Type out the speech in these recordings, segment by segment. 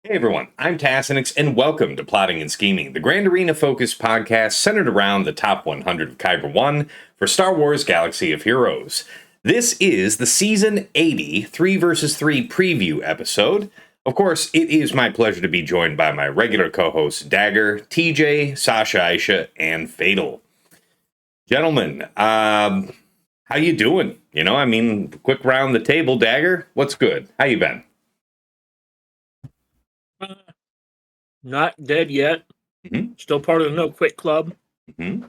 Hey everyone, I'm Tassenix, and welcome to Plotting and Scheming, the Grand Arena focused podcast centered around the top 100 of Kyber 1 for Star Wars Galaxy of Heroes. This is the Season 80 3 vs. 3 preview episode. Of course, it is my pleasure to be joined by my regular co-hosts Dagger, TJ, Sasha, Aisha, and Fatal. Gentlemen, how you doing? Quick round the table. Dagger, what's good? How you been? Not dead yet. Mm-hmm. Still part of the No Quit Club. Mm-hmm.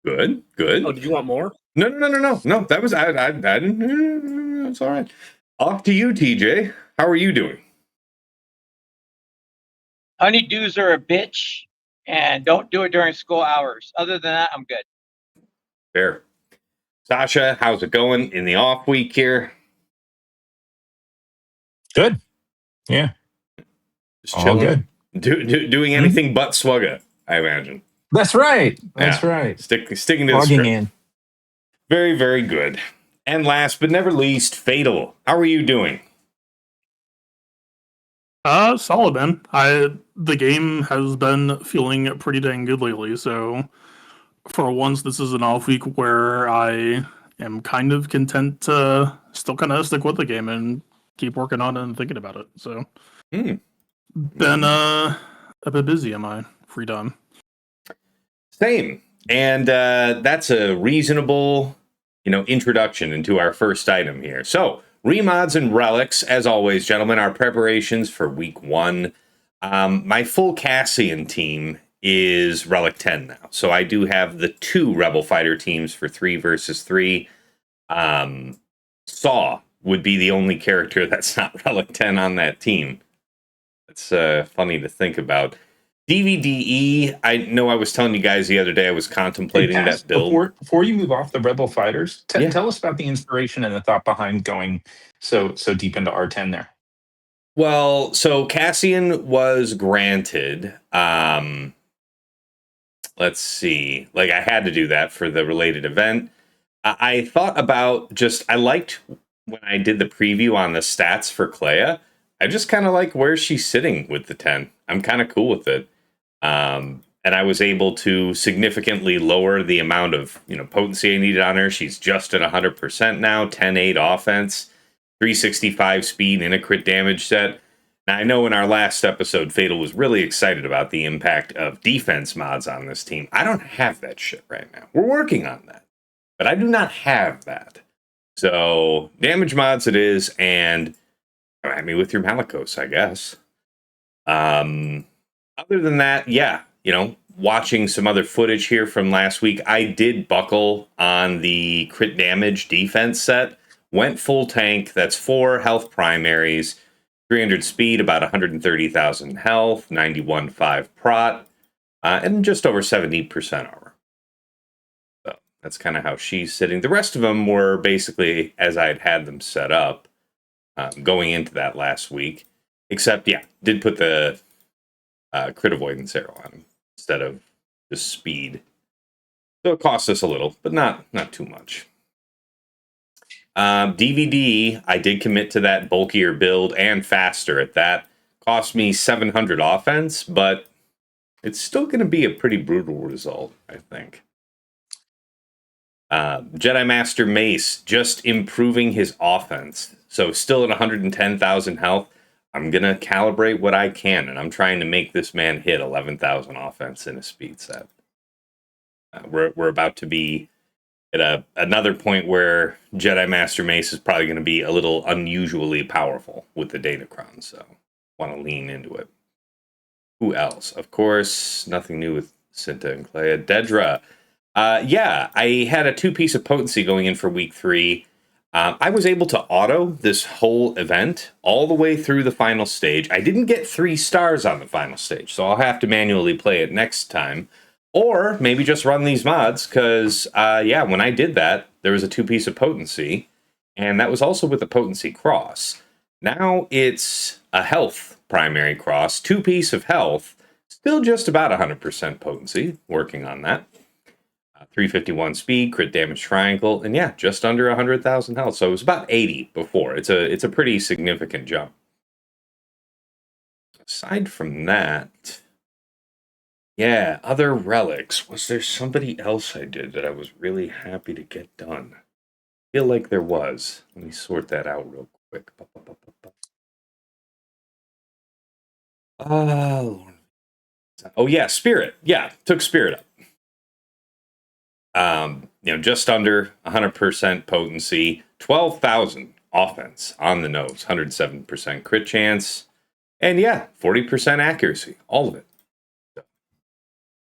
Good. Oh, did you want more? No. That was I didn't. It's all right. Off to you, TJ. How are you doing? Honeydews are a bitch, and don't do it during school hours. Other than that, I'm good. Fair. Sasha, how's it going in the off week here? Good. Yeah. Just chilling. Good. Doing anything but swugga, I imagine. That's right. That's right. Sticking to the Logging script. in. Very, very good. And last but never least, Fatal. How are you doing? Solid, man. The game has been feeling pretty dang good lately, so for once this is an off week where I am kind of content to still kind of stick with the game and keep working on it and thinking about it. So been a bit busy in my free time. Same. And that's a reasonable, introduction into our first item here. So, Remods and Relics, as always, gentlemen, our preparations for week 1. My full Cassian team is Relic 10 now. So I do have the 2 Rebel Fighter teams for 3 versus 3. Saw would be the only character that's not Relic 10 on that team. It's funny to think about. DVDE, I know I was telling you guys the other day I was contemplating that build. Before you move off the Rebel Fighters, tell us about the inspiration and the thought behind going so deep into R10 there. Well, so Cassian was granted, let's see, I had to do that for the related event. I thought about I liked when I did the preview on the stats for Clea, I just kind of like where she's sitting with the 10. I'm kind of cool with it. And I was able to significantly lower the amount of potency I needed on her. She's just at 100% now, 10-8 offense, 365 speed, and a crit damage set. Now, I know in our last episode, Fatal was really excited about the impact of defense mods on this team. I don't have that shit right now. We're working on that, but I do not have that. So, damage mods it is, and with your Malicos, I guess. Other than that, watching some other footage here from last week, I did buckle on the crit damage defense set. Went full tank. That's 4 health primaries, 300 speed, about 130,000 health, 91.5 prot, and just over 70% armor. So that's kind of how she's sitting. The rest of them were basically as I'd had them set up going into that last week. Except, did put the crit avoidance arrow on him instead of just speed. So it cost us a little, but not too much. DVD, I did commit to that bulkier build and faster at that. Cost me 700 offense, but it's still going to be a pretty brutal result, I think. Jedi Master Mace, just improving his offense. So still at 110,000 health. I'm going to calibrate what I can, and I'm trying to make this man hit 11,000 offense in a speed set. We're about to be at another point where Jedi Master Mace is probably going to be a little unusually powerful with the Datacrons, so want to lean into it. Who else? Of course, nothing new with Cinta and Clea. Dedra. I had a 2-piece of potency going in for week 3. I was able to auto this whole event all the way through the final stage. I didn't get 3 stars on the final stage, so I'll have to manually play it next time. Or maybe just run these mods, because, when I did that, there was a 2-piece of potency, and that was also with a potency cross. Now it's a health primary cross, 2-piece of health, still just about 100% potency, working on that. 351 speed, crit damage triangle, and yeah, just under 100,000 health. So it was about 80 before. It's a pretty significant jump. Aside from that, yeah, other relics. Was there somebody else I did that I was really happy to get done? I feel like there was. Let me sort that out real quick. Oh yeah, Spirit. Yeah, took Spirit up. Just under 100% potency, 12,000 offense on the nose, 107% crit chance, and yeah, 40% accuracy, all of it.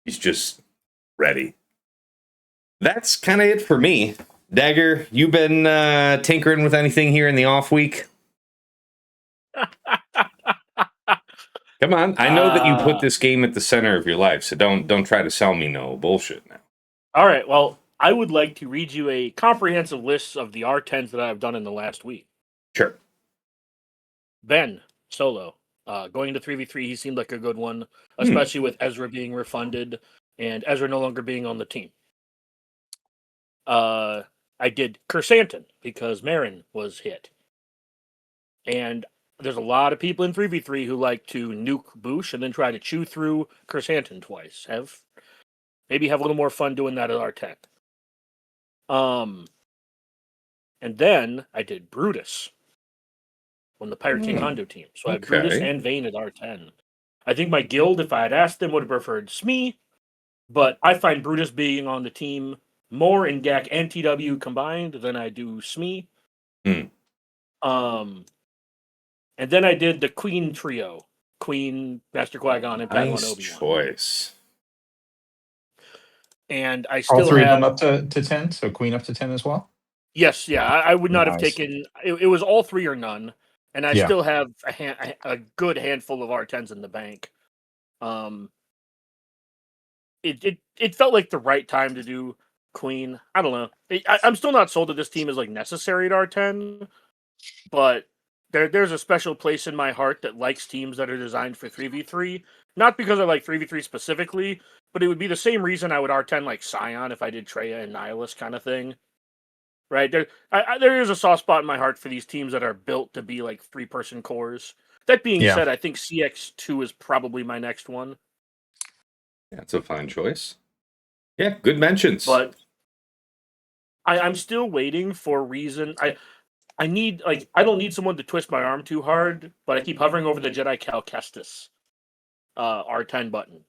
He's just ready. That's kind of it for me. Dagger, you been tinkering with anything here in the off week? Come on, I know that you put this game at the center of your life, so don't try to sell me no bullshit now. All right. Well, I would like to read you a comprehensive list of the R10s that I've done in the last week. Sure. Ben, solo. Going into 3v3, he seemed like a good one, especially with Ezra being refunded and Ezra no longer being on the team. I did Kersantin because Marin was hit. And there's a lot of people in 3v3 who like to nuke Boosh and then try to chew through Kersantin twice. Maybe have a little more fun doing that at R10. And then I did Brutus on the Pirate King Hondo team. So I have Brutus and Vayne at R10. I think my guild, if I had asked them, would have preferred Smee, but I find Brutus being on the team more in GAC and TW combined than I do Smee. And then I did the Queen trio. Queen, Master Qui-Gon, and Padawan Nice Obi-Wan. choice. And I still All three have... of them up to 10, so Queen up to 10 as well? Yes, yeah. I would not have Nice. taken... It was all three or none. And I Yeah. still have a good handful of R10s in the bank. It felt like the right time to do Queen. I don't know. I'm still not sold that this team is like necessary at R10, but there's a special place in my heart that likes teams that are designed for 3v3. Not because I like 3v3 specifically, but it would be the same reason I would R10 like Scion if I did Treya and Nihilus kind of thing. Right? There is a soft spot in my heart for these teams that are built to be like 3-person cores. That being said, I think CX2 is probably my next one. That's a fine choice. Yeah, good mentions. But I'm still waiting for reason. I need, like, I don't need someone to twist my arm too hard, but I keep hovering over the Jedi Cal Kestis R10 button.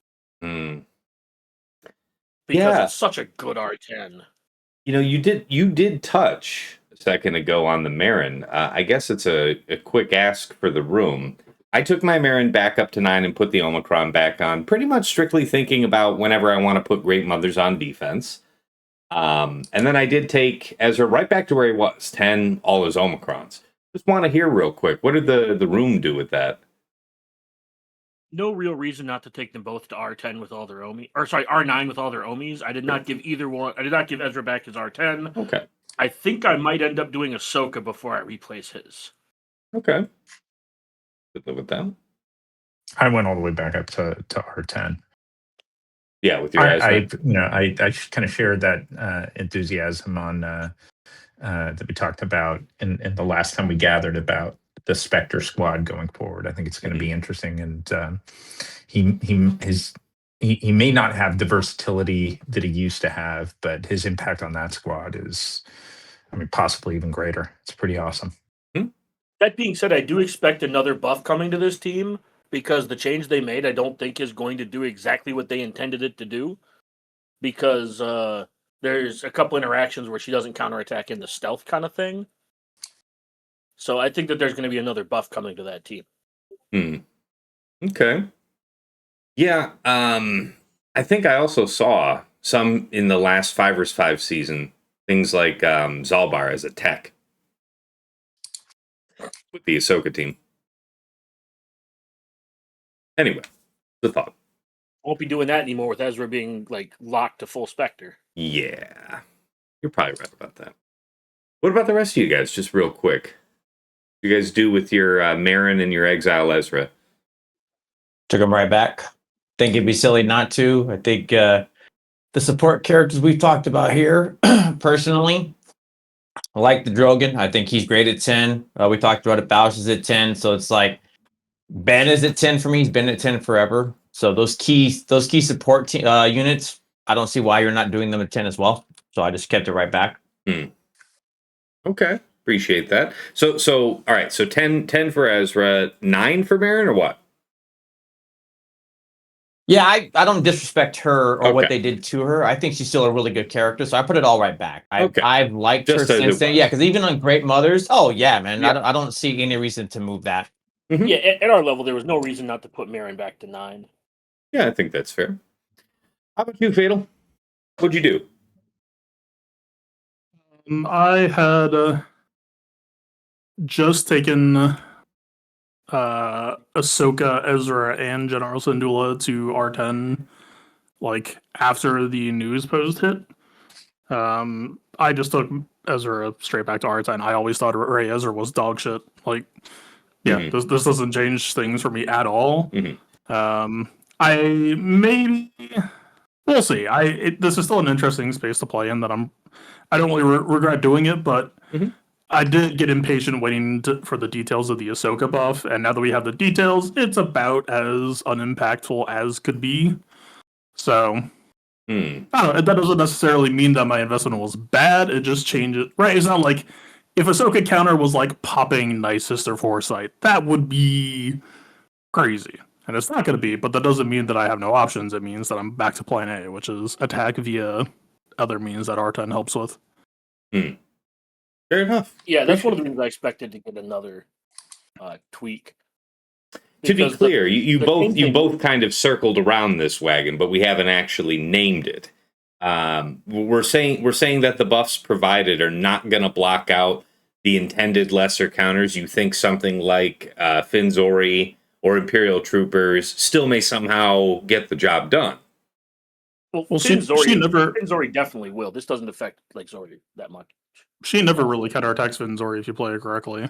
Because it's such a good R10. You know, you did touch a second ago on the Marin. I guess it's a quick ask for the room. I took my Marin back up to 9 and put the Omicron back on, pretty much strictly thinking about whenever I want to put Great Mothers on defense. And then I did take Ezra right back to where he was, 10, all his Omicrons. Just want to hear real quick, what did the room do with that? No real reason not to take them both to R10 with all their Omi, or sorry, R9 with all their Omis. I did not give either one. I did not give Ezra back his R10. Okay. I think I might end up doing Ahsoka before I replace his. Okay. Good live with that. I went all the way back up to R10. Yeah, with your Ezra. I kind of shared that enthusiasm on that we talked about in the last time we gathered about the Spectre squad going forward. I think it's going to be interesting, and he may not have the versatility that he used to have, but his impact on that squad is, possibly even greater. It's pretty awesome. That being said, I do expect another buff coming to this team because the change they made, I don't think is going to do exactly what they intended it to do. Because there's a couple interactions where she doesn't counterattack in the stealth kind of thing. So I think that there's going to be another buff coming to that team. Okay. Yeah, I think I also saw some in the last 5 vs. 5 season, things like Zalbar as a tech with the Ahsoka team. Anyway, the thought. Won't be doing that anymore with Ezra being like locked to full Spectre. Yeah, you're probably right about that. What about the rest of you guys? Just real quick. What you guys do with your Marin and your Exile Ezra? Took him right back. Think it'd be silly not to. I think the support characters we've talked about here. Personally, I like the Drogon. I think he's great at 10. We talked about it. Bausch is at 10. So it's like Ben is at 10 for me. He's been at 10 forever. So those key support units, I don't see why you're not doing them at 10 as well. So I just kept it right back. Okay. Appreciate that. So all right. So 10 for Ezra, 9 for Marin, or what? Yeah, I don't disrespect her or what Okay. they did to her. I think she's still a really good character, so I put it all right back. Okay. I've liked Just her as since it then. was. Yeah, because even on Great Mothers, oh yeah, man, Yeah. I don't see any reason to move that. Mhm. Yeah, at our level, there was no reason not to put Marin back to 9. Yeah, I think that's fair. How about you, Fatal? What'd you do? I had just taken Ahsoka, Ezra, and General Syndulla to R10 like after the news post hit. I just took Ezra straight back to R10. I always thought Ray Ezra was dog shit. Like, yeah, Mhm. this doesn't change things for me at all. Mhm. I maybe we'll see. This is still an interesting space to play in that I don't really regret doing it, but Mhm. I did get impatient waiting for the details of the Ahsoka buff, and now that we have the details, it's about as unimpactful as could be. So, I don't know, that doesn't necessarily mean that my investment was bad, it just changes, right? It's not like, if Ahsoka counter was like popping Night Sister Foresight, that would be crazy. And it's not going to be, but that doesn't mean that I have no options. It means that I'm back to plan A, which is attack via other means that R10 helps with. Fair enough. Yeah, that's one of the reasons I expected to get another tweak. To be Because clear, you the both thing you they both moved- kind of circled around this wagon, but we haven't actually named it. We're saying that the buffs provided are not going to block out the intended lesser counters. You think something like Finzori or Imperial Troopers still may somehow get the job done. Well, she never Finzori definitely will. This doesn't affect like Zori that much. She never really counterattacks Finzori if you play it correctly.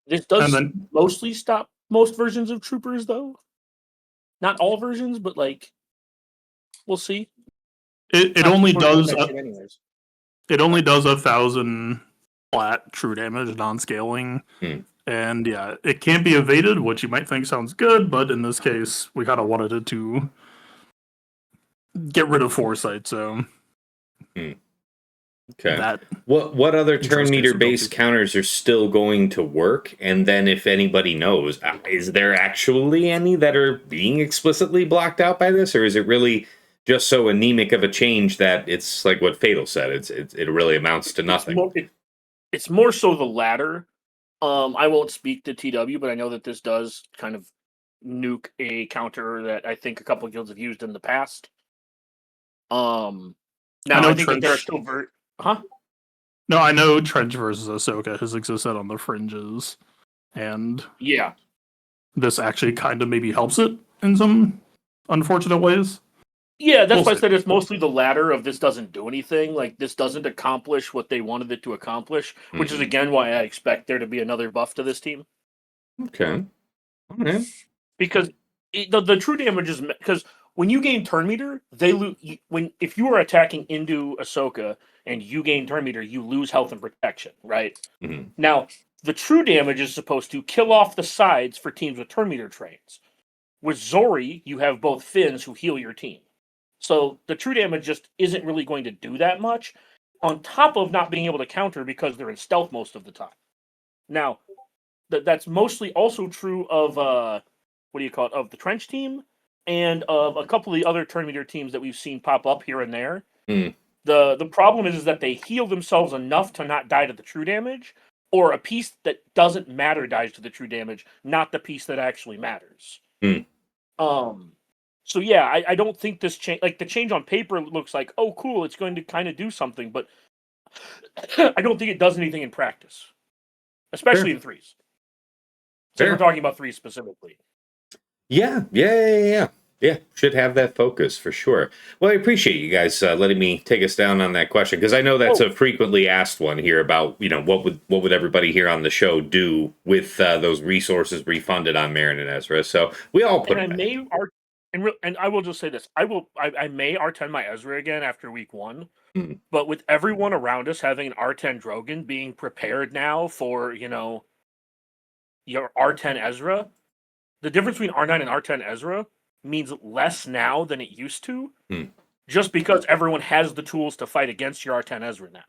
This does And then- mostly stop most versions of Troopers, though. Not all versions, but like we'll see. It Not only people are doing does that shit anyways. it only does 1,000 flat true damage, non-scaling. And yeah, it can't be evaded, which you might think sounds good, but in this case, we kind of wanted it to get rid of Foresight, so Okay. that What other Interesting turn meter based difficulty. counters are still going to work? And then, if anybody knows, is there actually any that are being explicitly blocked out by this, or is it really just so anemic of a change that it's like what Fatal said? It really amounts to nothing. It's more so the latter. I won't speak to TW, but I know that this does kind of nuke a counter that I think a couple of guilds have used in the past. Now know I think that there are Trench- still No, I know Trench versus Ahsoka has existed on the fringes, and yeah. this actually kind of maybe helps it in some unfortunate ways. Yeah, that's We'll why I see. said it's mostly the latter of this doesn't do anything. Like, this doesn't accomplish what they wanted it to accomplish, which is, again, why I expect there to be another buff to this team. Okay. All right. Because the true damage is... Because when you gain turn meter, they lose... If you are attacking into Ahsoka and you gain turn meter, you lose health and protection, right? Mhm. Now, the true damage is supposed to kill off the sides for teams with turn meter trains. With Zori, you have both Finns who heal your team. So the true damage just isn't really going to do that much, on top of not being able to counter because they're in stealth most of the time. Now, that's mostly also true of of the Trench team and of a couple of the other turn meter teams that we've seen pop up here and there. The problem is that they heal themselves enough to not die to the true damage, or a piece that doesn't matter dies to the true damage, not the piece that actually matters. So yeah, I don't think this change, like the change on paper looks like, oh cool, it's going to kind of do something, but I don't think it does anything in practice, especially in threes. So Fair. we're talking about threes specifically. Yeah. Should have that focus for sure. Well, I appreciate you guys letting me take us down on that question, because I know that's a frequently asked one here about, what would everybody here on the show do with those resources refunded on Marin and Ezra. So we all put And And I will just say this: I may R10 my Ezra again after week 1, Mhm. but with everyone around us having an R10 Drogon, being prepared now for your R10 Ezra, the difference between R9 and R10 Ezra means less now than it used to, just because everyone has the tools to fight against your R10 Ezra now.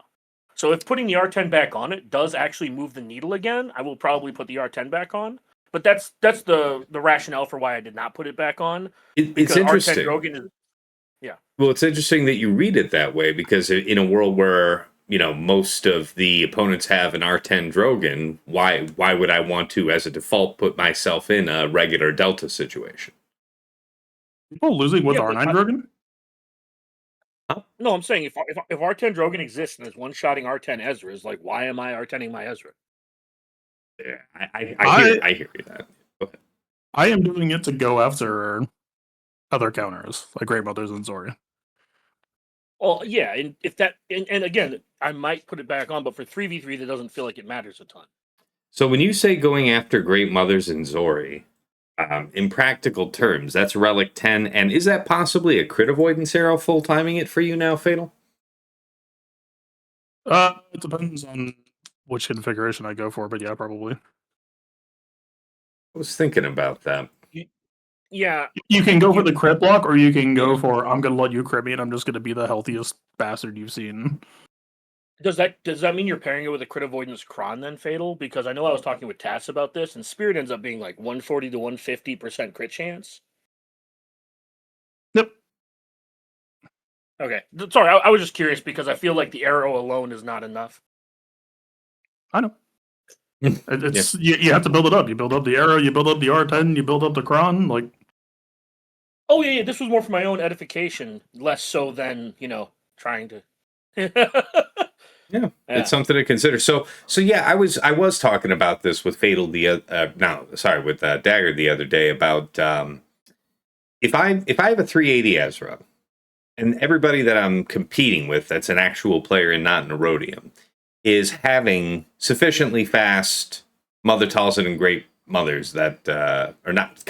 So if putting the R10 back on it does actually move the needle again, I will probably put the R10 back on. But that's the rationale for why I did not put it back on. It's Because interesting. R10 Drogon is Well, it's interesting that you read it that way because in a world where most of the opponents have an R10 Drogon, why would I want to, as a default, put myself in a regular Delta situation? People losing with Yeah, but R9 Drogon? no. I'm saying if R10 Drogon exists and is one-shotting R10 Ezra, is like, why am I R10ing my Ezra? Yeah, I hear you that. Go ahead. I am doing it to go after other counters, like Great Mothers and Zori. Well, yeah, and if that and again, I might put it back on, but for 3v3, that doesn't feel like it matters a ton. So when you say going after Great Mothers and Zori, in practical terms, that's Relic 10, and is that possibly a crit avoidance arrow full timing it for you now, Fatal? It depends on which configuration I go for, but yeah, probably. I was thinking about that. Yeah, You can go for the crit block, or you can go for I'm gonna let you crit me, and I'm just gonna be the healthiest bastard you've seen. does that mean you're pairing it with a crit avoidance Kron then, Fatal? Because I know I was talking with Tass about this, and Spirit ends up being like 140 to 150% crit chance. Yep. Okay, sorry, I was just curious because I feel like the arrow alone is not enough. I know. It's you have to build it up. You build up the arrow, you build up the R10, you build up the Kron. Like, Oh yeah, this was more for my own edification, less so than trying to. Yeah, it's something to consider. So yeah, I was talking about this with Fatal with Dagger the other day about if I have a 380 Ezra and everybody that I'm competing with that's an actual player and not an Erodium is having sufficiently fast Mother Talzin and Great Mothers that or not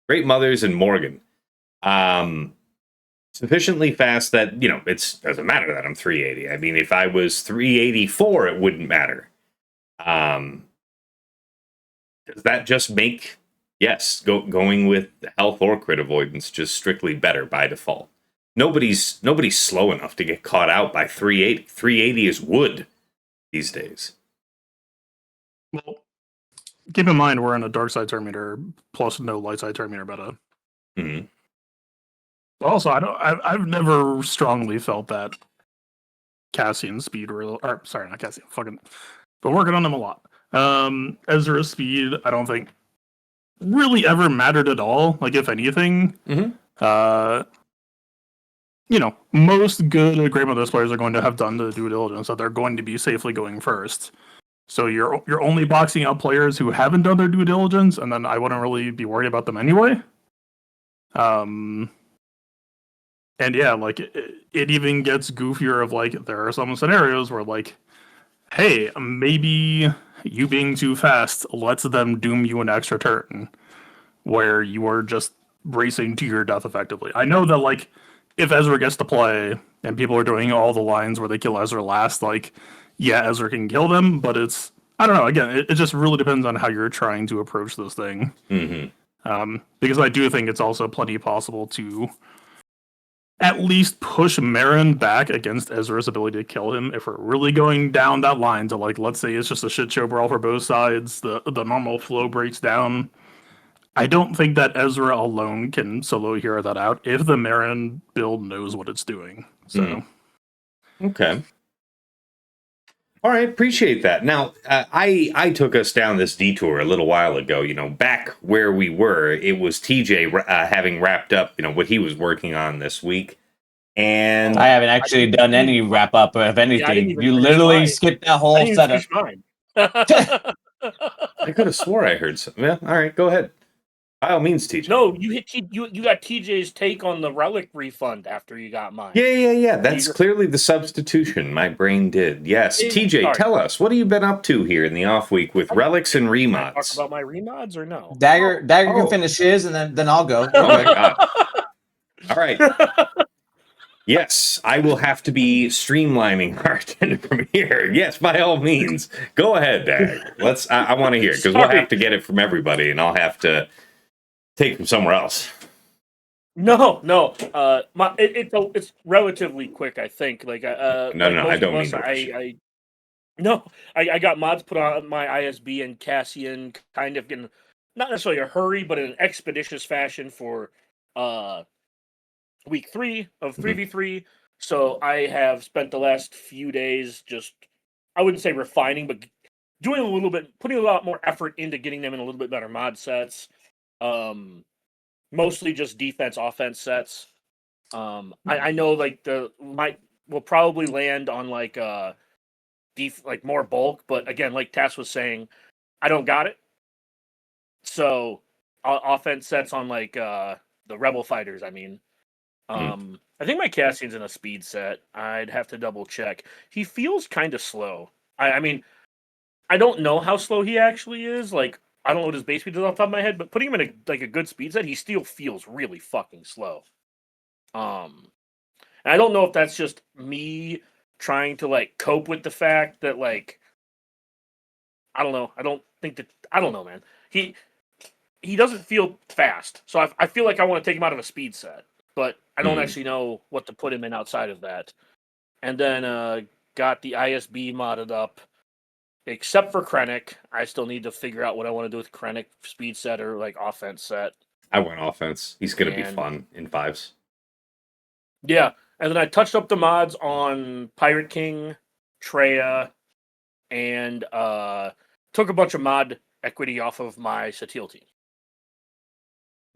Great Mothers and Morgan. Sufficiently fast that it doesn't matter that I'm 380. I mean, if I was 384, it wouldn't matter. Does that just make going with health or crit avoidance just strictly better by default? Nobody's slow enough to get caught out by 380. 380 is wood these days. well, keep in mind we're in a dark side turn meter plus no light side turn meter meta. Mm-hmm. Also, I've never strongly felt that Cassian's speed sorry, not Cassian, but working on him a lot. Ezra's speed, I don't think really ever mattered at all. Like, if anything, most good Great Mothers players are going to have done the due diligence that they're going to be safely going first. So you're only boxing out players who haven't done their due diligence, and then I wouldn't really be worried about them anyway. And yeah, like it even gets goofier of like there are some scenarios where like, hey, maybe you being too fast lets them doom you an extra turn where you are just racing to your death effectively. I know that like if Ezra gets to play and people are doing all the lines where they kill Ezra last, like yeah, Ezra can kill them, but I don't know. Again, it just really depends on how you're trying to approach this thing. Mm-hmm. Because I do think it's also plenty possible to at least push Marin back against Ezra's ability to kill him if we're really going down that line to like, let's say it's just a shit show brawl for both sides, the normal flow breaks down. I don't think that Ezra alone can solo hero that out if the Marin build knows what it's doing. So Okay. All right, appreciate that. Now, I took us down this detour a little while ago. Back where we were, it was TJ having wrapped up, what he was working on this week, and I haven't actually done any wrap up of anything. You literally skipped that whole setup. I could have swore I heard something. Yeah, all right, go ahead. By all means, TJ. No, you got TJ's take on the relic refund after you got mine. Yeah. That's clearly the substitution my brain did. Yes, TJ, tell us, what have you been up to here in the off week with relics and remods? Talk about my remods or no? Dagger can finish his, and then I'll go. Oh my god! All right. Yes, I will have to be streamlining our attendant from here. Yes, by all means, go ahead, Dag. I want to hear it because we'll Sorry. have to get it from everybody, and I'll have to take it from somewhere else. No. It's relatively quick, I think. Like No, like I most don't of mean us, to rush it. I got mods put on my ISB and Cassian, kind of in not necessarily a hurry, but in an expeditious fashion for week 3 of 3v3. So I have spent the last few days just, I wouldn't say refining, but doing a little bit, putting a lot more effort into getting them in a little bit better mod sets. Mostly just defense, offense sets. I know like we'll probably land on like like more bulk, but again, like Tass was saying, I don't got it. So offense sets on like the rebel fighters, I mean. I think my Cassian's in a speed set. I'd have to double check. He feels kind of slow. I mean, I don't know how slow he actually is. Like, I don't know what his base speed is off the top of my head, but putting him in a good speed set, he still feels really fucking slow. And I don't know if that's just me trying to like cope with the fact that like I don't know. I don't know, man. He doesn't feel fast, so I feel like I want to take him out of a speed set, but I don't actually know what to put him in outside of that. And then got the ISB modded up, except for Krennic. I still need to figure out what I want to do with Krennic, speed set or like offense set. I went offense. He's going to be fun in 5s. Yeah, and then I touched up the mods on Pirate King, Treya, and took a bunch of mod equity off of my Satil team.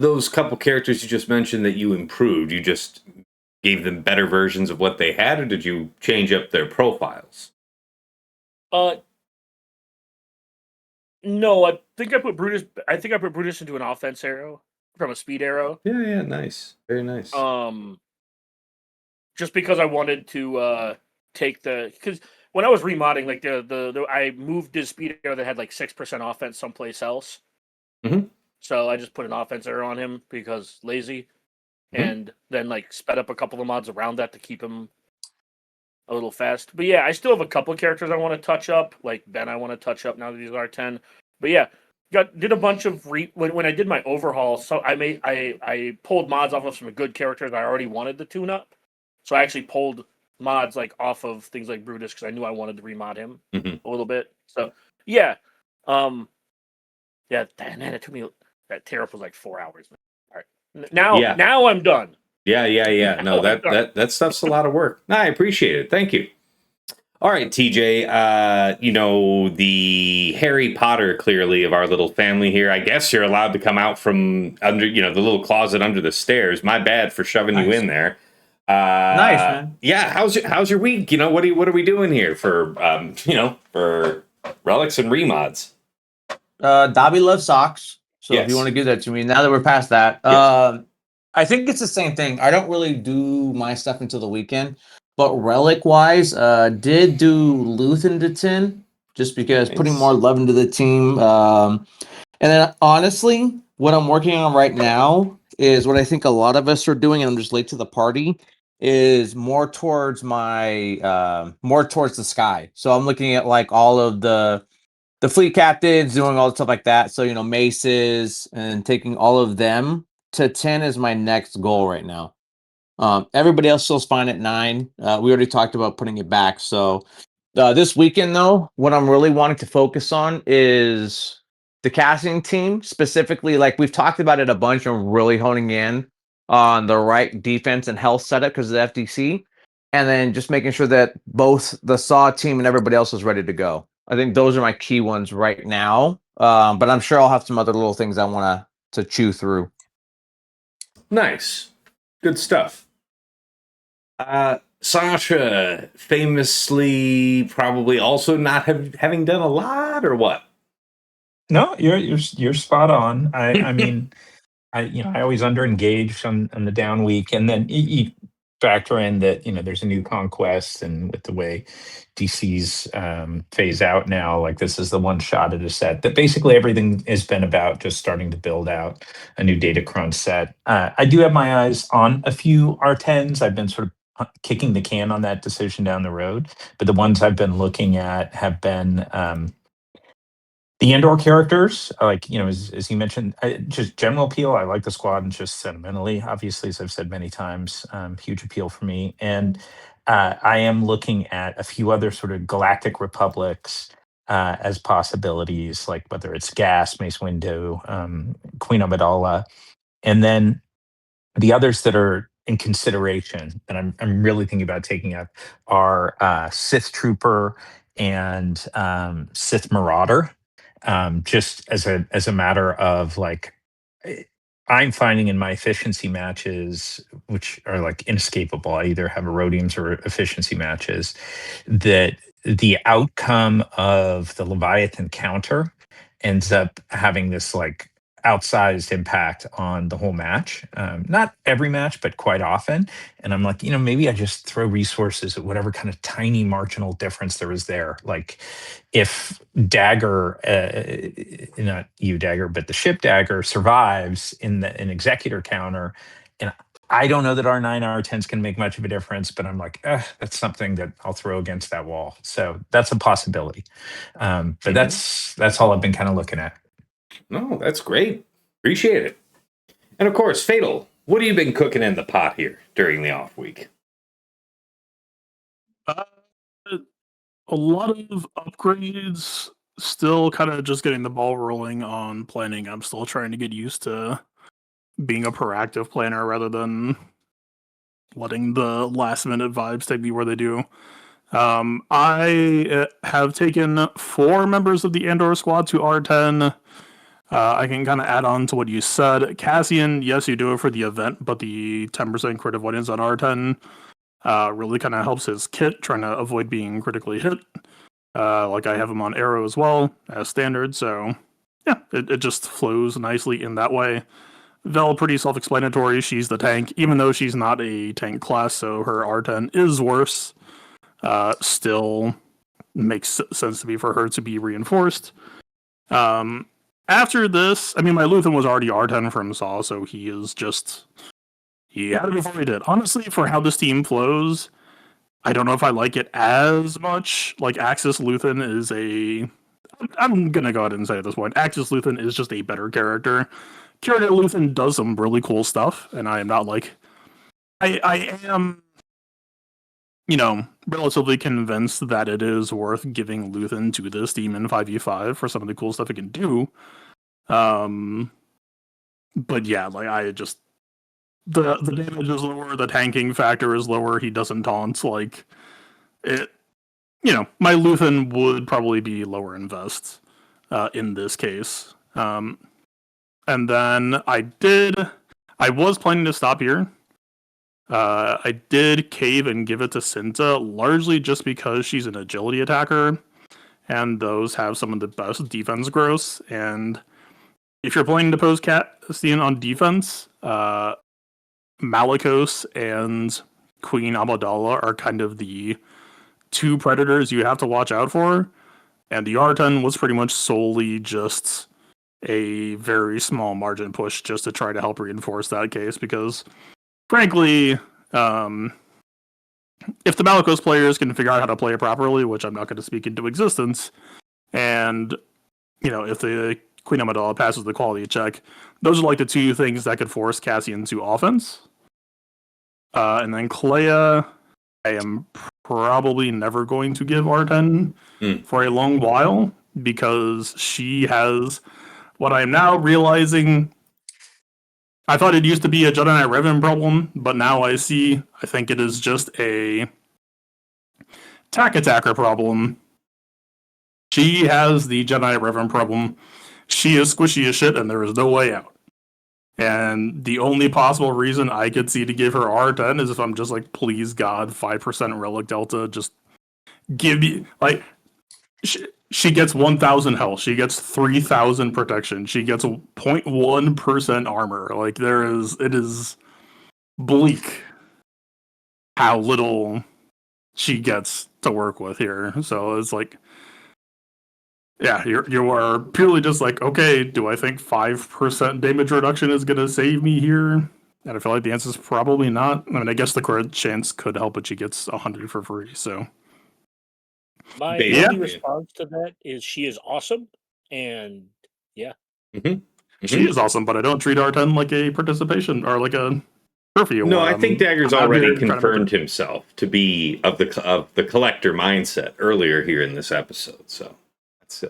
Those couple characters you just mentioned that you improved, you just gave them better versions of what they had, or did you change up their profiles? No, I think I put Brutus into an offense arrow from a speed arrow. Yeah, nice. Very nice. Just because I wanted to take because when I was remodding, like the I moved this speed arrow that had like 6% offense someplace else. So I just put an offense arrow on him because lazy, and then like sped up a couple of mods around that to keep him a little fast. But yeah, I still have a couple of characters I want to touch up. Like Ben, I want to touch up now that he's R10. But yeah, did a bunch of when I did my overhaul. So I pulled mods off of some good characters I already wanted to tune up. So I actually pulled mods like off of things like Brutus because I knew I wanted to remod him a little bit. So yeah, yeah. Man, it took me that tear up was like 4 hours. All right, now I'm done. Yeah. No, that stuff's a lot of work. No, I appreciate it. Thank you. All right, TJ, the Harry Potter, clearly, of our little family here. I guess you're allowed to come out from under, the little closet under the stairs. My bad for shoving you in there. Nice, man. Yeah, how's your week? What are we doing here for, for Relics and Remods? Dobby loves socks. So Yes. if you want to give that to me, now that we're past that, Yes. I think it's the same thing. I don't really do my stuff until the weekend, but relic wise, did do Luthen to 10 just because putting more love into the team. And then honestly, what I'm working on right now is what I think a lot of us are doing, and I'm just late to the party, is more towards more towards the sky. So I'm looking at like all of the fleet captains doing all the stuff like that. So, maces and taking all of them to 10 is my next goal right now. Everybody else still's fine at 9. We already talked about putting it back. So this weekend, though, what I'm really wanting to focus on is the casting team, specifically. Like we've talked about it a bunch, and really honing in on the right defense and health setup because of the FTC, and then just making sure that both the SAW team and everybody else is ready to go. I think those are my key ones right now. But I'm sure I'll have some other little things I want to chew through. Nice. Good stuff. Sasha, famously probably also not having done a lot, or what? No, you're spot on. I mean, I always under engage on the down week, and then factor in that, there's a new conquest, and with the way DC's phase out now, like this is the one shot at a set that basically everything has been about just starting to build out a new Datacron set. I do have my eyes on a few R10s. I've been sort of kicking the can on that decision down the road, but the ones I've been looking at have been the Andor characters, like, as you mentioned, just general appeal. I like the squad, and just sentimentally, obviously, as I've said many times, huge appeal for me. And I am looking at a few other sort of Galactic Republics as possibilities, like whether it's Gas, Mace Windu, Queen Amidala, and then the others that are in consideration that I'm really thinking about taking up are Sith Trooper and Sith Marauder. Just as a matter of like, I'm finding in my efficiency matches, which are like inescapable, I either have erodiums or efficiency matches, that the outcome of the Leviathan counter ends up having this like outsized impact on the whole match. Not every match, but quite often. And I'm like, maybe I just throw resources at whatever kind of tiny marginal difference there is there. Like if Dagger, not you Dagger, but the ship Dagger survives in an executor counter, and I don't know that R9 R10s can make much of a difference, but I'm like, that's something that I'll throw against that wall. So that's a possibility. But that's all I've been kind of looking at. No, that's great. Appreciate it. And of course, Fatal, what have you been cooking in the pot here during the off week? A lot of upgrades. Still kind of just getting the ball rolling on planning. I'm still trying to get used to being a proactive planner rather than letting the last minute vibes take me where they do. I have taken 4 members of the Andor squad to R10. I can kind of add on to what you said. Cassian, yes, you do it for the event, but the 10% crit avoidance on R10 really kind of helps his kit, trying to avoid being critically hit. Like I have him on Arrow as well, as standard, so yeah, it just flows nicely in that way. Vel, pretty self-explanatory. She's the tank, even though she's not a tank class, so her R10 is worse. Still makes sense to me for her to be reinforced. After this, I mean, my Luthen was already R10 from Saw, so he had it before he did. Honestly, for how this team flows, I don't know if I like it as much. Like, Axis Luthen is I'm gonna go ahead and say at this point, Axis Luthen is just a better character. Curator Luthen does some really cool stuff, and I am not like... I am, relatively convinced that it is worth giving Luthen to this team in 5v5 for some of the cool stuff it can do. But yeah, like I just... The damage is lower, the tanking factor is lower, he doesn't taunt, like... it. My Luthen would probably be lower invest in this case. And then I was planning to stop here. I did cave and give it to Cinta, largely just because she's an agility attacker, and those have some of the best defense growths. And if you're planning to pose Cassian on defense, Malicos and Queen Amidala are kind of the 2 predators you have to watch out for. And the R10 was pretty much solely just a very small margin push just to try to help reinforce that case, because frankly, if the Malicos players can figure out how to play it properly, which I'm not going to speak into existence, and if the Queen Amidala passes the quality check, those are like the 2 things that could force Cassian to offense. And then Clea, I am probably never going to give R10 for a long while, because she has what I'm now realizing. I thought it used to be a Jedi Knight Revan problem, but now I think it is just a tack attacker problem. She has the Jedi Knight Revan problem. She is squishy as shit, and there is no way out. And the only possible reason I could see to give her R10 is if I'm just like, please God, 5% relic delta, just give me, like, she gets 1,000 health, she gets 3,000 protection, she gets 0.1% armor. Like, it is bleak. how little she gets to work with here. So it's like, yeah, you are purely just like, okay, do I think 5% damage reduction is going to save me here? And I feel like the answer is probably not. I mean, I guess the crit chance could help, but she gets 100 for free. So My Basically. only response to that is she is awesome, and yeah. she is awesome, but I don't treat R10 like a participation or like a trophy award. No, I think Dagger's I'm out already here trying to confirmed make it- himself to be of the collector mindset earlier here in this episode. So that's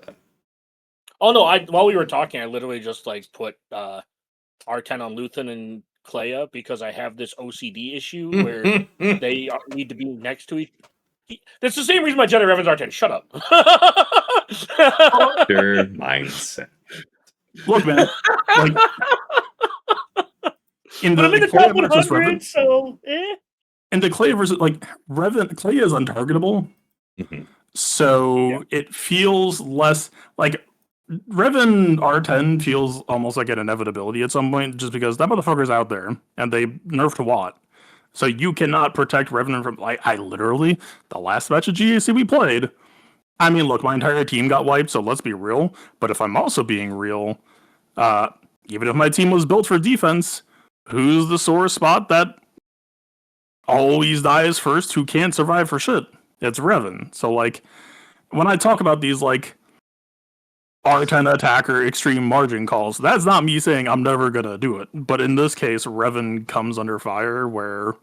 Oh no! While we were talking, I literally just like put R10 on Luthen and Clea because I have this OCD issue where they need to be next to each. That's the same reason my Jedi Revan's R10. Shut up. their mindset. Look, man, like in But I'm in the Clea top versus 100, Revan, so in the Clay versus like Revan, Clay is untargetable, so it feels less like Revan R10 feels almost like an inevitability at some point, just because that motherfucker's out there and they nerfed Watt, so you cannot protect Revan from. Like, I literally the last match of GAC we played. I mean, look, my entire team got wiped, so let's be real. But if I'm also being real, even if my team was built for defense, who's the sore spot that always dies first, who can't survive for shit? It's Revan. So, like, when I talk about these, like, R10 attacker extreme margin calls, that's not me saying I'm never gonna do it. But in this case, Revan comes under fire where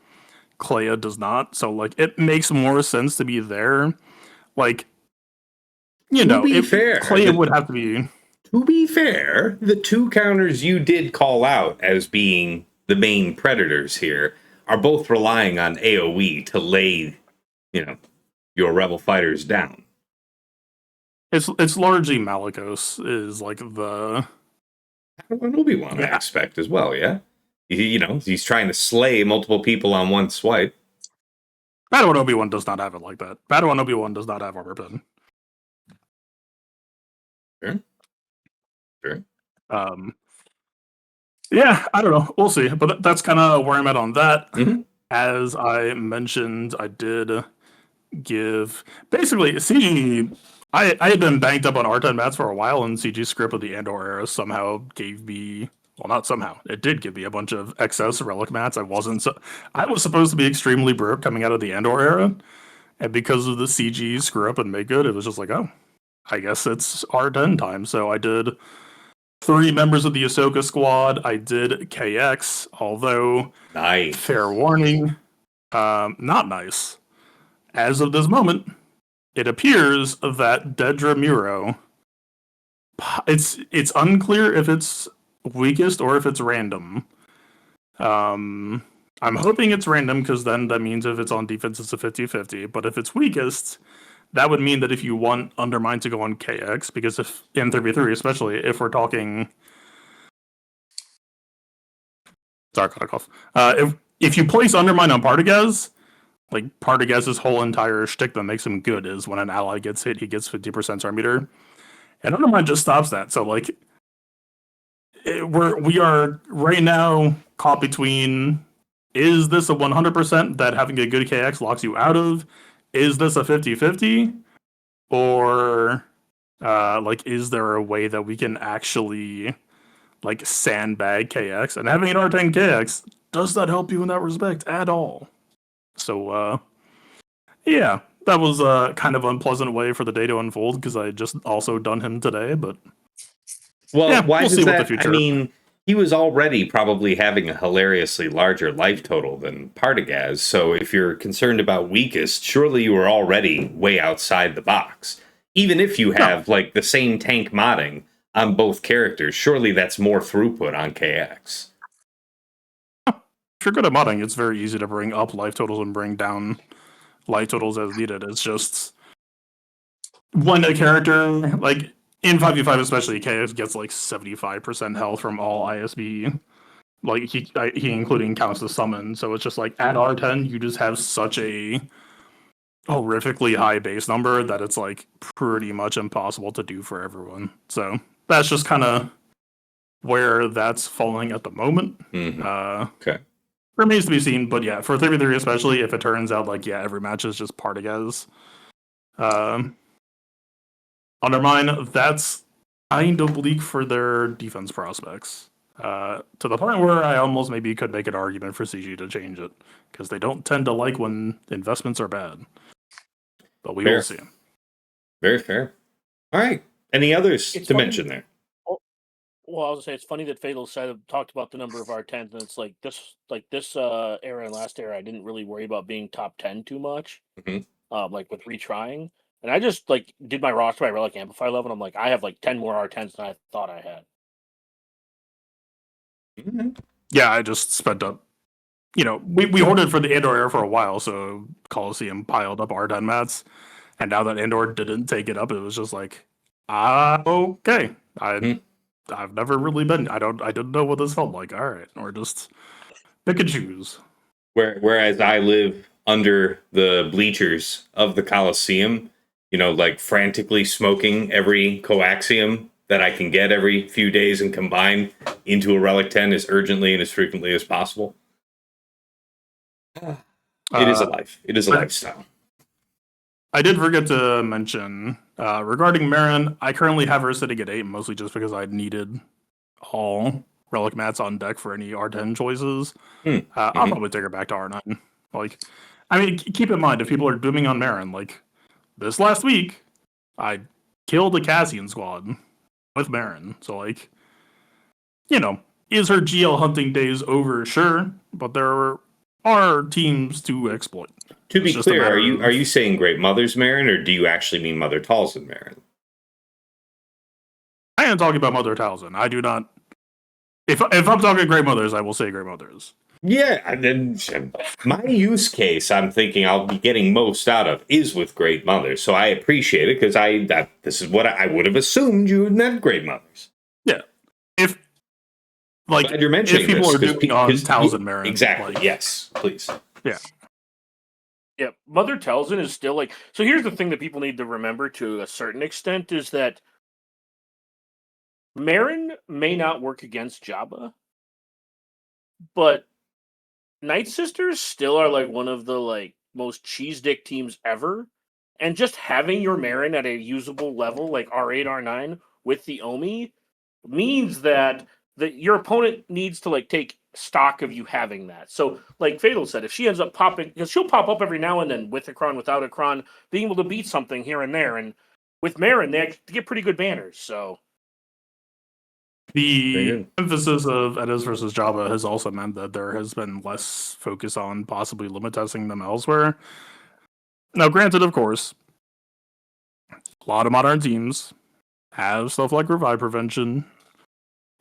Clea does not. So, like, it makes more sense to be there. Like, you know, be if fair, Clea would have to be. To be fair, the two counters you did call out as being the main predators here are both relying on AoE to lay, your rebel fighters down. It's largely Malicos is like the. And Obi-Wan, I expect as well. Yeah, he's trying to slay multiple people on one swipe. Padawan Obi-Wan does not have it like that. Padawan Obi-Wan does not have armor pen. Sure. Yeah, I don't know. We'll see. But that's kind of where I'm at on that. Mhm. As I mentioned, I did give basically CG. I had been banked up on R10 mats for a while, and CG script of the Andor era somehow gave me. Well, not somehow. It did give me a bunch of excess relic mats. I was supposed to be extremely broke coming out of the Andor era, and because of the CG screw up and make good, it was just like, oh, I guess it's R10 time. So I did 3 members of the Ahsoka squad. I did KX, although Nice. fair warning, not nice. As of this moment, it appears that Dedra Muro. It's unclear if it's weakest or if it's random. I'm hoping it's random because then that means if it's on defense, it's a 50-50. But if it's weakest, that would mean that if you want Undermine to go on KX, because if in 3v3, especially if we're talking. Sorry, cut off. If you place Undermine on Partagaz, like Partagaz's whole entire shtick that makes him good is when an ally gets hit, he gets 50% star meter. And Undermine just stops that. So like we are right now caught between, is this a 100% that having a good KX locks you out of? Is this a 50-50? Or like is there a way that we can actually like sandbag KX? And having an R10 KX does not help you in that respect at all. So yeah, that was a kind of unpleasant way for the day to unfold because I had just also done him today, but Well, yeah, why we'll does see what that? the future. I mean, he was already probably having a hilariously larger life total than Partagaz. So if you're concerned about weakest, surely you were already way outside the box. Even if you have like the same tank modding on both characters, surely that's more throughput on KX. If you're good at modding, it's very easy to bring up life totals and bring down life totals as needed. It's just when a character, like in 5v5 especially, KX gets like 75% health from all ISB. Like he including counts the summon, so it's just like at R10 you just have such a horrifically high base number that it's like pretty much impossible to do for everyone. So that's just kind of where that's falling at the moment. Okay. Remains to be seen, but yeah, for 3v3 especially, if it turns out like, yeah, every match is just Partagas. Undermine, that's kind of bleak for their defense prospects. To the point where I almost maybe could make an argument for CG to change it, because they don't tend to like when investments are bad. But we Fair. will see. Very fair. All right. Any others It's to funny- mention there? Well, I was gonna say it's funny that Fatal talked about the number of R10s, and it's like this era and last era, I didn't really worry about being top 10 too much. Mhm. Like with retrying, and I just like did my roster by Relic Amplify level. And I'm like, I have like 10 more R10s than I thought I had. Mhm. Yeah, I just spent up. We hoarded for the Andor era for a while, so Coliseum piled up R10 mats, and now that Andor didn't take it up, it was just like, okay. I've never really been. I didn't know what this felt like. All right, or just pick and choose. Whereas I live under the bleachers of the Coliseum, like frantically smoking every coaxium that I can get every few days and combine into a Relic 10 as urgently and as frequently as possible. It is a life. It is a lifestyle. I did forget to mention regarding Marin. I currently have her sitting at 8, mostly just because I needed all Relic mats on deck for any R10 choices. I'll probably take her back to R9. Keep in mind, if people are dooming on Marin, like this last week, I killed a Cassian squad with Marin. So, is her GL hunting days over? Sure, but there are teams to exploit. To be It's just a clear, matter are you saying Great Mother's Marin, or do you actually mean Mother Talzin Marin? I am talking about Mother Talzin. I do not. If I'm talking Great Mothers, I will say Great Mothers. Yeah, and then my use case, I'm thinking I'll be getting most out of is with Great Mothers. So I appreciate it because this is what I would have assumed you would meant Great Mothers. Yeah, if Glad you're mentioning if people this, are doing on Talzin Marin, exactly. Yes, please. Yeah, Mother Talzin is still like. So here's the thing that people need to remember to a certain extent is that Marin may not work against Jabba, but Night Sisters still are like one of the like most cheese dick teams ever. And just having your Marin at a usable level, like R8, R9, with the Omi, means that your opponent needs to like take stock of you having that. So, like Fatal said, if she ends up popping, because she'll pop up every now and then with a Kron, without a Kron, being able to beat something here and there. And with Marin, they get pretty good banners. So the emphasis of Edis versus Jabba has also meant that there has been less focus on possibly limit testing them elsewhere. Now, granted, of course, a lot of modern teams have stuff like revive prevention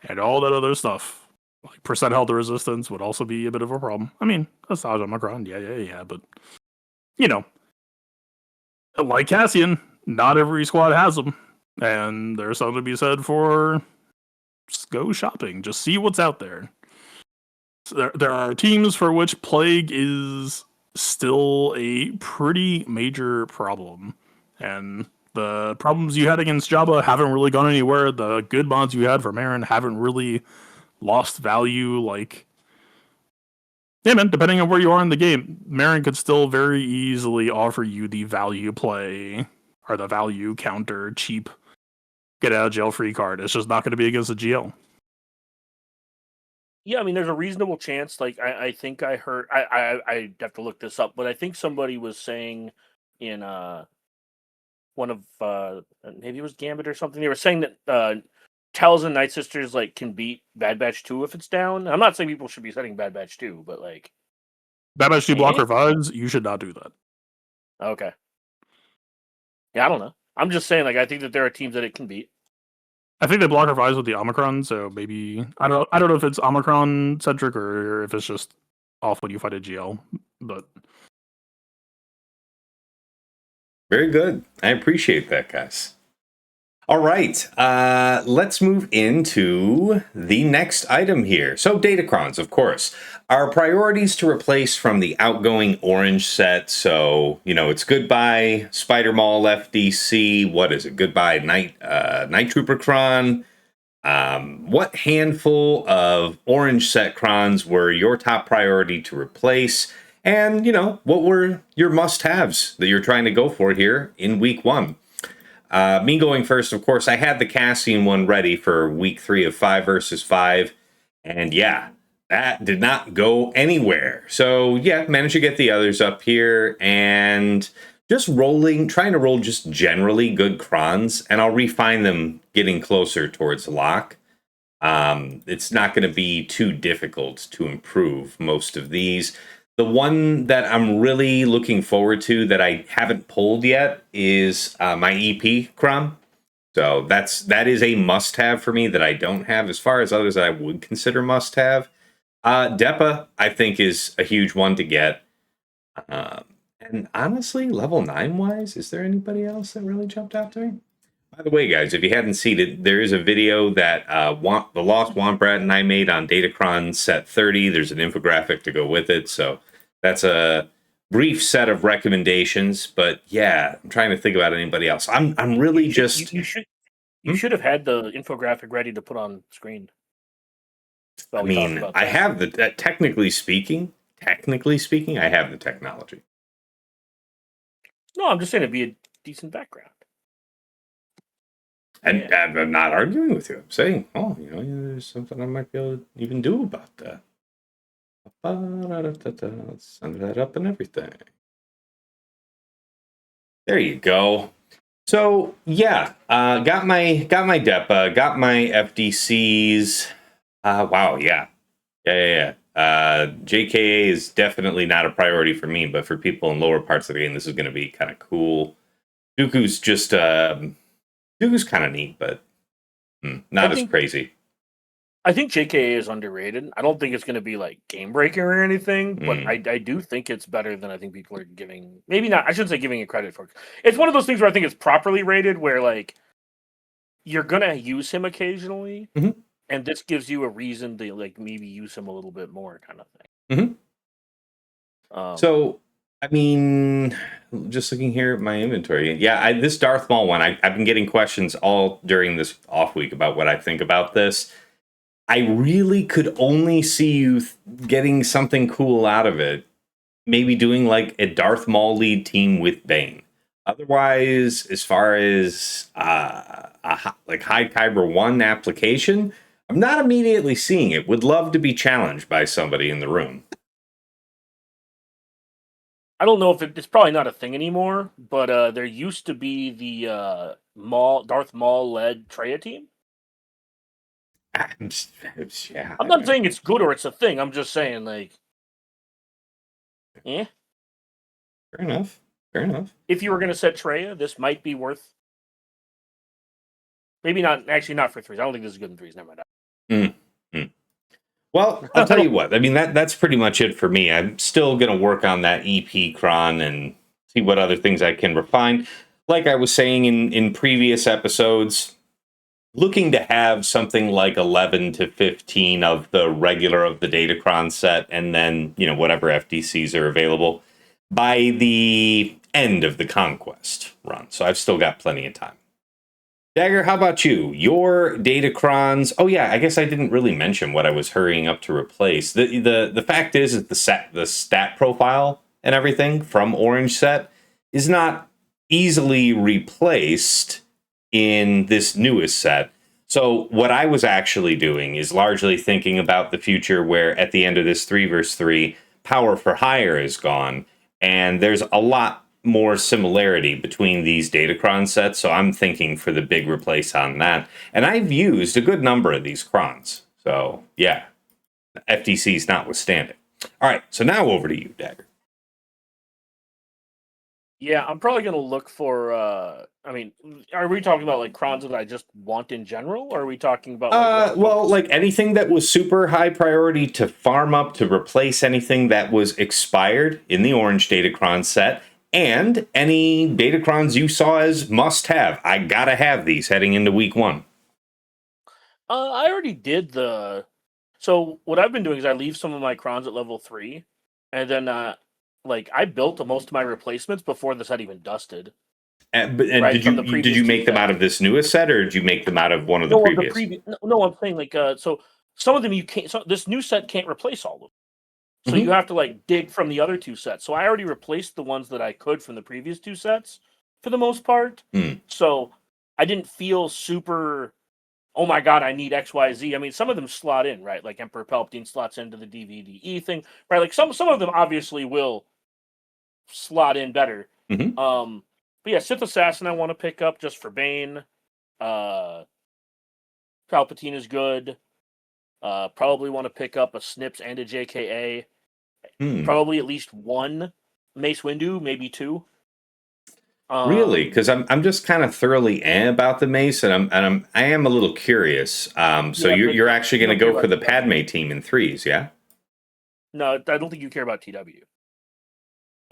and all that other stuff. Like percent health resistance would also be a bit of a problem. I mean, Asajj Omicron, yeah, but like Cassian, not every squad has them, and there's something to be said for just go shopping, just see what's out there. So there are teams for which Plague is still a pretty major problem, and the problems you had against Jabba haven't really gone anywhere. The good mods you had for Marin haven't really lost value. Like, yeah, man, depending on where you are in the game, Marin could still very easily offer you the value play or the value counter cheap get out of jail free card. It's just not going to be against a GL. yeah, I mean, there's a reasonable chance. Like, I think I heard. I have to look this up, but I think somebody was saying in one of maybe it was Gambit or something. They were saying that Talzin Night Sisters like can beat Bad Batch 2 if it's down. I'm not saying people should be setting Bad Batch 2, but like Bad Batch 2 blocker vibes, you should not do that. okay. Yeah, I don't know. I'm just saying, like, I think that there are teams that it can beat. I think they block our vibes with the Omicron, so maybe I don't know if it's Omicron centric or if it's just off when you fight a GL, but Very good. I appreciate that, guys. All right, let's move into the next item here. So Datacrons, of course. Our priorities to replace from the outgoing orange set. So, it's goodbye Spider Mall FDC. What is it? Goodbye Night Trooper Kron. What handful of orange set crons were your top priority to replace? And, what were your must-haves that you're trying to go for here in week 1? Me going first, of course, I had the Cassian one ready for week 3 of 5 versus 5. And yeah, that did not go anywhere. So yeah, managed to get the others up here and just trying to roll just generally good crons, and I'll refine them getting closer towards lock. It's not going to be too difficult to improve most of these. The one that I'm really looking forward to that I haven't pulled yet is my EP cron. So that is a must-have for me that I don't have. As far as others that I would consider must-have, Depa I think is a huge one to get. And honestly, level 9 wise, is there anybody else that really jumped out to me? By the way, guys, if you hadn't seen it, there is a video that the Lost Wombrat and I made on Datacrons set 30. There's an infographic to go with it. So that's a brief set of recommendations. But yeah, I'm trying to think about anybody else. I'm really just... You should have had the infographic ready to put on screen. I mean, I have the... technically speaking, I have the technology. No, I'm just saying it'd be a decent background. And I'm not arguing with you. I'm saying, there's something I might be able to even do about that. Let's send that up and everything. There you go. So yeah, got my DEPA, got my FDCs. Wow, yeah. JKA is definitely not a priority for me, but for people in lower parts of the game, this is going to be kind of cool. Dooku's just Dooku's kind of neat, but not as crazy. I think JKA is underrated. I don't think it's going to be like game breaking or anything, but I do think it's better than I think people are giving. Maybe not. I shouldn't say giving it credit for. It's one of those things where I think it's properly rated, where like you're going to use him occasionally, and this gives you a reason to like maybe use him a little bit more, kind of thing. So, I mean, just looking here at my inventory, yeah, this Darth Maul one, I've been getting questions all during this off week about what I think about this. I really could only see you getting something cool out of it. Maybe doing like a Darth Maul lead team with Bane. Otherwise, as far as like High Kyber 1 application, I'm not immediately seeing it. Would love to be challenged by somebody in the room. I don't know if it's probably not a thing anymore, but there used to be the Darth Maul led Traya team. Yeah, I'm not saying it's good or it's a thing. I'm just saying, like, Fair enough. If you were going to set Traya, this might be worth. Maybe not. Actually, not for threes. I don't think this is good in threes. Never mind. Well, I'll tell you what. I mean, that's pretty much it for me. I'm still going to work on that EP cron and see what other things I can refine. Like I was saying in previous episodes, looking to have something like 11 to 15 of the regular of the Datacron set, and then, whatever FDCs are available by the end of the Conquest run. So I've still got plenty of time. Dagger, how about you? Your Datacrons. Oh yeah, I guess I didn't really mention what I was hurrying up to replace. The fact is that the stat profile and everything from Orange Set is not easily replaced in this newest set. So what I was actually doing is largely thinking about the future where at the end of this 3 versus 3, power for hire is gone, and there's a lot more similarity between these Datacron sets, so I'm thinking for the big replace on that. And I've used a good number of these crons, so yeah, FTC's notwithstanding. All right, so now over to you, Dagger. Yeah, I'm probably going to look for, I mean, are we talking about like crons that I just want in general, or are we talking about like anything that was super high priority to farm up to replace anything that was expired in the Orange Datacron set, and any Datacrons you saw as must-have? I gotta have these heading into week 1. I already did so what I've been doing is I leave some of my crons at level 3, and then, like, I built most of my replacements before the set even dusted. And Right, did from the you previous make two them out sets. of this newest set, or did you make them out of one of the No, previous? No, I'm saying like so some of them you can't. So this new set can't replace all of them. So Mhm. you have to like dig from the other two sets. So I already replaced the ones that I could from the previous two sets for the most part. Hmm. So I didn't feel super. Oh my god, I need XYZ. I mean, some of them slot in, right? Like Emperor Palpatine slots into the DVDE thing, right? Like some of them obviously will slot in better. Mhm. But yeah, Sith Assassin I want to pick up just for Bane. Palpatine is good. Probably want to pick up a Snips and a JKA. Hmm. Probably at least one Mace Windu, maybe two. Really? Because I'm just kind of thoroughly about the Mace, and I am a little curious. So Yeah, you're but actually you going to don't go care for the about TW. Padme team in threes, yeah? No, I don't think you care about TW.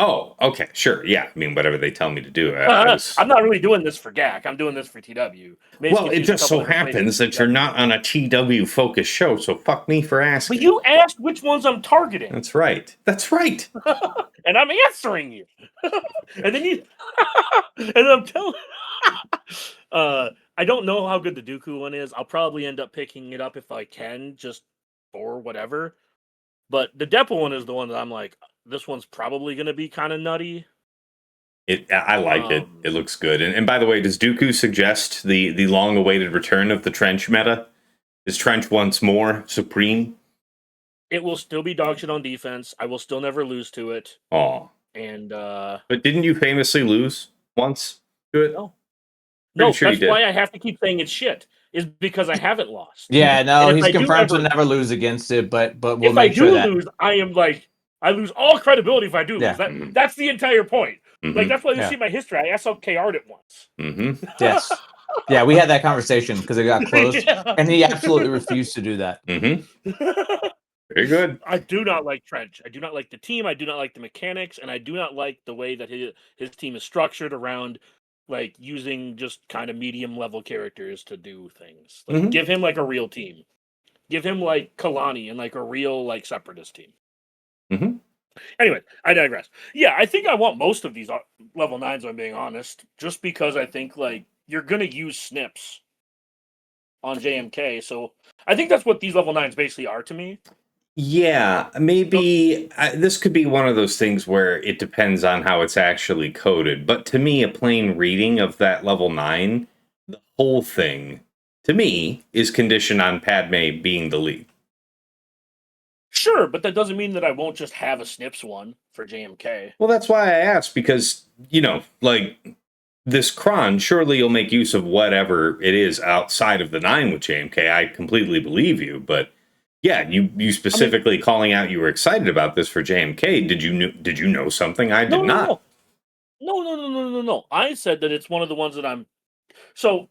Oh, okay, sure, yeah. I mean, whatever they tell me to do. I was. I'm not really doing this for GAC. I'm doing this for TW. Mace Well, gets it used a just couple so different places happens in that you're TW. not on a TW focused show, so fuck me for asking. But you asked which ones I'm targeting, That's right. That's right. and I'm answering you. And then you, and I'm telling. I don't know how good the Dooku one is. I'll probably end up picking it up if I can, just for whatever. But the Depa one is the one that I'm like, this one's probably going to be kind of nutty. I like it. It looks good. And by the way, does Dooku suggest the long awaited return of the trench meta? Is trench once more supreme? It will still be dog shit on defense. I will still never lose to it. Oh, And but didn't you famously lose once to it? no, Pretty sure you that's did. why I have to keep saying it's shit. Is because I haven't lost. Yeah, no, And if he's I do confirmed to ever- never lose against it, but we'll If I make sure do that. lose, I am like I lose all credibility if I do Yeah. lose. Mhm. That's the entire point. Mhm. Like that's why you Yeah. see my history. I SLKR'd it once. Mm-hmm. Yes. Yeah, we had that conversation because it got close, Yeah. and he absolutely refused to do that. Mm-hmm. Very good. I do not like Trench. I do not like the team. I do not like the mechanics, and I do not like the way that his team is structured around like using just kind of medium level characters to do things. Like Mhm. give him like a real team. Give him like Kalani and like a real like separatist team. Mhm. Anyway, I digress. Yeah, I think I want most of these level 9s, if I'm being honest, just because I think like you're gonna use snips on JMK, so I think that's what these level 9s basically are to me. Yeah, maybe this could be one of those things where it depends on how it's actually coded. But to me, a plain reading of that level 9, the whole thing, to me, is conditioned on Padme being the lead. Sure, but that doesn't mean that I won't just have a snips one for JMK. Well, that's why I asked, because, like, this cron, surely you'll make use of whatever it is outside of the 9 with JMK. I completely believe you, but yeah, you specifically calling out you were excited about this for JMK. Did you know something I did not? No. I said that it's one of the ones that I'm. So,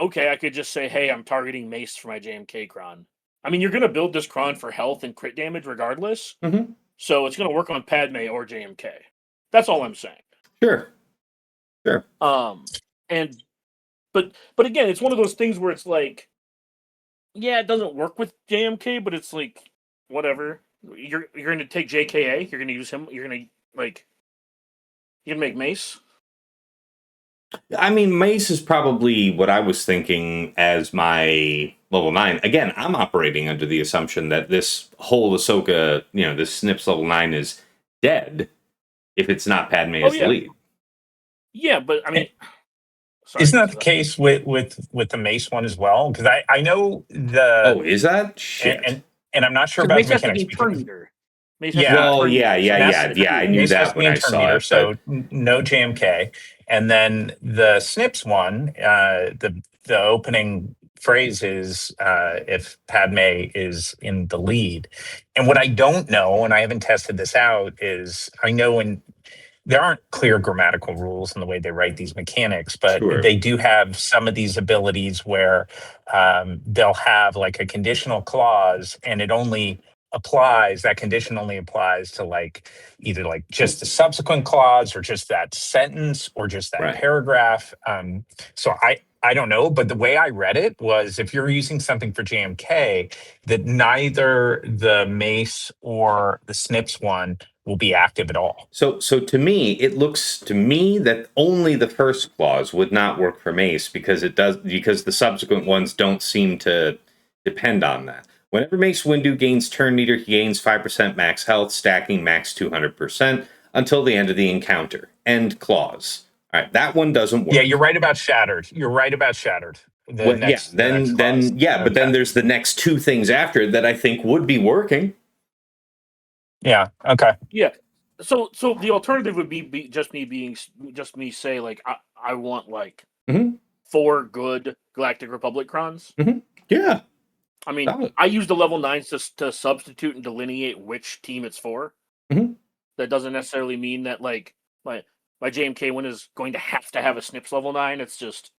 okay, I could just say, hey, I'm targeting Mace for my JMK cron. I mean, you're going to build this cron for health and crit damage regardless. Mm-hmm. So it's going to work on Padme or JMK. That's all I'm saying. Sure. And but again, it's one of those things where it's like, yeah, it doesn't work with JMK, but it's like whatever. You're going to take JKA. You're going to use him. You're going to make Mace. I mean, Mace is probably what I was thinking as my level 9. Again, I'm operating under the assumption that this whole Ahsoka, this Snips level 9 is dead if it's not Padme as the lead. Yeah, but I mean, sorry, Isn't that the case with the Mace one as well? Because I know the Oh, is that shit? and I'm not sure because about Mace the has to mechanics. be turn meter. Mace has Yeah. to be Well, turn yeah. meter. I knew Mace has that to when be I in turn saw meter, it. so no JMK. And then the Snips one, the opening phrase is if Padme is in the lead. And what I don't know, and I haven't tested this out, is I know there aren't clear grammatical rules in the way they write these mechanics, but Sure. they do have some of these abilities where they'll have like a conditional clause, and that condition only applies to like either like just the subsequent clause or just that sentence or just that Right. paragraph. So I I don't know, but the way I read it was if you're using something for JMK, that neither the Mace or the Snips one will be active at all. So to me, it looks to me that only the first clause would not work for Mace because the subsequent ones don't seem to depend on that. Whenever Mace Windu gains turn meter, he gains 5% max health, stacking max 200% until the end of the encounter. End clause. All right, that one doesn't work. Yeah, you're right about Shattered. You're right about Shattered. But then there's the next two things after that I think would be working. Yeah. Okay. Yeah. So the alternative would be just me say like I want like Mhm. 4 good Galactic Republic crons. Yeah. I mean, Solid. I use the level 9s to substitute and delineate which team it's for. Mhm. That doesn't necessarily mean that like my JMK one is going to have a Snips level 9. It's just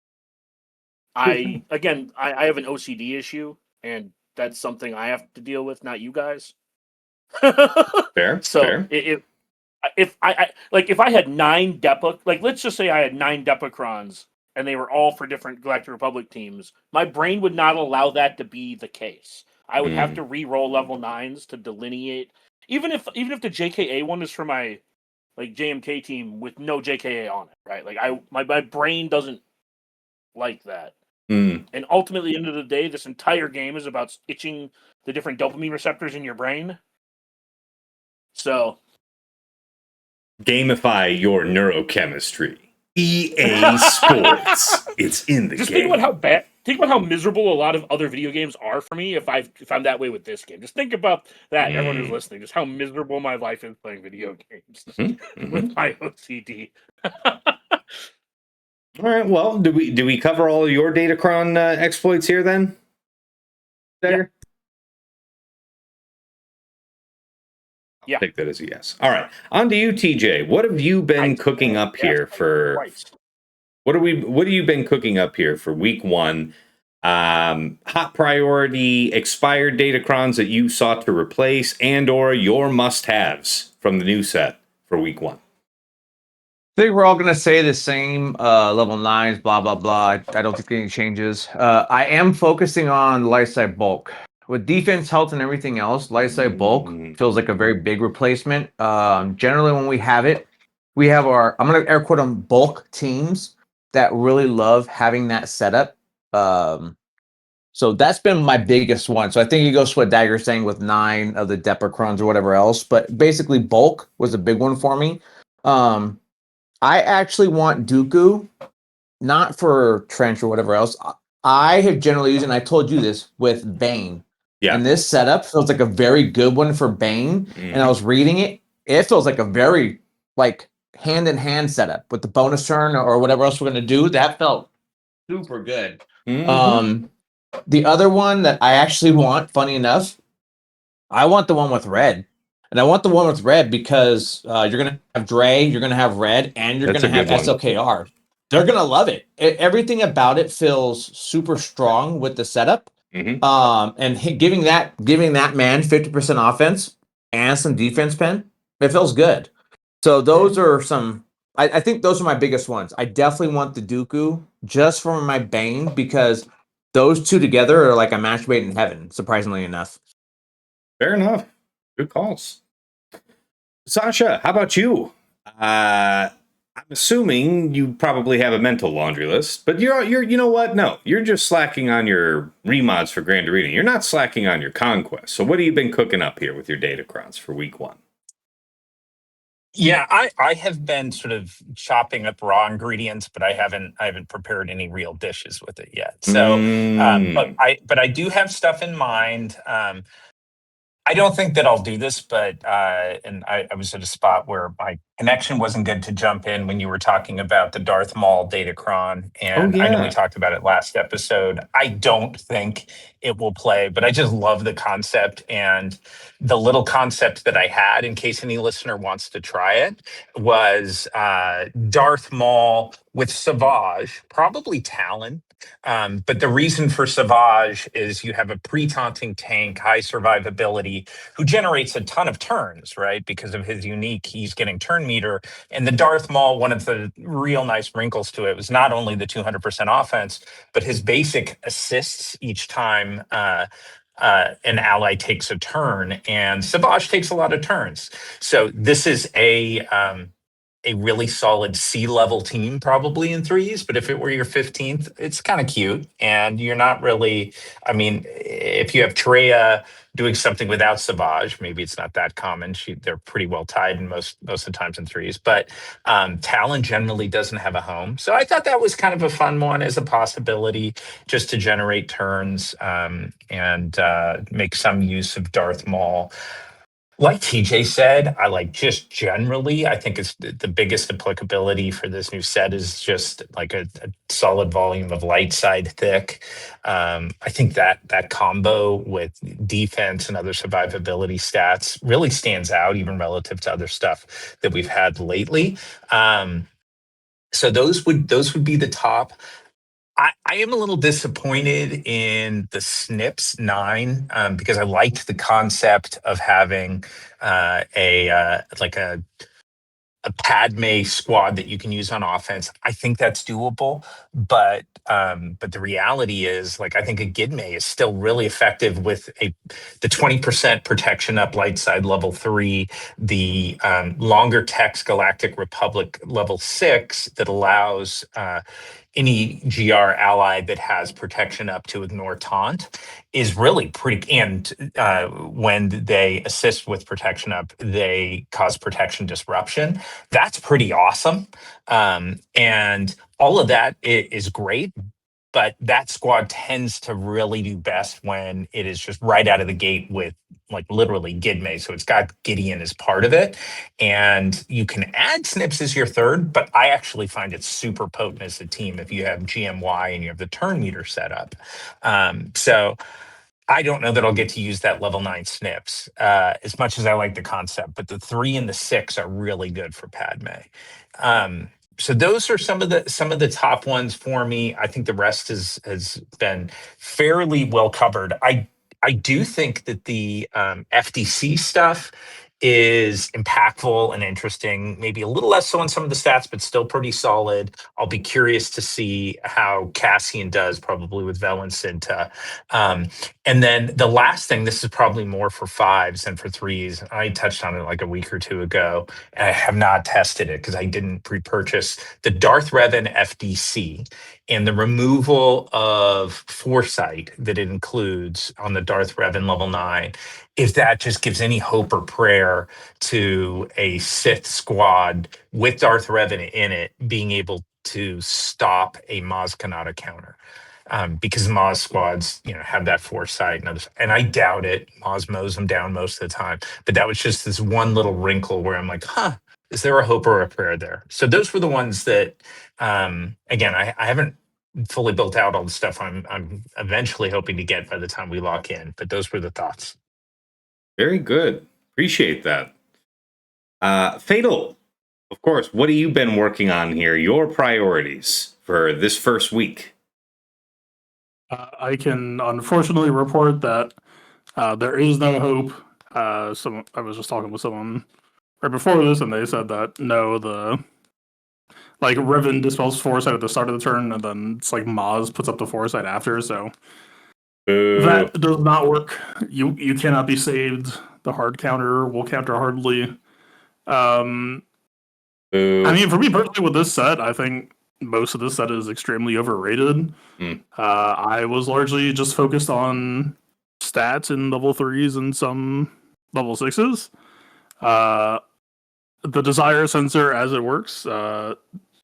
I have an OCD issue, and that's something I have to deal with, not you guys. Fair. So fair. if I had 9 Depa, like let's just say I had 9 Depacrons and they were all for different Galactic Republic teams, my brain would not allow that to be the case. I would have to re-roll level 9s to delineate, even if the JKA one is for my like JMK team with no JKA on it, right? Like my brain doesn't like that. And ultimately, at the end of the day, this entire game is about itching the different dopamine receptors in your brain. So Gamify your neurochemistry. EA Sports. It's in the just game. think about how miserable a lot of other video games are for me if I'm that way with this game. Just think about that, everyone who's listening, just how miserable my life is playing video games with my OCD. All right. Well, do we cover all of your Datacron exploits here then? Dagger? Yeah. I'll take that as a yes. All right. On to you, TJ. What have you been cooking up here for? What have you been cooking up here for week 1? Hot priority expired Datacrons that you sought to replace, and/or your must-haves from the new set for week 1. I think we're all going to say the same level 9s, blah, blah, blah. I don't think any changes. I am focusing on light side bulk. With defense, health, and everything else, light side bulk feels like a very big replacement. Generally, when we have it, we have I'm going to air quote them, bulk teams that really love having that setup. So that's been my biggest one. So I think it goes to what Dagger's saying with 9 of the Depacrons or whatever else. But basically, bulk was a big one for me. I actually want Dooku, not for Trench or whatever else. I have generally used, and I told you this, with Bane. Yeah. And this setup feels like a very good one for Bane. And I was reading it. It feels like a very, like, hand-in-hand setup with the bonus turn or whatever else we're going to do. That felt super good. The other one that I actually want, funny enough, I want the one with red. And I want the one with red because you're going to have Dre, you're going to have red, and you're going to have SLKR. They're going to love it. Everything about it feels super strong with the setup. And giving that man 50% offense and some defense pen, it feels good. So those are some, I think those are my biggest ones. I definitely want the Dooku just for my Bane because those two together are like a match made in heaven, surprisingly enough. Fair enough. Good calls. Sasha, how about you? I'm assuming you probably have a mental laundry list, but you're you know what? No, you're just slacking on your remods for Grand Arena. You're not slacking on your conquest. So what have you been cooking up here with your Datacrons for week 1? Yeah, I have been sort of chopping up raw ingredients, but I haven't prepared any real dishes with it yet. So, but I do have stuff in mind. I don't think that I'll do this, but and I was at a spot where my connection wasn't good to jump in when you were talking about the Darth Maul Datacron, and I know we talked about it last episode. I don't think it will play, but I just love the concept, and the little concept that I had, in case any listener wants to try it, was Darth Maul with Savage, probably Talon. But the reason for Savage is you have a pre-taunting tank, high survivability, who generates a ton of turns, right? Because of his unique, he's getting turn turn meter. And the Darth Maul, one of the real nice wrinkles to it was not only the 200% offense, but his basic assists each time an ally takes a turn, and Savage takes a lot of turns. So this is a really solid C-level team probably in threes, but if it were your 15th, it's kind of cute. And you're not really, I mean, if you have Treya doing something without Savage, maybe it's not that common. They're pretty well tied in most of the times in threes, but Talon generally doesn't have a home. So I thought that was kind of a fun one as a possibility just to generate turns and make some use of Darth Maul. Like TJ said, I like just generally, I think it's the biggest applicability for this new set is just like a solid volume of light side thick. I think that combo with defense and other survivability stats really stands out, even relative to other stuff that we've had lately. So those would be the top. I am a little disappointed in the Snips 9 because I liked the concept of having a Padme squad that you can use on offense. I think that's doable, but the reality is, like, I think a Gidme is still really effective with the 20% protection up light side level 3, the longer text Galactic Republic level 6 that allows any GR ally that has protection up to ignore taunt is really pretty. And when they assist with protection up, they cause protection disruption. That's pretty awesome. And all of that is great. But that squad tends to really do best when it is just right out of the gate with like literally Gidme. So it's got Gideon as part of it. And you can add Snips as your third, but I actually find it super potent as a team if you have GMY and you have the turn meter set up. So I don't know that I'll get to use that level 9 Snips as much as I like the concept, but the 3 and the 6 are really good for Padme. So those are some of the top ones for me. I think the rest has been fairly well covered. I do think that the FDC stuff is impactful and interesting, maybe a little less so on some of the stats, but still pretty solid. I'll be curious to see how Cassian does, probably with Valencinta. And then the last thing, this is probably more for 5s than for 3s. I touched on it like a week or two ago. And I have not tested it because I didn't pre-purchase the Darth Revan FDC and the removal of Foresight that it includes on the Darth Revan level 9. If that just gives any hope or prayer to a Sith squad with Darth Revan in it being able to stop a Maz Kanata counter. Because Maz squads, have that foresight and others. And I doubt it. Maz mows them down most of the time. But that was just this one little wrinkle where I'm like, is there a hope or a prayer there? So those were the ones that, again, I haven't fully built out all the stuff I'm eventually hoping to get by the time we lock in. But those were the thoughts. Very good. Appreciate that. Fatal, of course, what have you been working on here? Your priorities for this first week? I can unfortunately report that there is no hope. I was just talking with someone right before this, and they said that no, Revan dispels foresight at the start of the turn, and then it's like Maz puts up the foresight after. So that does not work. You cannot be saved. The hard counter will counter hardly. I mean, for me personally, with this set, I think most of this set is extremely overrated. I was largely just focused on stats in level 3s and some level 6s. The desire sensor, as it works,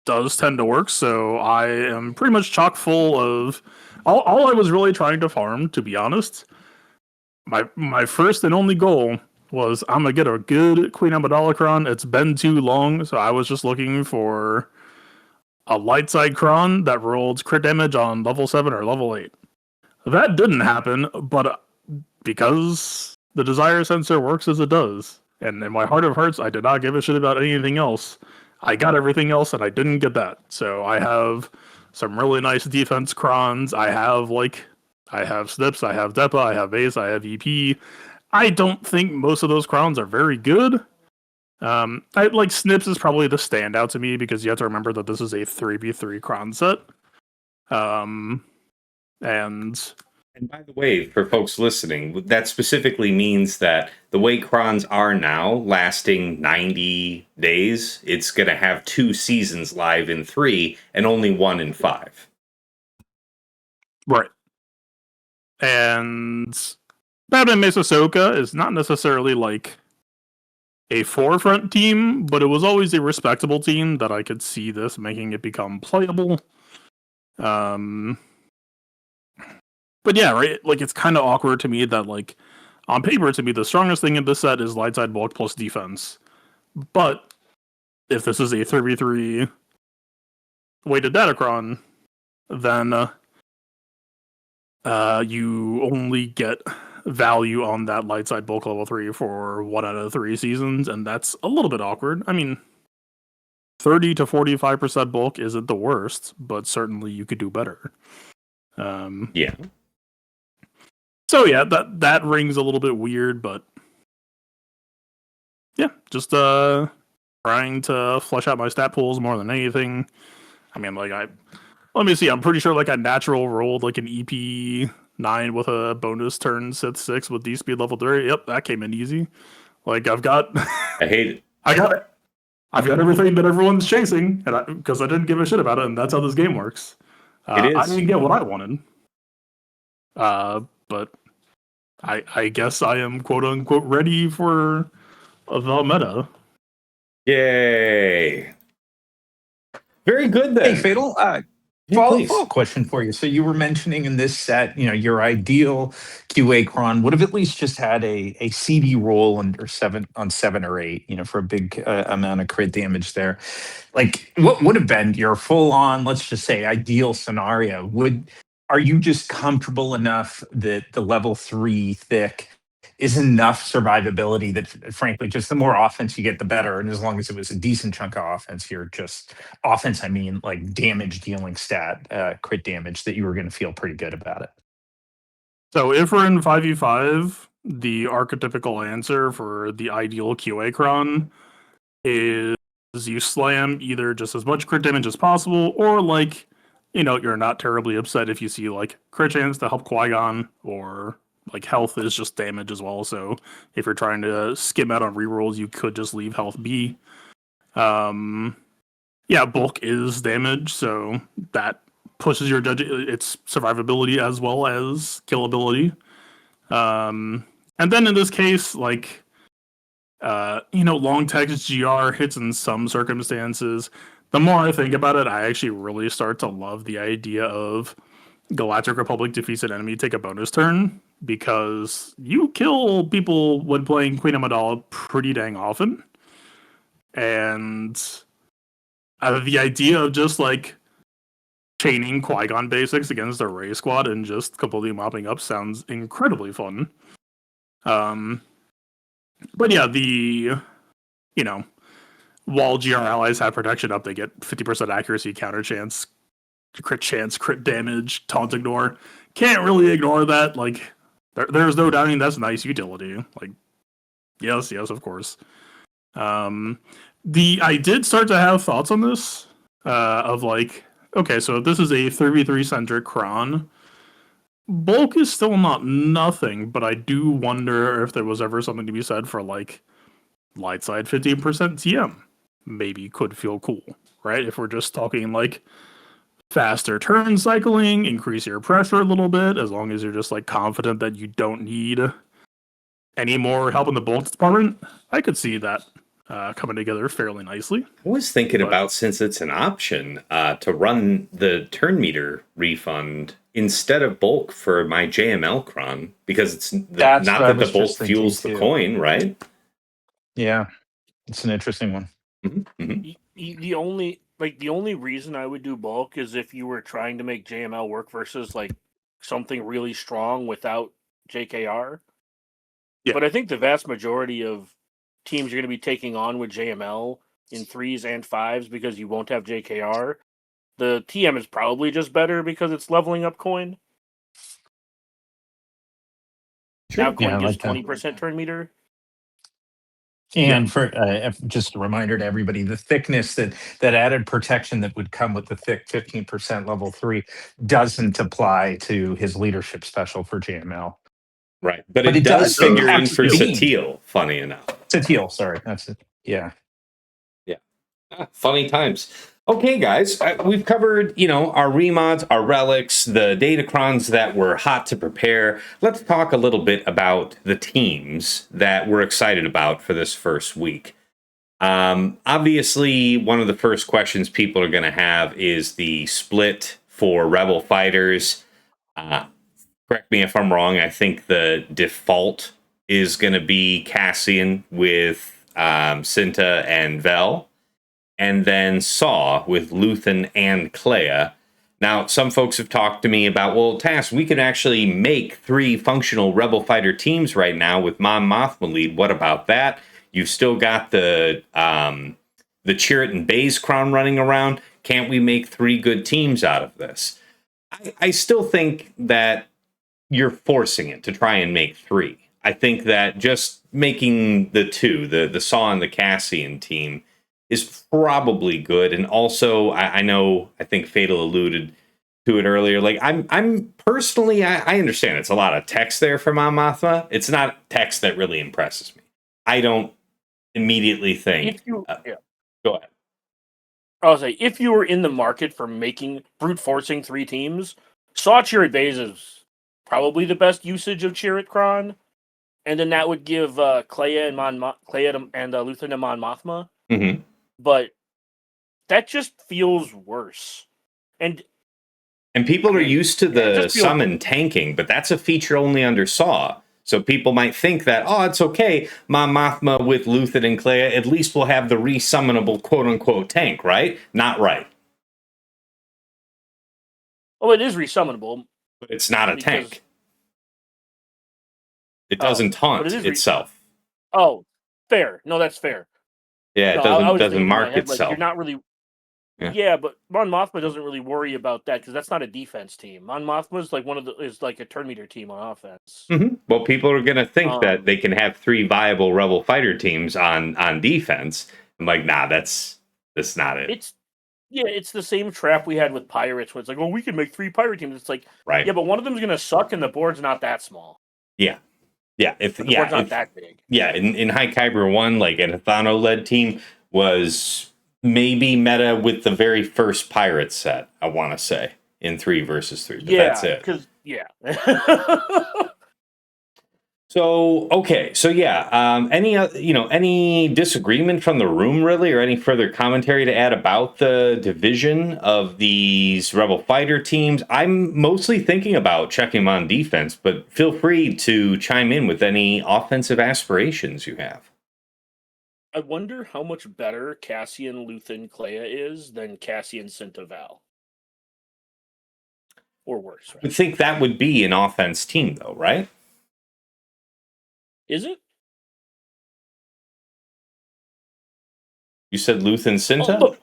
does tend to work, so I am pretty much chock full of all I was really trying to farm, to be honest. My first and only goal was I'm gonna get a good Queen Amidala. It's been too long, so I was just looking for a light side cron that rolled crit damage on level 7 or level 8. That didn't happen, but because the desire sensor works as it does, and in my heart of hearts, I did not give a shit about anything else. I got everything else, and I didn't get that. So I have some really nice defense crons. I have Snips, I have Depa, I have Ace, I have EP. I don't think most of those crowns are very good, Like Snips is probably the standout to me because you have to remember that this is a 3v3 cron set. And by the way, for folks listening, that specifically means that the way crons are now, lasting 90 days, it's going to have 2 seasons live in 3 and only 1 in 5. Right. And Batman Mesosoka is not necessarily like a forefront team, but it was always a respectable team that I could see this making it become playable. But yeah, right. Like it's kind of awkward to me that like on paper to me the strongest thing in this set is light side bulk plus defense. But if this is a 3v3 weighted Datacron, then you only get value on that light side bulk level 3 for 1 out of 3 seasons, and that's a little bit awkward. I mean, 30 to 45% bulk isn't the worst, but certainly you could do better. Yeah. So yeah, that rings a little bit weird, but yeah, just trying to flesh out my stat pools more than anything. I mean, like let me see. I'm pretty sure like I natural rolled like an EP9 with a bonus turn Sith 6 with D speed level 3. Yep, that came in easy. Like I've got I hate it. I've got everything that everyone's chasing, and because I didn't give a shit about it, and that's how this game works. It is. I didn't get what I wanted. But I guess I am quote unquote ready for the meta. Yay. Very good then. Hey, Fatal. Follow-up question for you. So you were mentioning in this set, your ideal QA cron would have at least just had a CD roll under 7 or 8, for a big amount of crit damage there. Like, what would have been your full-on, let's just say, ideal scenario? Are you just comfortable enough that the level 3 thick is enough survivability that, frankly, just the more offense you get, the better. And as long as it was a decent chunk of offense, you're just offense, I mean, like damage dealing stat, crit damage, that you were going to feel pretty good about it. So if we're in 5v5, the archetypical answer for the ideal QA cron is you slam either just as much crit damage as possible, or like, you're not terribly upset if you see like crit chance to help Qui-Gon, or like health is just damage as well. So if you're trying to skim out on rerolls, you could just leave health B. Yeah, bulk is damage, so that pushes your judge its survivability as well as killability. And then in this case, like long text GR hits in some circumstances. The more I think about it, I actually really start to love the idea of Galactic Republic defeats an enemy, take a bonus turn, because you kill people when playing Queen Amidala pretty dang often. And the idea of just like chaining Qui-Gon basics against a Rey squad and just completely mopping up sounds incredibly fun. But yeah, while GR allies have protection up, they get 50% accuracy, counter chance, crit damage, taunt ignore. Can't really ignore that. Like, there's no doubting that's nice utility. Like, yes, of course. I did start to have thoughts on this, of like, okay, so this is a 3v3 centric cron. Bulk is still not nothing, but I do wonder if there was ever something to be said for like light side 15% TM. Maybe could feel cool, right? If we're just talking like faster turn cycling, increase your pressure a little bit, as long as you're just like confident that you don't need any more help in the bulk department, I could see that coming together fairly nicely. I was thinking about, since it's an option, to run the turn meter refund instead of bulk for my JML cron, because it's not that the bulk fuels the coin, right? Yeah, it's an interesting one. Mm-hmm. Mm-hmm. The only reason I would do bulk is if you were trying to make JML work versus like something really strong without JKR. Yeah. But I think the vast majority of teams you're going to be taking on with JML in 3s and 5s, because you won't have JKR, the TM is probably just better because it's leveling up coin. Sure. Now coin Yeah, gives like 20% turn meter. And for just a reminder to everybody, the thickness that added protection that would come with the thick 15% level 3 doesn't apply to his leadership special for JML. Right. But But it it does does figure in impact for speed. Satil, funny enough. Satil, sorry. That's it. Yeah. Funny times. Okay, guys, we've covered, our remods, our relics, the Datacrons that were hot to prepare. Let's talk a little bit about the teams that we're excited about for this first week. Obviously, one of the first questions people are going to have is the split for Rebel Fighters. Correct me if I'm wrong. I think the default is going to be Cassian with Cinta and Vel, and then Saw with Luthen and Clea. Now, some folks have talked to me about, well, Tass, we can actually make 3 functional Rebel Fighter teams right now with Mon Mothma lead. What about that? You've still got the Chirrut and Baze Crown running around. Can't we make 3 good teams out of this? I still think that you're forcing it to try and make 3. I think that just making the 2, the Saw and the Cassian team, is probably good. And also, I think Fatal alluded to it earlier. Like, I'm personally, I understand it's a lot of text there for Mon Mothma. It's not text that really impresses me. I don't immediately think. Go ahead. I'll say, if you were in the market for brute forcing 3 teams, Saw Chirrut Baze is probably the best usage of Chirrut Kron, and then that would give Clea and Luthen to Mon Mothma. Mm-hmm. But that just feels worse. And people are used to the summon tanking, but that's a feature only under Saw. So people might think that, it's okay, Mon Mothma with Luthen and Clea, at least we'll have the resummonable quote-unquote tank, right? Not right. Oh, it is resummonable. But it's not a tank. It doesn't taunt itself. Oh, fair. No, that's fair. Yeah, it doesn't mark itself. Like, you're not really... Yeah, but Mon Mothma doesn't really worry about that because that's not a defense team. Mon Mothma is like is like a turn meter team on offense. Mm-hmm. Well, people are going to think that they can have 3 viable Rebel Fighter teams on defense. I'm like, nah, that's not it. It's the same trap we had with Pirates, where it's like, we can make 3 pirate teams. It's like, right. Yeah, but one of them is going to suck, and the board's not that small. Yeah. The board's not that big. Yeah, in High Kyber 1, like an Athano-led team was maybe meta with the very first pirate set, I want to say, in 3 versus 3. But that's it. So, okay. So, any disagreement from the room, really, or any further commentary to add about the division of these Rebel Fighter teams? I'm mostly thinking about checking them on defense, but feel free to chime in with any offensive aspirations you have. I wonder how much better Cassian Luthen Clea is than Cassian Cinta Val. Or worse, right? I think that would be an offense team, though, right? Is it? You said Luthen Cinta? Oh,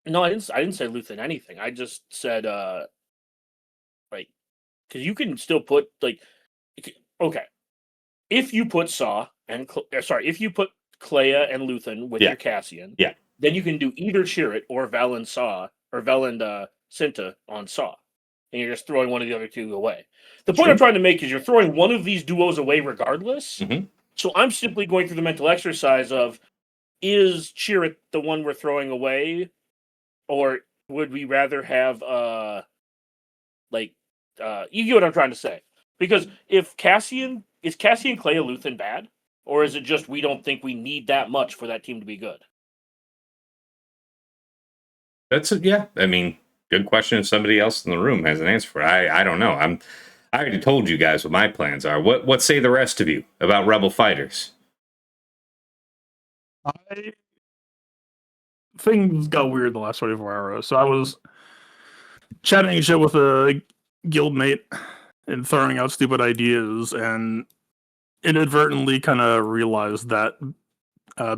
no, I didn't say Luthen anything. I just said because you can still put okay. If you put Saw and if you put Clea and Luthen with your Cassian, then you can do either Chirrut or Vel and Saw or Vel and Cinta on Saw, and you're just throwing one of the other 2 away. The point I'm trying to make is you're throwing one of these duos away regardless. Mm-hmm. So I'm simply going through the mental exercise of, is Chirrut the one we're throwing away, or would we rather have you get what I'm trying to say? Because if Cassian Clea Luthen bad, or is it just we don't think we need that much for that team to be good? I mean, good question. If somebody else in the room has an answer for it, I don't know. I already told you guys what my plans are. What say the rest of you about Rebel Fighters? Things got weird the last 24 hours. So I was chatting shit with a guildmate and throwing out stupid ideas, and inadvertently kind of realized that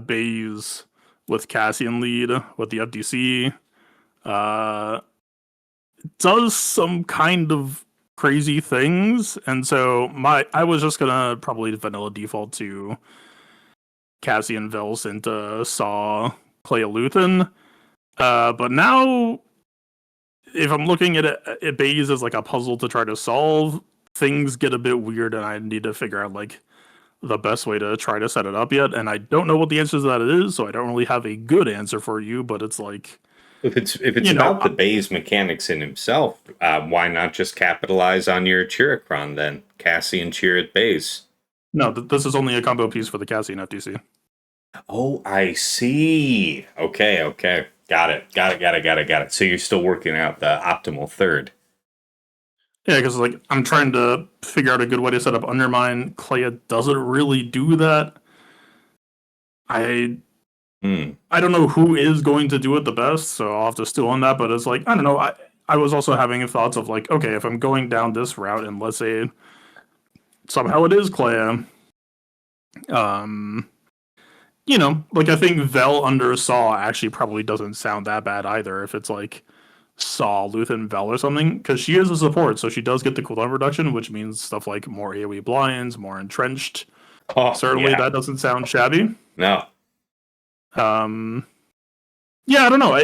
Baze with Cassian lead with the FDC does some kind of crazy things, and so I was just gonna probably vanilla default to Cassian Vels into Saw Clay Luthen. But now, if I'm looking at it Baze as like a puzzle to try to solve, things get a bit weird, and I need to figure out like the best way to try to set it up yet. And I don't know what the answer to that is, so I don't really have a good answer for you. But it's like, If it's you know, about the Baze mechanics in himself, why not just capitalize on your Chiricron then? Cassian Chirrut Baze. no, this is only a combo piece for the Cassian FTC. Oh, I see. Okay. Got it. So you're still working out the optimal third. Yeah, because like I'm trying to figure out a good way to set up Undermine. Clea doesn't really do that. I don't know who is going to do it the best, so I'll have to steal on that. But it's like, I don't know. I was also having thoughts of like, okay, if I'm going down this route, and let's say somehow it is Clea, you know, like I think Vel under Saw actually probably doesn't sound that bad either. If it's like Saw, Luthen, Vel or something, because she is a support, so she does get the cooldown reduction, which means stuff like more AoE blinds, more entrenched. Oh, Certainly, yeah. that doesn't sound shabby. No. Yeah, I don't know.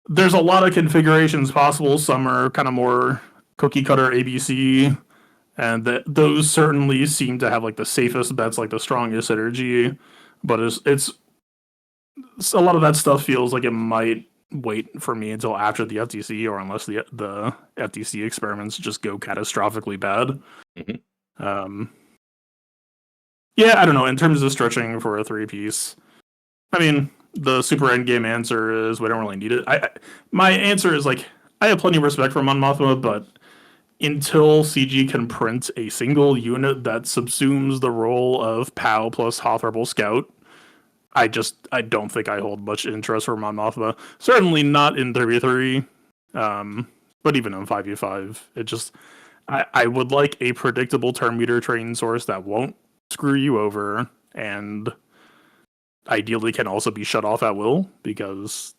There's a lot of configurations possible. Some are kind of more cookie cutter ABC, and those certainly seem to have like the safest bets, like the strongest synergy. But it's a lot of that stuff feels like it might wait for me until after the FTC, or unless the FTC experiments just go catastrophically bad. Yeah, I don't know. In terms of stretching for a 3-piece, I mean, the super endgame answer is we don't really need it. My answer is like, I have plenty of respect for Mon Mothma, but until CG can print a single unit that subsumes the role of POW plus Hoth Rebel Scout, I don't think I hold much interest for Mon Mothma. Certainly not in 3v3, but even in 5v5. It just, I would like a predictable turn meter training source that won't screw you over, and ideally can also be shut off at will, because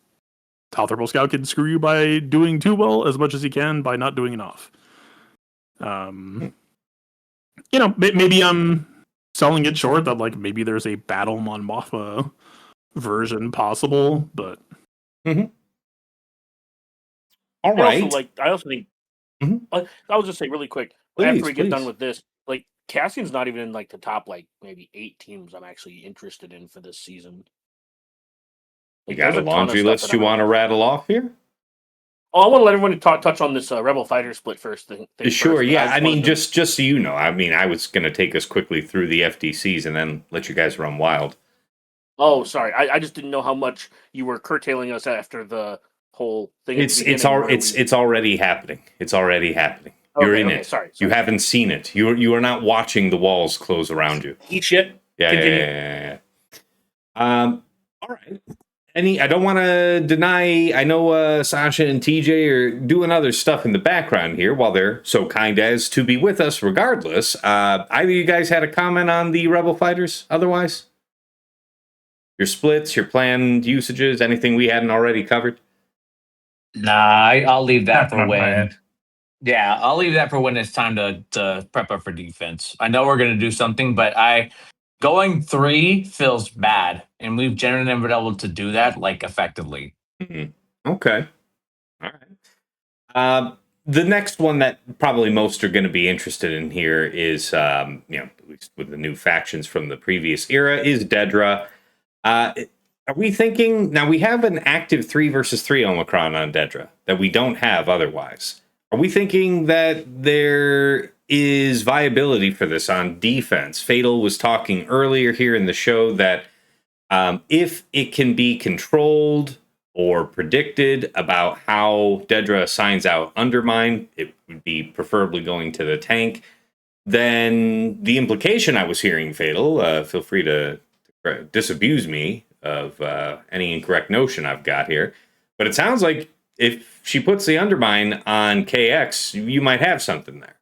Hoth Rebel Scout can screw you by doing too well as much as he can by not doing enough. You know, maybe I'm selling it short that like maybe there's a Battle Mon Mothma version possible, but All right. I also think I'll just say really quick, Please, after we get done please. with this, like Cassian's not even in like the top like maybe 8 teams I'm actually interested in for this season. You Like, got a there's ton of laundry stuff list that you I'm- want to rattle off here? Oh, I want to let everyone touch on this Rebel Fighter split first. Sure, first. yeah. I mean, wanted to- just so you know, I mean, I was going to take us quickly through the FDCs and then let you guys run wild. Oh, sorry. I just didn't know how much you were curtailing us after the whole thing. At the It's already happening. It's already happening. You're in it. Sorry. You haven't seen it. You are not watching the walls close around you. Eat shit. Yeah. All right. I don't want to deny. I know Sasha and TJ are doing other stuff in the background here while they're so kind as to be with us. Regardless, either of you guys had a comment on the Rebel Fighters? Otherwise, your splits, your planned usages, anything we hadn't already covered? Nah, I'll leave that for Not when. bad. Yeah, I'll leave that for when it's time to prep up for defense. I know we're gonna do something, but going 3 feels bad, and we've generally never been able to do that like effectively. Okay. All right. The next one that probably most are going to be interested in here is, at least with the new factions from the previous era, is Dedra. Are we thinking now? We have an active 3 versus 3 Omicron on Dedra that we don't have otherwise. Are we thinking that there is viability for this on defense? Fatal was talking earlier here in the show that if it can be controlled or predicted about how Dedra assigns out Undermine, it would be preferably going to the tank. Then the implication I was hearing, Fatal, feel free to disabuse me of any incorrect notion I've got here, but it sounds like if she puts the Undermine on KX, you might have something there.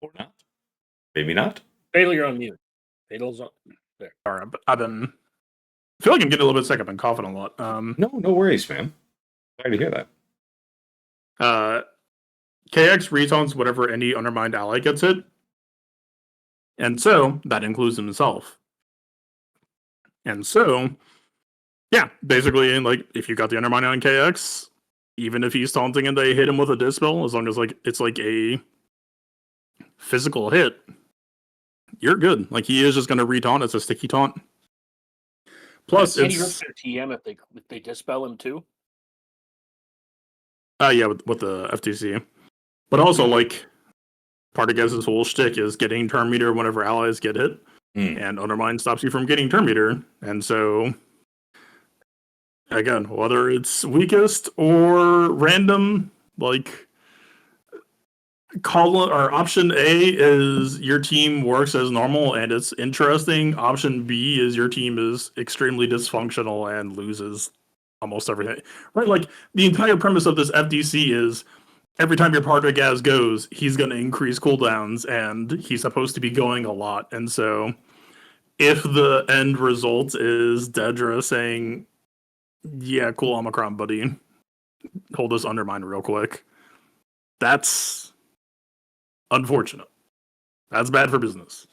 Or not. Maybe not. Fatal, you're on mute. Fatal's on there. Sorry, I've been I feel like I'm getting a little bit sick. I've been coughing a lot. No worries, man. Sorry to hear that. KX retaunts whatever any undermined ally gets hit. And so that includes himself. And so, yeah, basically, like, if you got the undermine on KX, even if he's taunting and they hit him with a dispel, as long as like it's like a physical hit, you're good. Like, he is just going to retaunt. It's a sticky taunt. Plus, Can he rip it's their TM if they dispel him too? yeah, with the FTC. But also, like, part of Gez's whole shtick is getting turn meter whenever allies get hit, and undermine stops you from getting turn meter. And so, again, whether it's weakest or random, like, option A is your team works as normal and it's interesting. Option B is your team is extremely dysfunctional and loses almost everything. Right? Like, the entire premise of this FDC is every time your partner Gaz goes, he's going to increase cooldowns, and he's supposed to be going a lot. And so, if the end result is Dedra saying, "Yeah, cool, Omicron, buddy, hold this undermine real quick," that's unfortunate. That's bad for business.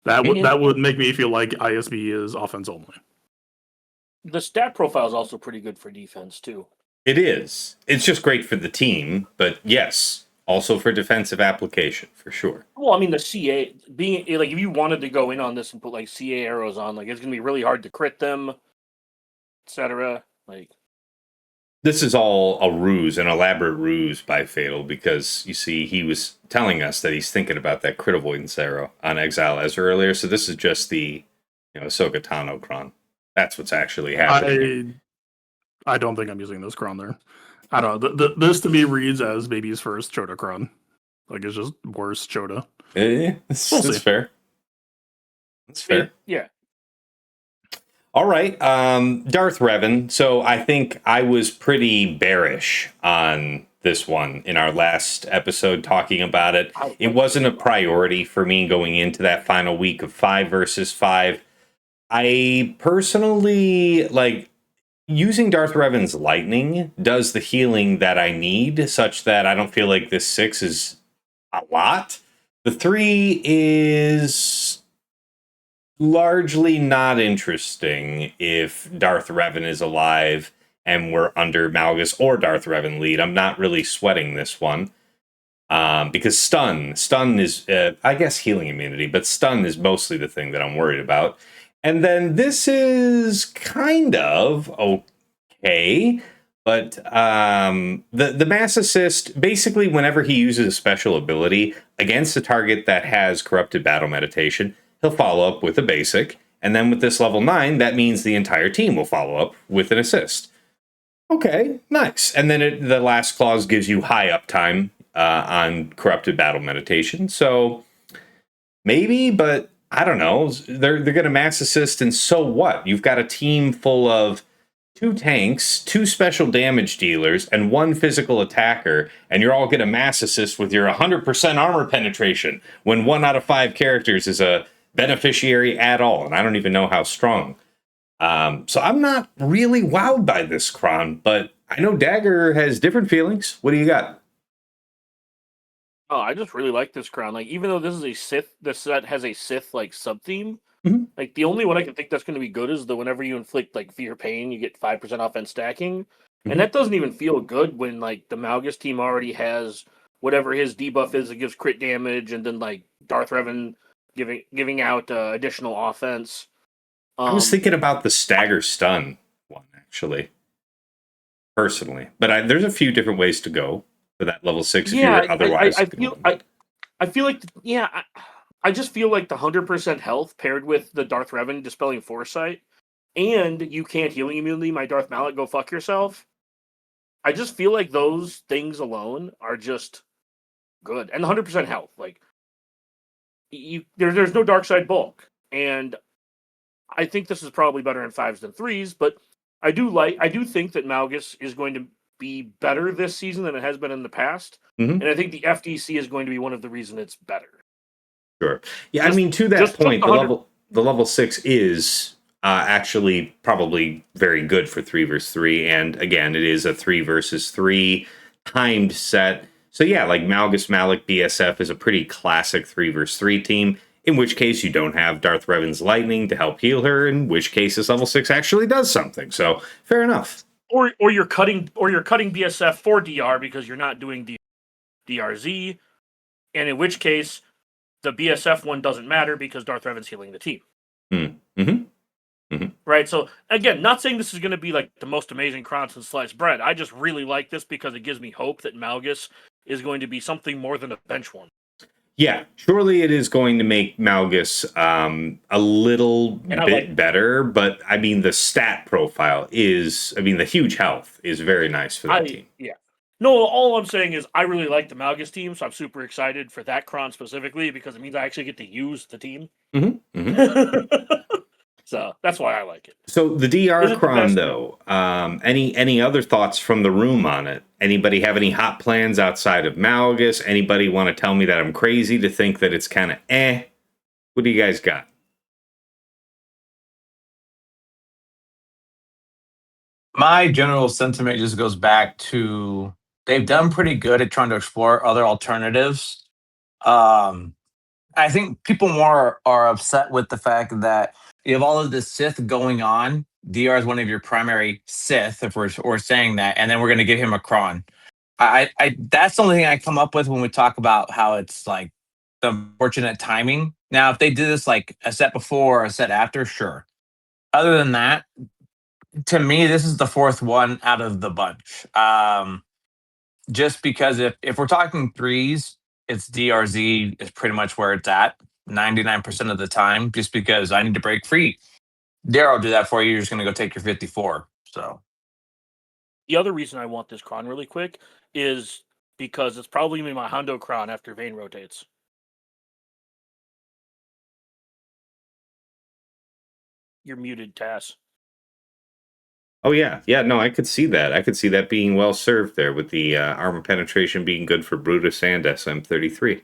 That would make me feel like ISB is offense only. The stat profile is also pretty good for defense too. It is. It's just great for the team, but yes, also for defensive application, for sure. Well, I mean, the CA being like, if you wanted to go in on this and put like CA arrows on, like, it's gonna be really hard to crit them, etc. Like, This is all a ruse, an elaborate ruse by Fatal, because you see, he was telling us that he's thinking about that crit avoidance arrow on Exile Ezra earlier. So this is just the, Ahsoka Tano Kron. That's what's actually happening. I don't think I'm using this Kron there. I don't know. This to me reads as baby's first Chota Kron. Like, it's just worse Chota. Yeah, that's fair. That's fair. Yeah. All right, Darth Revan. So I think I was pretty bearish on this one in our last episode talking about it. It wasn't a priority for me going into that final week of 5 versus 5. I personally, like, using Darth Revan's lightning does the healing that I need, such that I don't feel like this 6 is a lot. The 3 is largely not interesting if Darth Revan is alive and we're under Malgus or Darth Revan lead. I'm not really sweating this one because stun is, I guess, healing immunity, but stun is mostly the thing that I'm worried about. And then this is kind of okay, but the Mass Assist, basically whenever he uses a special ability against a target that has Corrupted Battle Meditation, he'll follow up with a basic, and then with this level 9, that means the entire team will follow up with an assist. Okay, nice. And then the last clause gives you high uptime on Corrupted Battle Meditation, so maybe, but I don't know. They're going to mass assist, and so what? You've got a team full of 2 tanks, 2 special damage dealers, and 1 physical attacker, and you're all going to mass assist with your 100% armor penetration when 1 out of 5 characters is a beneficiary at all, and I don't even know how strong. So I'm not really wowed by this Kron, but I know Dagger has different feelings. What do you got? Oh, I just really like this Kron. Like, even though this is a Sith, this set has a Sith like sub theme. Like, the only one I can think that's going to be good is the whenever you inflict like fear pain, you get 5% offense stacking, and that doesn't even feel good when like the Malgus team already has whatever his debuff is that gives crit damage, and then like Darth Revan giving out additional offense. I was thinking about the stagger stun one, actually, personally, but there's a few different ways to go for that level 6 if you're otherwise. I feel like I just feel like the 100% health paired with the Darth Revan dispelling foresight, and you can't healing immunity my Darth Mallet, go fuck yourself. I just feel like those things alone are just good, and 100% health. Like, there's no dark side bulk, and I think this is probably better in 5s than 3s. But I do think that Malgus is going to be better this season than it has been in the past, and I think the FDC is going to be one of the reasons it's better. Sure. Yeah, I mean, to that point, the level 6 is actually probably very good for 3 versus 3. And again, it is a 3 versus 3 timed set. So yeah, like Malgus Malik BSF is a pretty classic 3 versus 3 team. In which case you don't have Darth Revan's Lightning to help heal her. In which case this level 6 actually does something. So fair enough. Or you're cutting BSF for DR because you're not doing DRZ, and in which case the BSF one doesn't matter because Darth Revan's healing the team. Right. So again, not saying this is going to be like the most amazing Kron since sliced bread. I just really like this because it gives me hope that Malgus is going to be something more than a bench one. Yeah, surely it is going to make Malgus a little bit better, but I mean, the stat profile is, the huge health is very nice for that team. Yeah. No, all I'm saying is I really like the Malgus team, so I'm super excited for that Kron specifically because it means I actually get to use the team. So that's why I like it. So the DR Kron, though, any other thoughts from the room on it? Anybody have any hot plans outside of Malgus? Anybody want to tell me that I'm crazy to think that it's kind of What do you guys got? My general sentiment just goes back to they've done pretty good at trying to explore other alternatives. I think people more are upset with the fact that you have all of this Sith going on. DR is one of your primary Sith, if we're saying that, and then we're going to give him a Kron. I that's the only thing I come up with when we talk about how it's like the unfortunate timing. Now, if they did this like a set before or a set after, sure. Other than that, to me, this is the fourth one out of the bunch. Just because if we're talking threes, it's DRZ is pretty much where it's at 99% of the time, just because I need to break free. Daryl will do that for you. You're just going to go take your 54. So the other reason I want this Kron really quick is because it's probably going to be my Hondo Kron after Vayne rotates. You're muted, Tass. Oh, yeah. Yeah, no, I could see that. I could see that being well served there with the armor penetration being good for Brutus and SM33.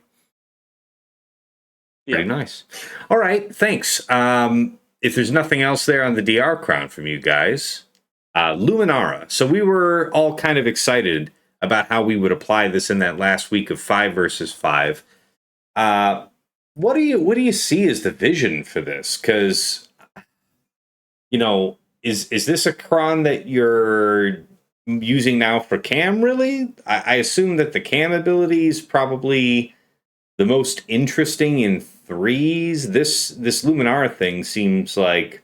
Pretty nice. All right, thanks. If there's nothing else there on the DR Crown from you guys, Luminara. So we were all kind of excited about how we would apply this in that last week of 5 versus 5. What do you see as the vision for this? Because, is this a cron that you're using now for cam, really? I assume that the cam ability is probably the most interesting in threes. This Luminara thing seems like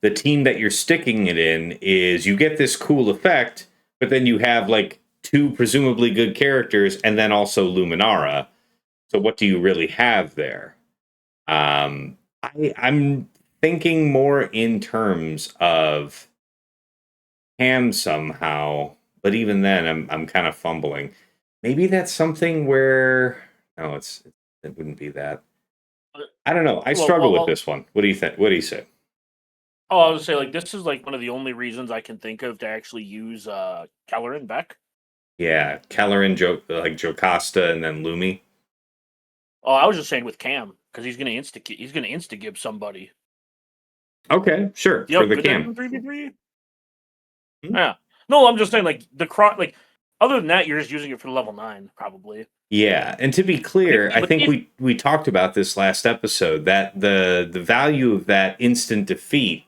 the team that you're sticking it in is you get this cool effect, but then you have like 2 presumably good characters and then also Luminara. So what do you really have there? I'm thinking more in terms of Cam somehow, but even then I'm kind of fumbling. Maybe that's something where it wouldn't be that. I don't know. I struggle with this one. What do you think? What do you say? Oh, I would say like this is like one of the only reasons I can think of to actually use Keller and Beck. Yeah, Keller and Jocasta and then Lumi. Oh, I was just saying with Cam because he's gonna insta give somebody. Okay, sure. For the Cam. 3v3? Yeah. No, I'm just saying like other than that, you're just using it for level 9, probably. Yeah, and to be clear, I think we talked about this last episode that the value of that instant defeat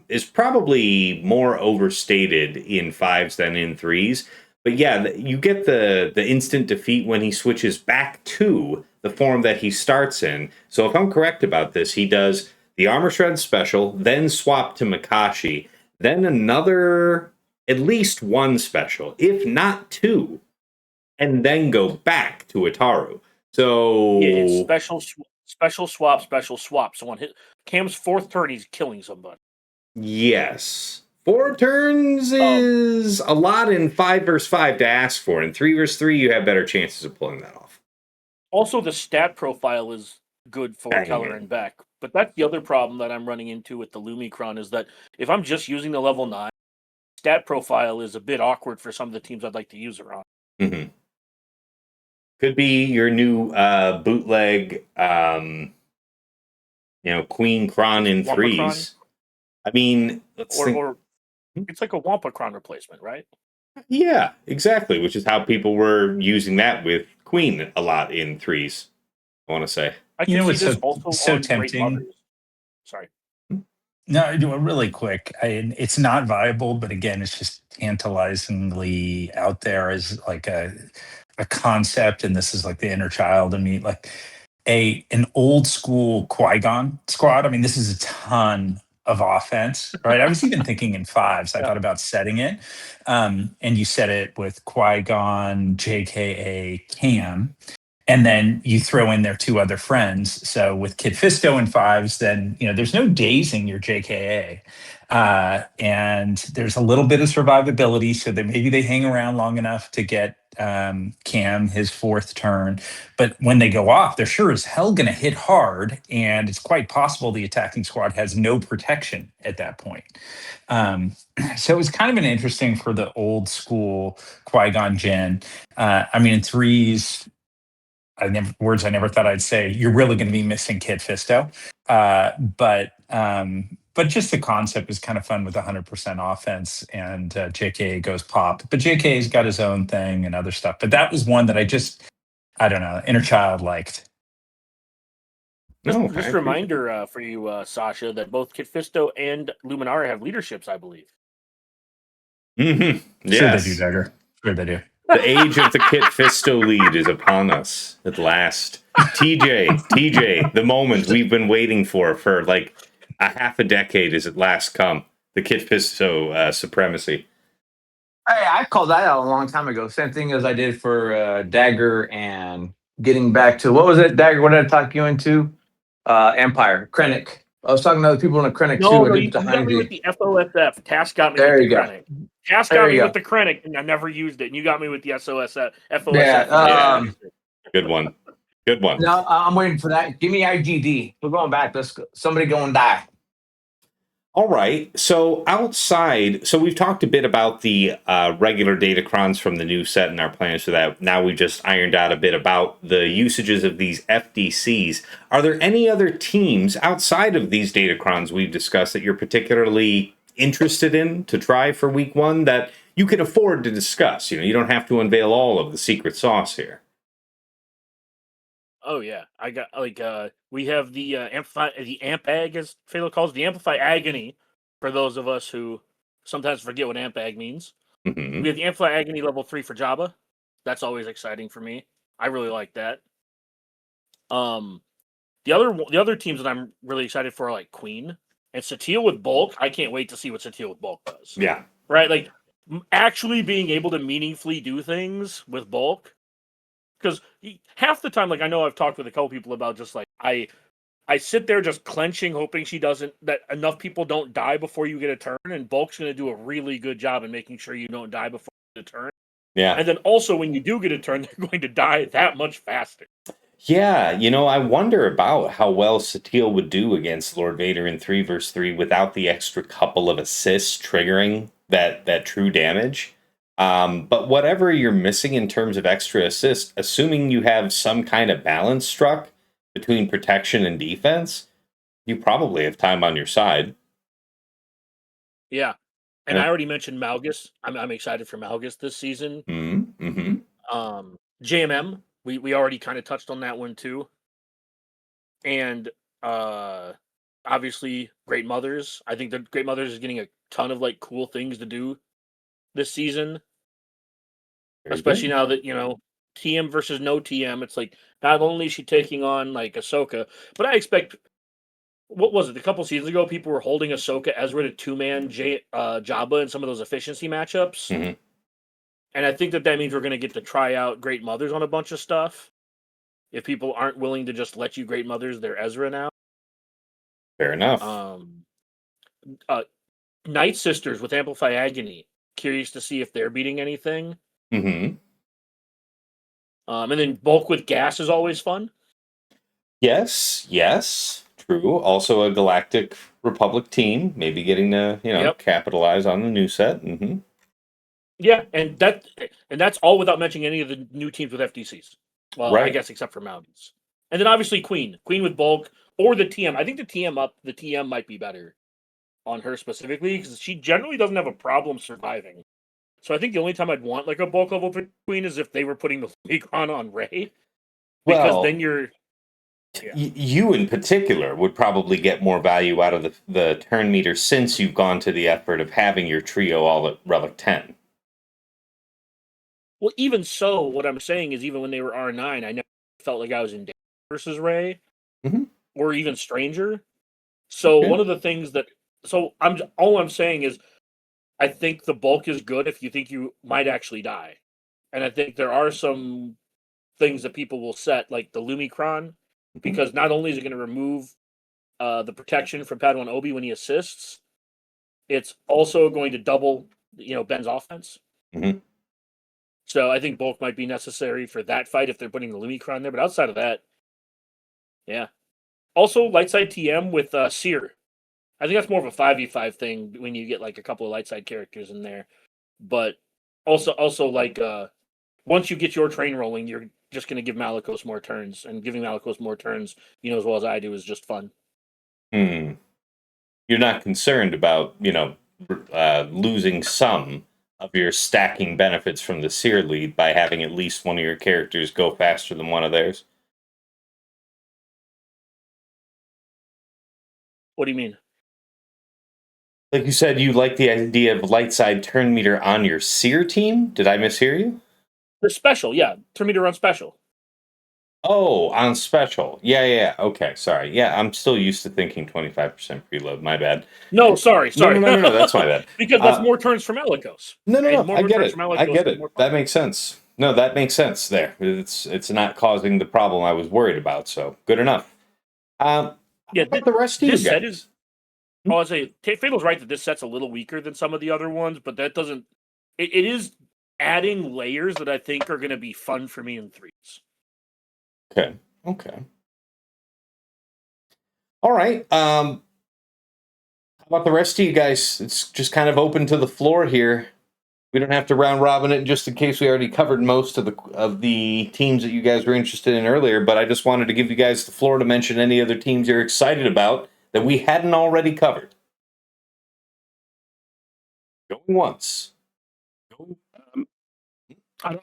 is probably more overstated in 5s than in 3s. But yeah, you get the instant defeat when he switches back to the form that he starts in. So if I'm correct about this, he does the Armor Shred special, then swap to Makashi, then another, at least 1 special, if not 2, and then go back to Ataru. So yeah, it's special swap. So on Cam's 4th turn, he's killing somebody. Yes. 4 turns is a lot in 5 versus 5 to ask for. In 3 versus 3, you have better chances of pulling that off. Also, the stat profile is good for Keller and Beck. But that's the other problem that I'm running into with the Lumicron is that if I'm just using the level 9, stat profile is a bit awkward for some of the teams I'd like to use it on. Mm-hmm. Could be your new bootleg, Queen Kron in 3s. I mean, let's think. or it's like a Wampacron replacement, right? Yeah, exactly. Which is how people were using that with Queen a lot in threes. I want to say. I You can know see what's this so also so on Great tempting? Mothers. Sorry. No, do it really quick. It's not viable, but again, it's just tantalizingly out there as like a concept, and this is like the inner child in me, like an old school Qui-Gon squad. I mean, this is a ton of offense, right? I was even thinking in fives. I Yeah. thought about setting it, and you set it with Qui-Gon, JKA, Cam. And then you throw in their two other friends. So with Kid Fisto in fives, then there's no dazing your JKA, and there's a little bit of survivability. So that maybe they hang around long enough to get Cam his fourth turn. But when they go off, they're sure as hell going to hit hard, and it's quite possible the attacking squad has no protection at that point. So it was kind of an interesting for the old school Qui-Gon Jinn. I mean, in threes. Words I never thought I'd say. You're really going to be missing Kid Fisto, but just the concept is kind of fun with 100% offense, and JK goes pop. But JK's got his own thing and other stuff. But that was one that I don't know, inner child liked. Just a reminder for you, Sasha, that both Kid Fisto and Luminara have leaderships, I believe. Mm-hmm. Yes. Sure they do, Duggar. Sure they do. The age of the Kit Fisto lead is upon us at last. TJ, the moment we've been waiting for like a half a decade is at last come. The Kit Fisto supremacy. Hey, I called that out a long time ago. Same thing as I did for Dagger, and getting back to, what was it, Dagger? What did I talk you into? Empire, Krennic. I was talking to other people in the Krennic too. No, you got me with the FOSF. Task got me There with you the go. Krennic. Task got me with the Krennic, and I never used it. And you got me with the FOSF. Yeah, Good one. Good one. No, I'm waiting for that. Give me IGD. We're going back. Let's go. Somebody go and die. All right. So we've talked a bit about the regular Datacrons from the new set and our plans for that. Now we just ironed out a bit about the usages of these FDCs. Are there any other teams outside of these Datacrons we've discussed that you're particularly interested in to try for week one that you can afford to discuss? You don't have to unveil all of the secret sauce here. Oh yeah, I got we have the Amp-Ag, as Phalo calls it, the Amplify Agony. For those of us who sometimes forget what Amp-Ag means, Mm-hmm. we have the Amplify Agony level 3 for Jabba. That's always exciting for me. I really like that. The other teams that I'm really excited for are like Queen and Satele with Bulk. I can't wait to see what Satele with Bulk does. Yeah. Right, like actually being able to meaningfully do things with Bulk. Because half the time, like I know I've talked with a couple people about just like I sit there just clenching, hoping that enough people don't die before you get a turn, and Bulk's going to do a really good job in making sure you don't die before you get a turn. Yeah. And then also when you do get a turn, they're going to die that much faster. Yeah, I wonder about how well Satele would do against Lord Vader in 3 vs 3 without the extra couple of assists triggering that true damage. But whatever you're missing in terms of extra assist, assuming you have some kind of balance struck between protection and defense, you probably have time on your side. Yeah. And Yeah. I already mentioned Malgus. I'm excited for Malgus this season. Mm-hmm. JMM, we already kind of touched on that one too. And obviously Great Mothers. I think that Great Mothers is getting a ton of like cool things to do this season. Especially now that, TM versus no TM, it's like not only is she taking on like Ahsoka, but I expect, what was it, a couple seasons ago, people were holding Ahsoka Ezra to two-man Jabba in some of those efficiency matchups. Mm-hmm. And I think that means we're going to get to try out Great Mothers on a bunch of stuff. If people aren't willing to just let you Great Mothers their Ezra now. Fair enough. Night Sisters with Amplify Agony. Curious to see if they're beating anything. Mm-hmm. And then Bulk with Gas is always fun. Yes, true. Also a Galactic Republic team, maybe getting to capitalize on the new set. Mm-hmm. Yeah, and that's all without mentioning any of the new teams with FDCs. Well, Right. I guess except for Mounties. And then obviously Queen with Bulk or the TM. I think the TM might be better on her specifically because she generally doesn't have a problem surviving. So I think the only time I'd want like a bulk level queen is if they were putting the Lumicron on Ray, because Well, then you're you in particular would probably get more value out of the turn meter since you've gone to the effort of having your trio all at Relic 10. well. Even so, what I'm saying is, even when they were R9, I never felt like I was in danger versus Ray, Mhm. or even Stranger. So Okay. one of the things that all I'm saying is, I think the bulk is good if you think you might actually die, and I think there are some things that people will set like the Lumicron, because not only is it going to remove the protection from Padawan Obi when he assists, it's also going to double Ben's offense. Mhm. So I think bulk might be necessary for that fight if they're putting the Lumicron there. But outside of that, yeah. Also, light side TM with Seer. I think that's more of a 5v5 thing when you get like a couple of light side characters in there. But also like once you get your train rolling, you're just going to give Malikos more turns, and giving Malikos more turns, as well as I do, is just fun. You're not concerned about, losing some of your stacking benefits from the Seer lead by having at least one of your characters go faster than one of theirs? What do you mean? Like you said, you like the idea of light side turn meter on your Seer team? Did I mishear you? The special, yeah. Turn me to run special. Oh, on special. Yeah. Okay, sorry. Yeah, I'm still used to thinking 25% preload. My bad. No, sorry. No, that's my bad. Because that's more turns for Malikos. No, And more I get turns it. for Malikos I get is it. more fun. That makes sense. No, that makes sense there. It's not causing the problem I was worried about, so good enough. Yeah, but the rest of you this set guys? is. Oh, I say Fable's right that this set's a little weaker than some of the other ones, but that doesn't. It is adding layers that I think are going to be fun for me in threes. Okay. All right. How about the rest of you guys? It's just kind of open to the floor here. We don't have to round robin it just in case we already covered most of the teams that you guys were interested in earlier, but I just wanted to give you guys the floor to mention any other teams you're excited about that we hadn't already covered. Going once. I'm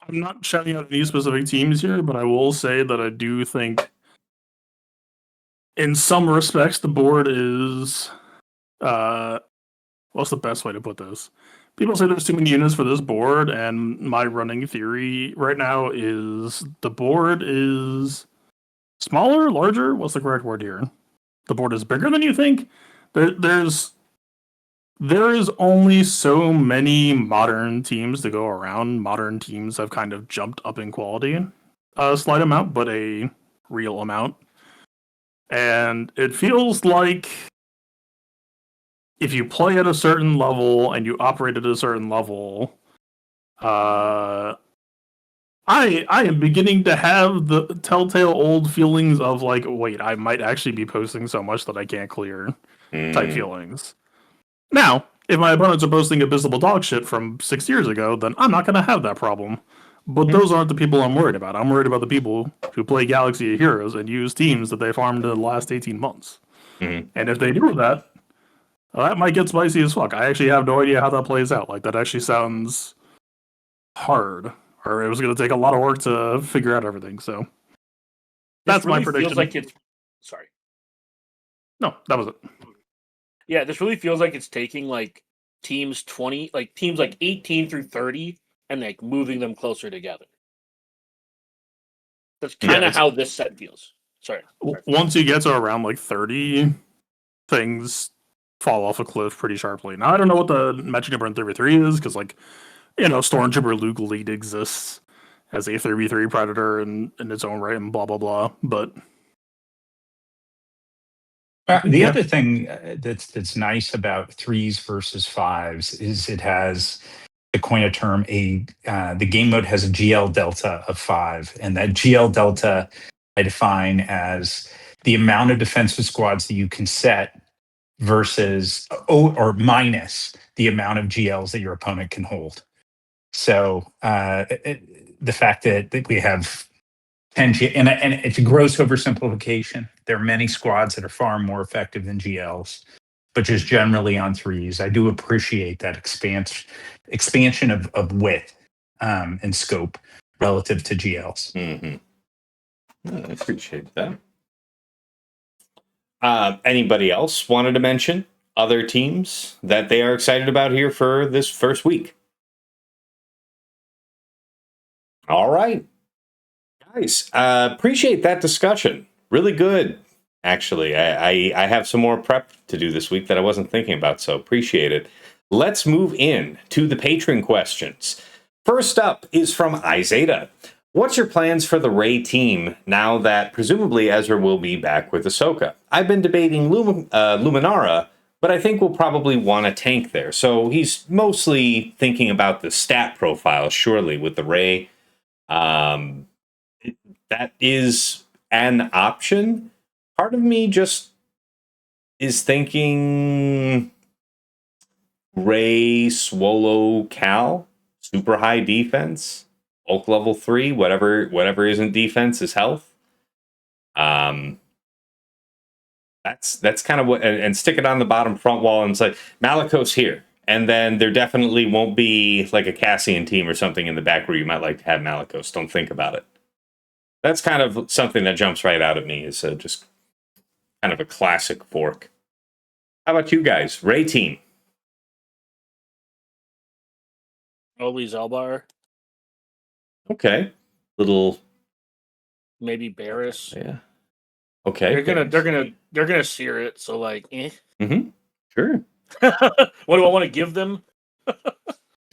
not shouting out any specific teams here, but I will say that I do think, in some respects, the board is. What's the best way to put this? People say there's too many units for this board, and my running theory right now is the board is smaller, larger. What's the correct word here? The board is bigger than you think. There is only so many modern teams to go around. Modern teams have kind of jumped up in quality, a slight amount, but a real amount. And it feels like if you play at a certain level and you operate at a certain level, I am beginning to have the telltale old feelings of like, wait, I might actually be posting so much that I can't clear type feelings. Now, if my opponents are posting abysmal dog shit from 6 years ago, then I'm not going to have that problem. But those aren't the people I'm worried about. I'm worried about the people who play Galaxy of Heroes and use teams that they farmed in the last 18 months. And if they do that, well, that might get spicy as fuck. I actually have no idea how that plays out. Like, that actually sounds hard. Or it was going to take a lot of work to figure out everything. So that's really my prediction. Feels like it's. Sorry. No, that was it. Yeah, this really feels like it's taking like teams 18 through 30 and like moving them closer together. That's kind of how this set feels. Sorry. Once you get to around like 30, things fall off a cliff pretty sharply. Now, I don't know what the magic number in 33 is, because, like, Stormtrooper Luke Lead exists as a 3v3 predator in its own right and blah, blah, blah. But the other thing that's nice about threes versus fives is it has, to coin a term, the game mode has a GL delta of 5, and that GL delta I define as the amount of defensive squads that you can set versus or minus the amount of GLs that your opponent can hold. So the fact that we have 10 and it's a gross oversimplification. There are many squads that are far more effective than GLs. but just generally on threes. I do appreciate that expansion of width and scope relative to GLs. I appreciate that. Anybody else wanted to mention other teams that they are excited about here for this first week? All right. Guys, appreciate that discussion. Really good, actually. I have some more prep to do this week that I wasn't thinking about, so appreciate it. Let's move in to the patron questions. First up is from Izeta. What's your plans for the Rey team now that presumably Ezra will be back with Ahsoka? I've been debating Luminara, but I think we'll probably want a tank there. So he's mostly thinking about the stat profile, surely, with the Rey. That is an option. Part of me just is thinking Rey, Swallow, Cal, super high defense, bulk level 3, whatever isn't defense is health. That's kind of what, and stick it on the bottom front wall and say Malicos here. And then there definitely won't be like a Cassian team or something in the back where you might like to have Malicos. Don't think about it. That's kind of something that jumps right out at me, is just kind of a classic fork. How about you guys? Rey team. Probably Zelbar, Okay. Little. maybe Barris. Yeah. Okay. They're gonna sear it. So like, eh. Mm-hmm. Sure. What do I want to give them?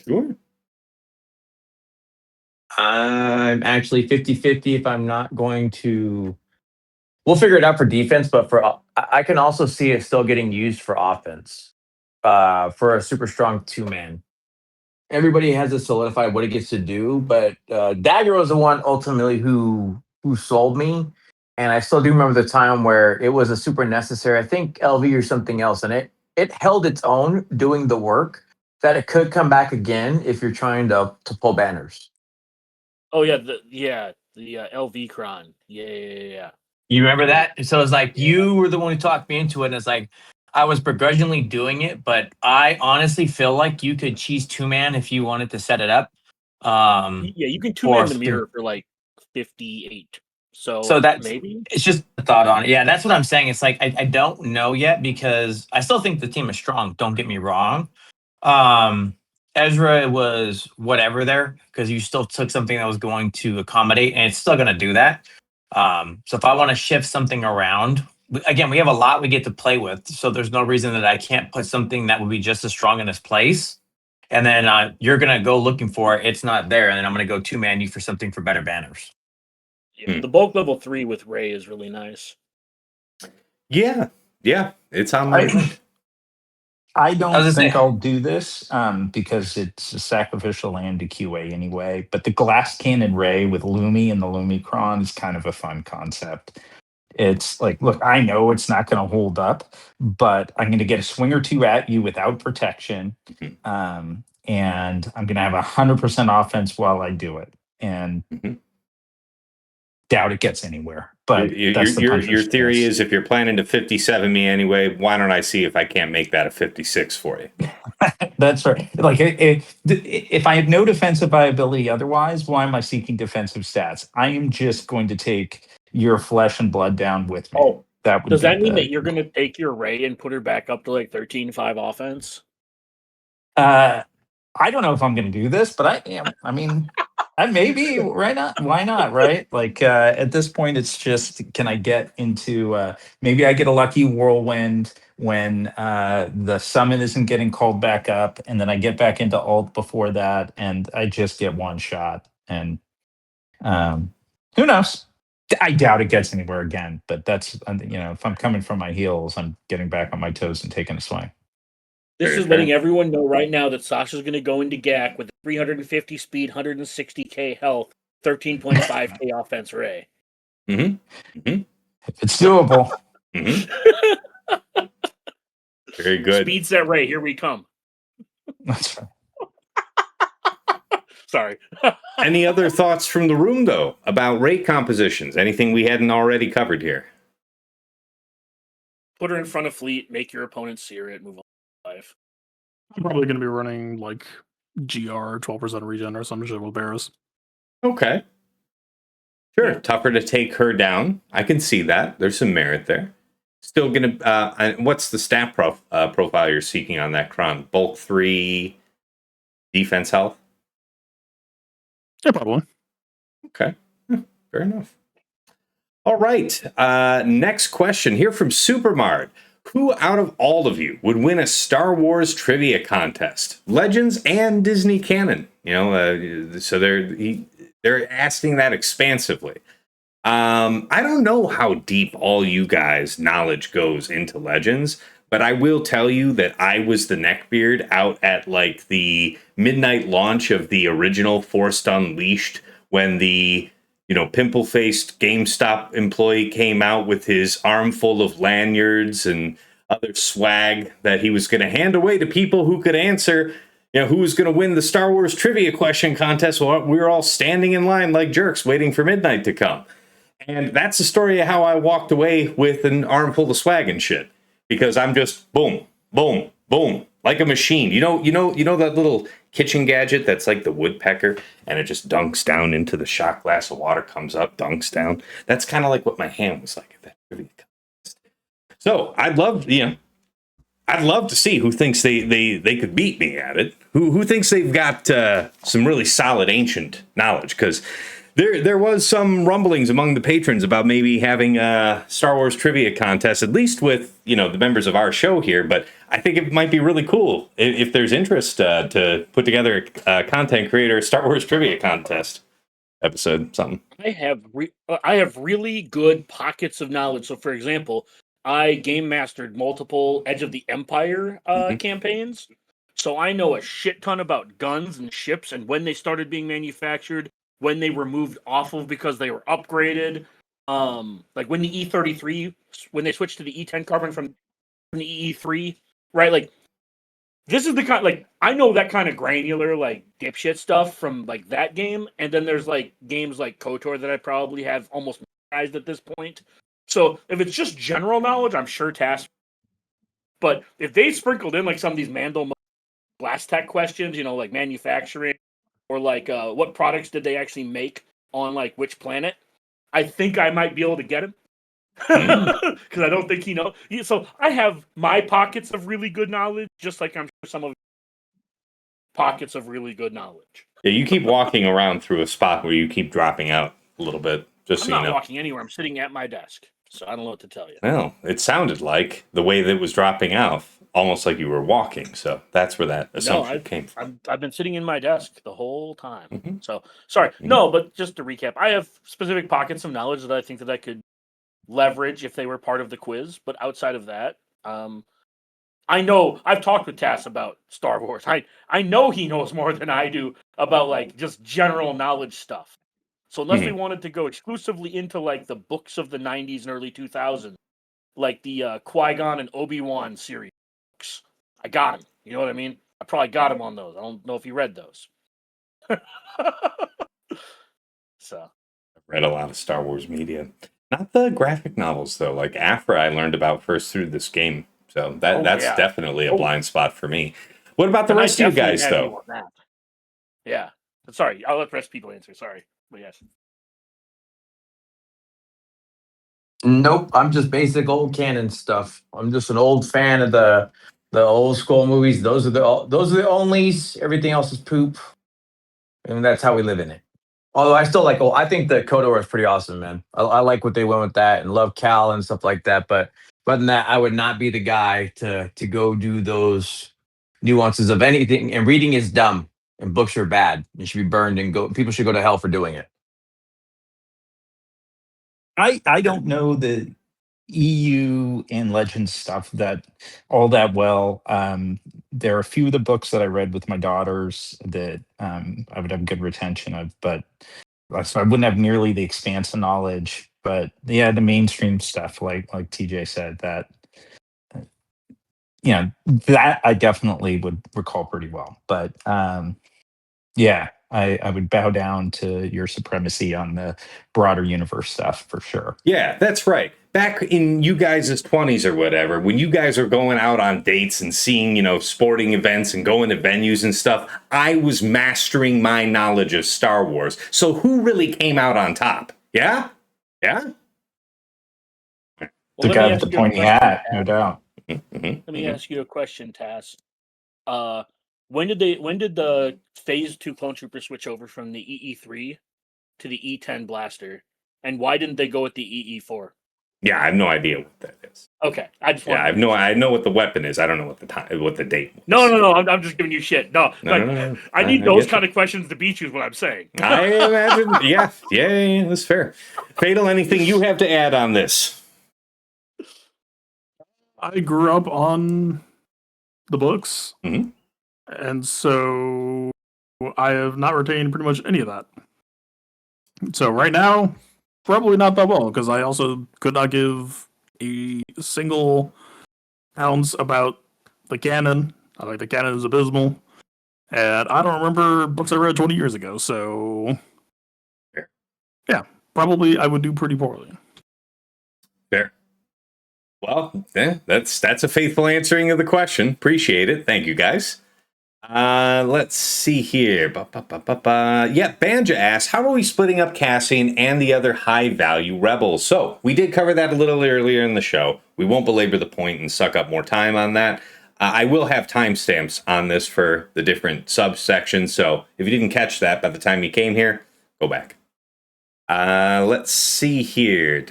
Sure. I'm actually 50-50 if I'm not going to. We'll figure it out for defense, but I can also see it still getting used for offense for a super strong 2-man. Everybody has to solidify what it gets to do, but Dagger was the one ultimately who sold me. And I still do remember the time where it was a super necessary, I think LV or something else, and it held its own doing the work that it could come back again if you're trying to pull banners. Oh yeah, the LV Cron. Yeah. You remember that? So it's like you were the one who talked me into it. And it's like I was begrudgingly doing it, but I honestly feel like you could cheese 2-man if you wanted to set it up. You can 2-man the mirror for like 58. So that's maybe it's just a thought on it. Yeah, that's what I'm saying. It's like I don't know yet because I still think the team is strong. Don't get me wrong. Ezra was whatever there because you still took something that was going to accommodate, and it's still going to do that. So if I want to shift something around, again, we have a lot we get to play with, so there's no reason that I can't put something that would be just as strong in its place. And then you're going to go looking for it. It's not there. And then I'm going to go 2-man you for something for better banners. Yeah, the bulk level 3 with Rey is really nice. Yeah. It's on my list. I don't think I'll do this because it's a sacrificial land to QA anyway. But the glass cannon Rey with Lumi and the Lumicron is kind of a fun concept. It's like, look, I know it's not going to hold up, but I'm going to get a swing or two at you without protection. And I'm going to have 100% offense while I do it. And doubt it gets anywhere. But your theory is if you're planning to 57 me anyway, why don't I see if I can't make that a 56 for you? That's right. Like if I have no defensive viability otherwise, why am I seeking defensive stats? I am just going to take your flesh and blood down with me. Oh, does that mean that you're going to take your Rey and put her back up to like 13-5 offense? I don't know if I'm going to do this, but I am. I mean, maybe right not. Why not? Right? Like at this point, it's just can I get into? Maybe I get a lucky whirlwind when the summon isn't getting called back up, and then I get back into alt before that, and I just get one shot. And who knows? I doubt it gets anywhere again. But that's if I'm coming from my heels, I'm getting back on my toes and taking a swing. This is letting everyone know right now that Sasha's going to go into GAC with 350 speed, 160k health, 13.5k offense Rey. If it's doable. Very good. Speed set Rey, here we come. That's right. Sorry. Any other thoughts from the room, though, about Rey compositions? Anything we hadn't already covered here? Put her in front of fleet, make your opponent sear it, move on to 5. I'm probably going to be running like GR 12% regen or some shit with Barris. Okay. Sure. Yeah. Tougher to take her down. I can see that. There's some merit there. Still gonna. What's the stat profile you're seeking on that Kron? Bulk 3, defense health. Yeah, probably. Okay. Fair enough. All right. Next question here from Supermart. Who out of all of you would win a Star Wars trivia contest? Legends and Disney canon. So they're asking that expansively. I don't know how deep all you guys' knowledge goes into Legends, but I will tell you that I was the neckbeard out at like the midnight launch of the original Force Unleashed when the pimple-faced GameStop employee came out with his armful of lanyards and other swag that he was going to hand away to people who could answer, who was going to win the Star Wars trivia question contest. Well, we were all standing in line like jerks waiting for midnight to come. And that's the story of how I walked away with an armful of swag and shit. Because I'm just boom, boom, boom, like a machine. You know that little kitchen gadget that's like the woodpecker, and it just dunks down into the shot glass of water, comes up, dunks down. That's kind of like what my hand was like at that trivia contest. So I'd love to see who thinks they could beat me at it. Who thinks they've got some really solid ancient knowledge? Because there was some rumblings among the patrons about maybe having a Star Wars trivia contest, at least with the members of our show here. But I think it might be really cool if there's interest to put together a content creator Star Wars trivia contest episode, something. I have really good pockets of knowledge. So, for example, I game mastered multiple Edge of the Empire campaigns, so I know a shit ton about guns and ships and when they started being manufactured, when they were moved off of because they were upgraded. Like when the E33, when they switched to the E10 carbon from the E3, right? Like this is the kind, like I know that kind of granular, like dipshit stuff from like that game, and then there's like games like KOTOR that I probably have almost memorized at this point. So if it's just general knowledge, I'm sure Task. But if they sprinkled in like some of these Mandel blast tech questions, like manufacturing or like what products did they actually make on like which planet, I think I might be able to get him. Because I don't think he knows. So I have my pockets of really good knowledge, just like I'm sure some of pockets of really good knowledge. Yeah, you keep walking around through a spot where you keep dropping out a little bit. Just I'm not walking anywhere. I'm sitting at my desk, so I don't know what to tell you. Well, it sounded like the way that it was dropping out, almost like you were walking. So that's where that assumption came from. I've been sitting in my desk the whole time. Mm-hmm. So sorry. Mm-hmm. No, but just to recap, I have specific pockets of knowledge that I think that I could leverage if they were part of the quiz. But outside of that, I know I've talked with Tass about Star Wars. I know he knows more than I do about like just general knowledge stuff. So unless we wanted to go exclusively into like the books of the 90s and early 2000s, like the Qui-Gon and Obi-Wan series books, I got him. You know what I mean? I probably got him on those. I don't know if you read those. So I've read a lot of Star Wars media. Not the graphic novels though. Like Afra I learned about first through this game. So that's definitely a blind spot for me. What about the rest of you guys though? Yeah. Sorry, I'll let the rest of people answer. Sorry. But yes. Nope, I'm just basic old canon stuff. I'm just an old fan of the old school movies. Those are the onlys. Everything else is poop, and that's how we live in it. Although I still like, I think the KOTOR is pretty awesome, man. I like what they went with that and love Cal and stuff like that. But other than that, I would not be the guy to go do those nuances of anything. And reading is dumb, and books are bad. You should be burned and people should go to hell for doing it. I don't know the EU and Legends stuff all that well. There are a few of the books that I read with my daughters that I would have good retention of, but so I wouldn't have nearly the expanse of knowledge. But yeah, the mainstream stuff, like TJ said, that that I definitely would recall pretty well. But yeah, I would bow down to your supremacy on the broader universe stuff for sure. Yeah, that's right. back in you guys' 20s or whatever, when you guys are going out on dates and seeing, sporting events and going to venues and stuff, I was mastering my knowledge of Star Wars. So who really came out on top? Yeah? Yeah? Well, The let guy me with ask the you a pointy question, hat, Tass. no doubt. Let me ask you a question, Tass. When did the Phase 2 clone trooper switch over from the EE3 to the E10 blaster? And why didn't they go with the EE4? Yeah, I have no idea what that is. Okay, I just want. Yeah, I know what the weapon is. I don't know what the time, what the date was. No. I'm just giving you shit. No, No. I need I those get kind of questions to beat you. Is what I'm saying. I imagine. Yeah, that's fair. Fatal, anything you have to add on this? I grew up on the books, Mhm. and so I have not retained pretty much any of that. So right now, probably not that well, because I also could not give a single ounce about the canon. I think the canon is abysmal, and I don't remember books I read 20 years ago. So, Fair. yeah, probably I would do pretty poorly. Fair. Well, that's a faithful answering of the question. Appreciate it. Thank you, guys. Let's see here. Yeah, Banja asks, how are we splitting up Cassian and the other high-value rebels? So, we did cover that a little earlier in the show. We won't belabor the point and suck up more time on that. I will have timestamps on this for the different subsections, so if you didn't catch that by the time you came here, go back. Let's see here.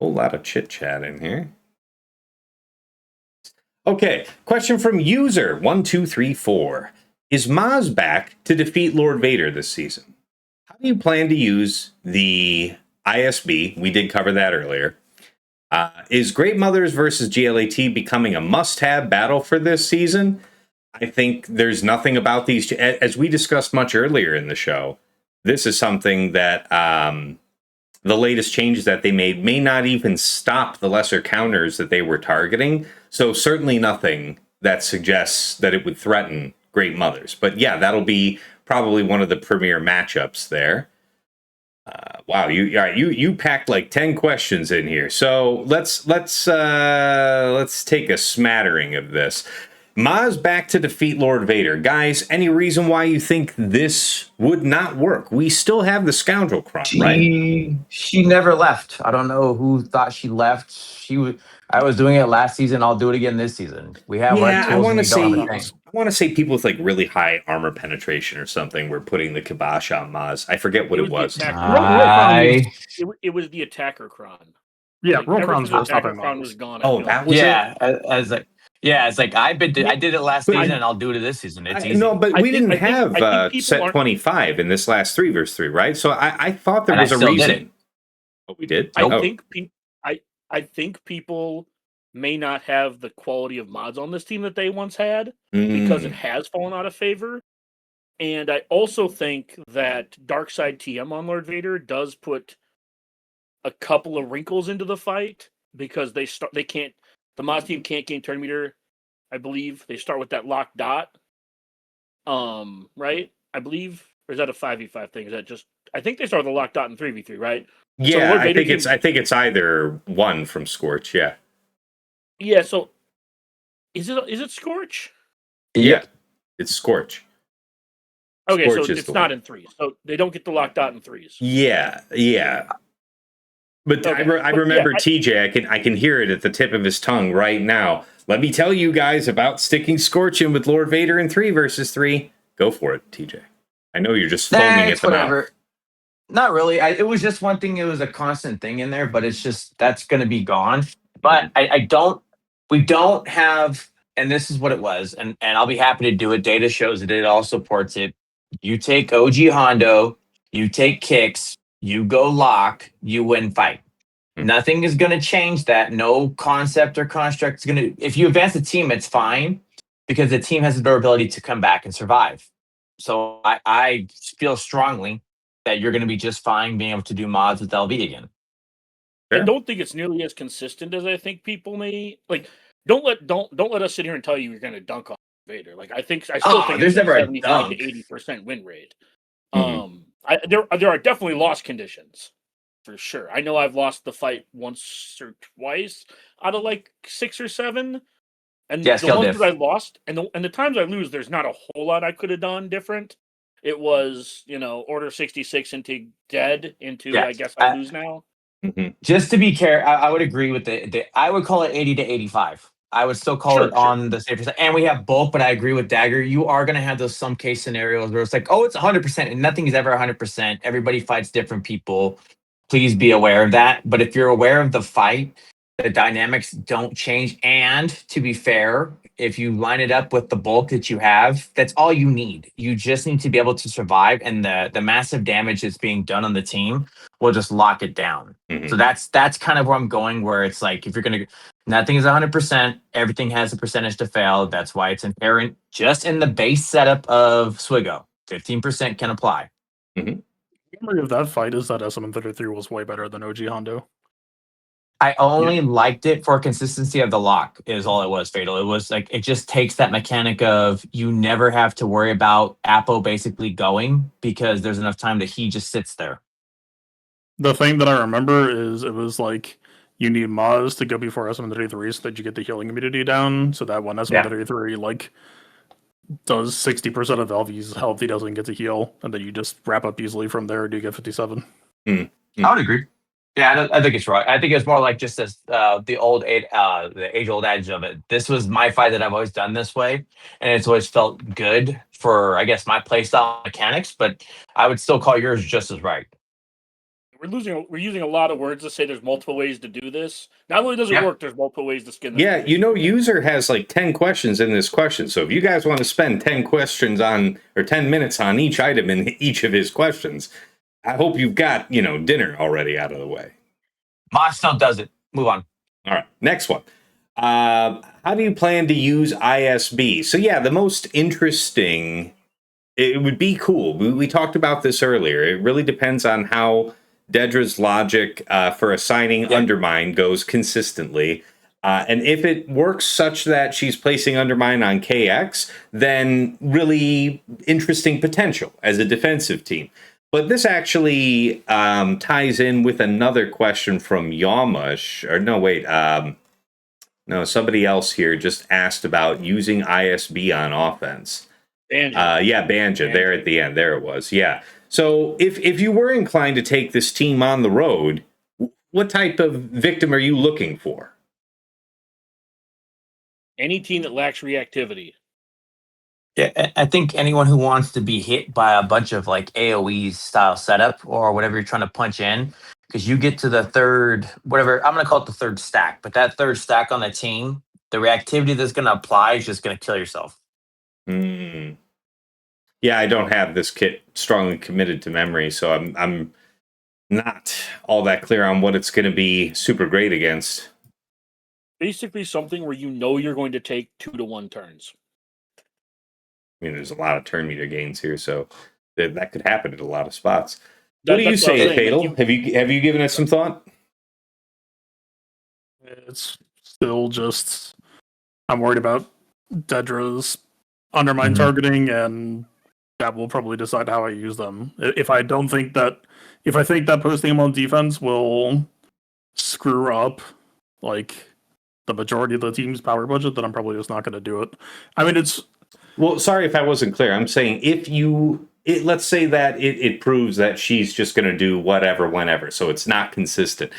Whole lot of chit chat in here. Okay, question from user 1234. Is Maz back to defeat Lord Vader this season? How do you plan to use the ISB? We did cover that earlier. Is Great Mothers versus GLAT becoming a must-have battle for this season? I think there's nothing about these, as we discussed much earlier in the show, this is something that the latest changes that they made may not even stop the lesser counters that they were targeting. So certainly nothing that suggests that it would threaten Great Mothers. But yeah, that'll be probably one of the premier matchups there. Wow, you packed like 10 questions in here. So let's take a smattering of this. Maz back to defeat Lord Vader. Guys, any reason why you think this would not work? We still have the Scoundrel Cron, right? She never left. I don't know who thought she left. I was doing it last season. I'll do it again this season. We have right tools. I want to say people with like really high armor penetration or something were putting the kibosh on Maz. I forget what it was. It was the attacker cron. Yeah, like, Roll Cron's the were stopping attacker cron Maz. was gone. Oh, that was it? It's like I did it last season, and I'll do it this season. It's easy. No, but we didn't have people set 25 in this last 3 versus 3, right? So I thought there was a still reason. did it. Oh, we did. I think people may not have the quality of mods on this team that they once had because it has fallen out of favor. And I also think that Darkside TM on Lord Vader does put a couple of wrinkles into the fight because the mods team can't gain turn meter. I believe they start with that locked dot. Right? I believe, or is that a 5v5 thing? Is that just? I think they start with a locked dot in 3v3, right? Yeah, so I think it's either one from Scorch. Yeah. Yeah. So is it Scorch? Yeah, it's Scorch. Okay, Scorch so is it's not in 3s. So they don't get the locked dot in 3s. Yeah. But okay. I remember TJ. I can hear it at the tip of his tongue right now. Let me tell you guys about sticking Scorch in with Lord Vader in 3 versus 3. Go for it, TJ. I know you're just foaming at the mouth. Not really. It was just one thing. It was a constant thing in there, but it's just that's going to be gone. But we don't have, and this is what it was, and I'll be happy to do it. Data shows that it all supports it. You take OG Hondo, you take kicks, you go lock, you win fight. Nothing is going to change that. No concept or construct is going to. If you advance the team, it's fine because the team has the durability to come back and survive. So I feel strongly that you're going to be just fine being able to do mods with LV again. I don't think it's nearly as consistent as I think people may like. Don't let us sit here and tell you you're going to dunk on Vader. Like I still think there's it's a never a 75 to dunk. 80% win rate. Mhm. There are definitely lost conditions for sure. I know I've lost the fight once or twice out of like 6 or 7, and Yeah, the scale ones diff. that I lost and the times I lose, there's not a whole lot I could have done different. It was Order 66 into dead into Yeah. I guess I lose now. Mhm. Just to be careful, I would agree with the. I would call it 80 to 85. I would still call it Sure. on the safer side. And we have both, but I agree with Dagger. You are going to have those some case scenarios where it's like, oh, it's 100%, and nothing is ever 100%. Everybody fights different people. Please be aware of that. But if you're aware of the fight, the dynamics don't change. And to be fair, if you line it up with the bulk that you have, that's all you need. You just need to be able to survive, and the massive damage that's being done on the team will just lock it down. Mhm. So that's kind of where I'm going, where it's like if you're gonna nothing is 100%, everything has a percentage to fail. That's why it's inherent just in the base setup of Swigo. 15% can apply. The memory of that fight is that SM33 was way better than OG Hondo. I only liked it for consistency of the lock is all it was, Fatal. It was like it just takes that mechanic of you never have to worry about Apo basically going because there's enough time that he just sits there. The thing that I remember is it was like you need Maz to go before SM33 so that you get the healing immunity down, so that when SM33 like does 60% of LV's health, he doesn't get to heal, and then you just wrap up easily from there and you get 57. I would agree. Yeah, I think it's right. I think it's more like just as the age-old adage of it. This was my fight that I've always done this way, and it's always felt good for, I guess, my playstyle mechanics. But I would still call yours just as right. We're using a lot of words to say there's multiple ways to do this. Not only does it Yeah. work, there's multiple ways to skin this. Yeah, user has like 10 questions in this question. So if you guys want to spend 10 questions on or 10 minutes on each item in each of his questions, I hope you've got, dinner already out of the way. Maz still does it. Move on. All right, next one. How do you plan to use ISB? So yeah, the most interesting, it would be cool. We talked about this earlier. It really depends on how Dedra's logic for assigning Undermine goes consistently. And if it works such that she's placing Undermine on KX, then really interesting potential as a defensive team. But this actually ties in with another question from Yamush. Or no, wait. No, somebody else here just asked about using ISB on offense. Banja. Banja, there at the end. There it was. Yeah. So if you were inclined to take this team on the road, what type of victim are you looking for? Any team that lacks reactivity. Yeah, I think anyone who wants to be hit by a bunch of like AoE style setup or whatever you're trying to punch in, because you get to the third, whatever, I'm going to call it the third stack, but that third stack on the team, the reactivity that's going to apply is just going to kill yourself. Yeah, I don't have this kit strongly committed to memory, so I'm not all that clear on what it's going to be super great against. Basically something where you're going to take 2-to-1 turns. I mean, there's a lot of turn meter gains here, so that could happen at a lot of spots. What do you say, Fatal? Have you given it some thought? It's still just I'm worried about Dedra's Undermine targeting, and that will probably decide how I use them. If I think that posting them on defense will screw up like the majority of the team's power budget, then I'm probably just not going to do it. I mean, Well, sorry if I wasn't clear. I'm saying let's say that it proves that she's just going to do whatever, whenever, so it's not consistent.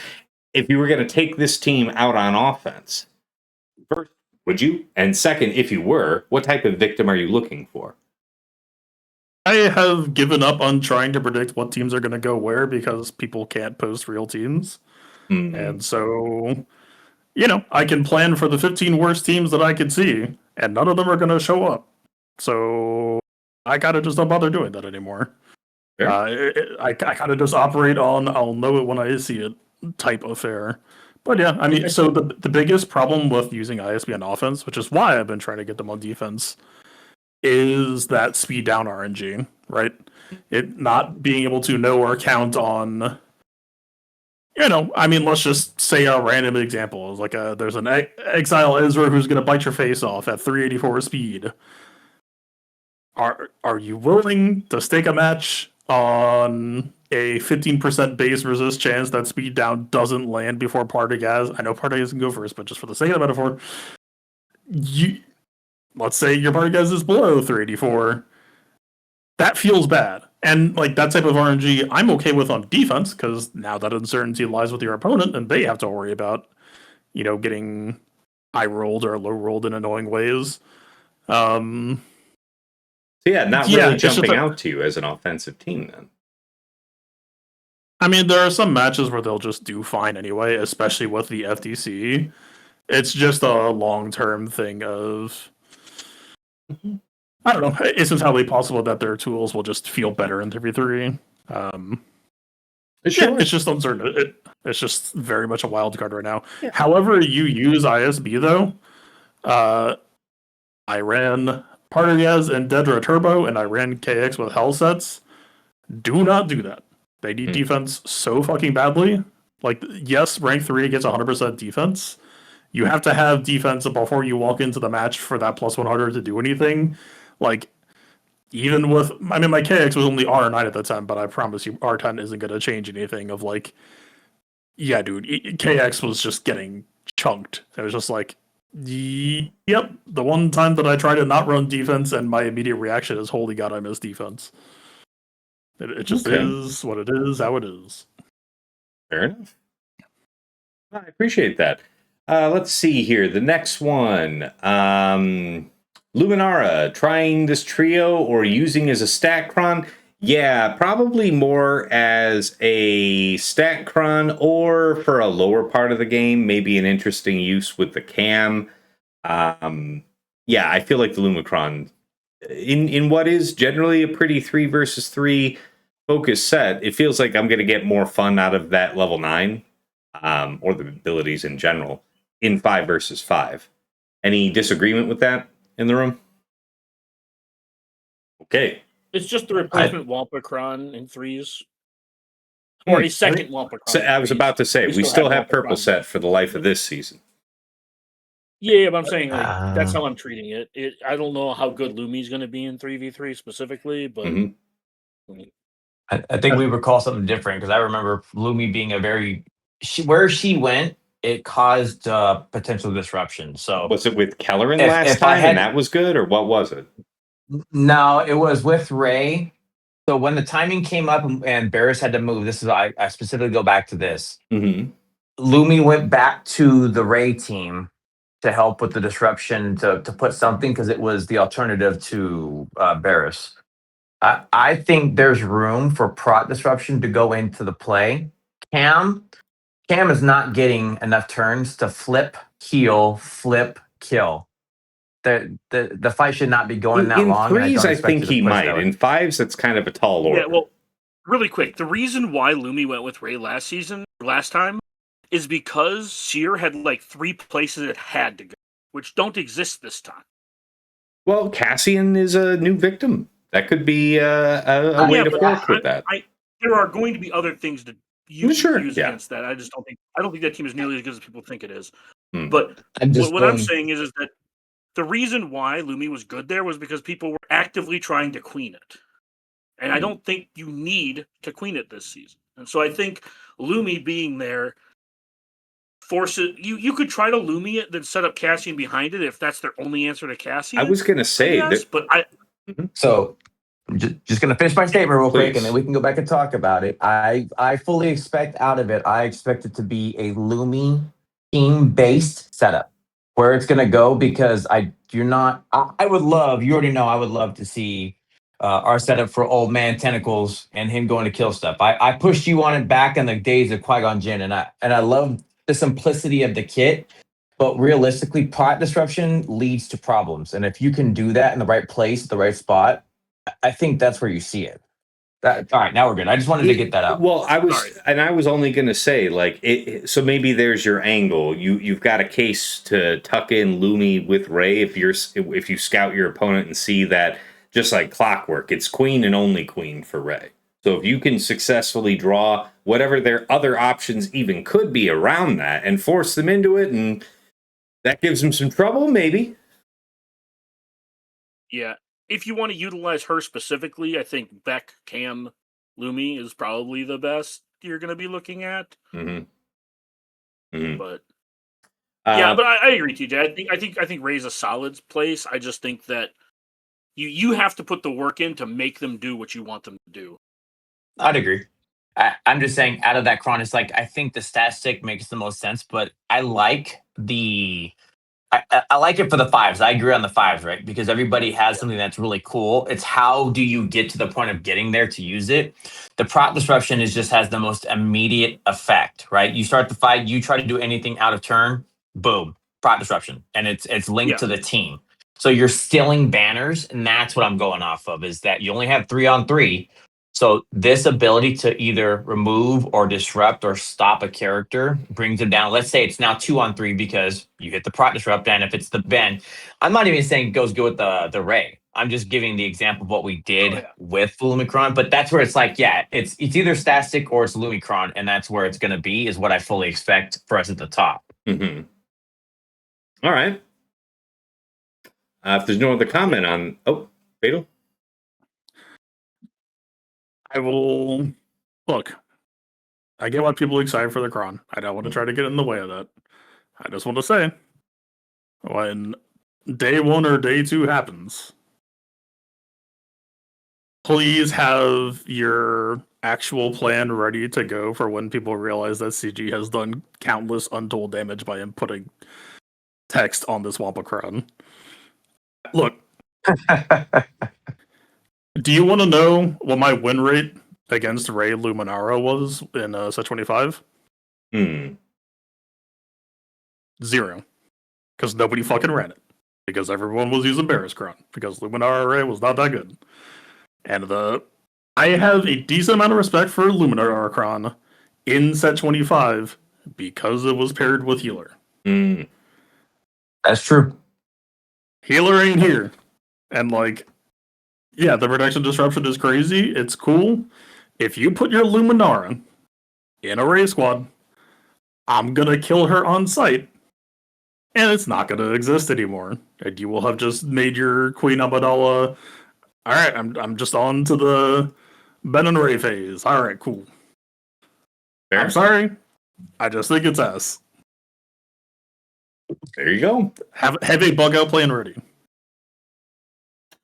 If you were going to take this team out on offense, first, would you? And second, if you were, what type of victim are you looking for? I have given up on trying to predict what teams are going to go where because people can't post real teams. And so, I can plan for the 15 worst teams that I can see, and none of them are going to show up. So I kind of just don't bother doing that anymore. I kind of just operate on I'll know it when I see it type affair. But yeah, I mean, so the biggest problem with using ISB on offense, which is why I've been trying to get them on defense, is that speed down RNG, right? It not being able to know or count on I mean, let's just say a random example. Like there's an Exile Ezra who's going to bite your face off at 384 speed. Are you willing to stake a match on a 15% base resist chance that speed down doesn't land before Partagaz? I know Partagaz can go first, but just for the sake of the metaphor, let's say your Partagaz is below 384. That feels bad. And like that type of RNG, I'm okay with on defense, because now that uncertainty lies with your opponent and they have to worry about, getting high rolled or low rolled in annoying ways. So not really jumping out to you as an offensive team then. I mean, there are some matches where they'll just do fine anyway, especially with the FTC. It's just a long-term thing of, I don't know, it's entirely possible that their tools will just feel better in 3v3. Sure. It's just uncertain. It's just very much a wild card right now. Yeah. However you use ISB, though, I ran Partagaz and Dedra Turbo, and I ran KX with Hell sets. Do not do that. They need defense so fucking badly. Like, yes, rank 3 gets 100% defense. You have to have defense before you walk into the match for that plus 100 to do anything. Like, even with, I mean, my KX was only R9 at the time, but I promise you, R10 isn't going to change anything of like, yeah, dude, KX was just getting chunked. It was just like, yep, the one time that I try to not run defense and my immediate reaction is, holy god, I miss defense. It just is what it is, how it is. Fair enough. I appreciate that. Let's see here. The next one. Luminara, trying this trio or using as a Datacron? Yeah, probably more as a Datacron or for a lower part of the game, maybe an interesting use with the cam. Yeah, I feel like the Lumicron, in what is generally a pretty 3 versus 3 focus set, it feels like I'm going to get more fun out of that level 9, or the abilities in general, in 5 versus 5. Any disagreement with that in the room? Okay. It's just the replacement Wampacron in 3s. Or a second Wampacron. So I was about to say, we still have purple set for the life of this season. Yeah, but I'm saying like that's how I'm treating it. I don't know how good Lumi's going to be in 3v3 specifically, but I think we recall something different, because I remember Lumi being where she went, it caused potential disruption. So was it with Kelleran last time and that was good, or what was it? No, it was with Ray. So when the timing came up and Barris had to move, I specifically go back to this. Lumi went back to the Ray team to help with the disruption to put something, because it was the alternative to Barris. I think there's room for prot disruption to go into the play. Cam is not getting enough turns to flip, heal, flip, kill. The fight should not be going that long. In 3s, I think he might. In 5s, that's kind of a tall order. Yeah, well, really quick, the reason why Lumi went with Ray last time, is because Seer had like 3 places it had to go, which don't exist this time. Well, Cassian is a new victim. That could be a way to work with that. There are going to be other things to use against that. I don't think that team is nearly as good as people think it is. But what I'm saying is that the reason why Lumi was good there was because people were actively trying to queen it. And I don't think you need to queen it this season. And so I think Lumi being there forces you could try to Lumi it, then set up Cassian behind it if that's their only answer to Cassian. I was going to say that. So just going to finish my statement real quick, and then we can go back and talk about it. I fully expect out of it, I expect it to be a Lumi team-based setup where it's going to go, because I would love, you already know, I would love to see our setup for Old Man Tentacles and him going to kill stuff. I pushed you on it back in the days of Qui-Gon Jinn, and I love the simplicity of the kit, but realistically, prot disruption leads to problems. And if you can do that in the right place, the right spot, I think that's where you see it. All right, now we're good. I just wanted to get that out. Well, I was only going to say, like, so maybe there's your angle. You've got a case to tuck in Lumi with Ray if you scout your opponent and see that, just like clockwork, it's queen and only queen for Ray. So if you can successfully draw whatever their other options even could be around that and force them into it, and that gives them some trouble, maybe. Yeah. If you want to utilize her specifically, I think Beck, Cam, Lumi is probably the best you're going to be looking at. Mm-hmm. Mm-hmm. But yeah, but I agree, TJ. I think Ray's a solid place. I just think that you have to put the work in to make them do what you want them to do. I'd agree. I'm just saying, out of that Cron, it's like I think the stat stick makes the most sense, but I like I like it for the fives. I agree on the fives, right? Because everybody has something that's really cool. It's how do you get to the point of getting there to use it? The prop disruption is just has the most immediate effect, right? You start the fight, you try to do anything out of turn, boom, prop disruption, and it's linked to the team. So you're stealing banners, and that's what I'm going off of. Is that you only have 3-on-3. So this ability to either remove or disrupt or stop a character brings them down. Let's say it's now 2-on-3 because you hit the prot disrupt, and if it's the Ben, I'm not even saying it goes good with the Ray. I'm just giving the example of what we did with Lumicron. But that's where it's like, yeah, it's either Stastic or it's Lumicron, and that's where it's going to be. Is what I fully expect for us at the top. Mm-hmm. All right. If there's no other comment on, Fatal. I will look. I get why people are excited for the Cron. I don't want to try to get in the way of that. I just want to say, when day 1 or day 2 happens, please have your actual plan ready to go for when people realize that CG has done countless untold damage by inputting text on this Wampacron. Look, do you want to know what my win rate against Ray Luminara was in set 25? 0. Because nobody fucking ran it. Because everyone was using Barriscron. Because Luminara Ray was not that good. And I have a decent amount of respect for Luminara in set 25 because it was paired with Healer. That's true. Healer ain't here. And yeah, the protection disruption is crazy. It's cool. If you put your Luminara in a Ray squad, I'm gonna kill her on sight. And it's not gonna exist anymore. And you will have just made your Queen Amidala. Alright, I'm just on to the Ben and Ray phase. Alright, cool. Fair. I'm sorry. I just think it's ass. There you go. Have a bug out plan ready.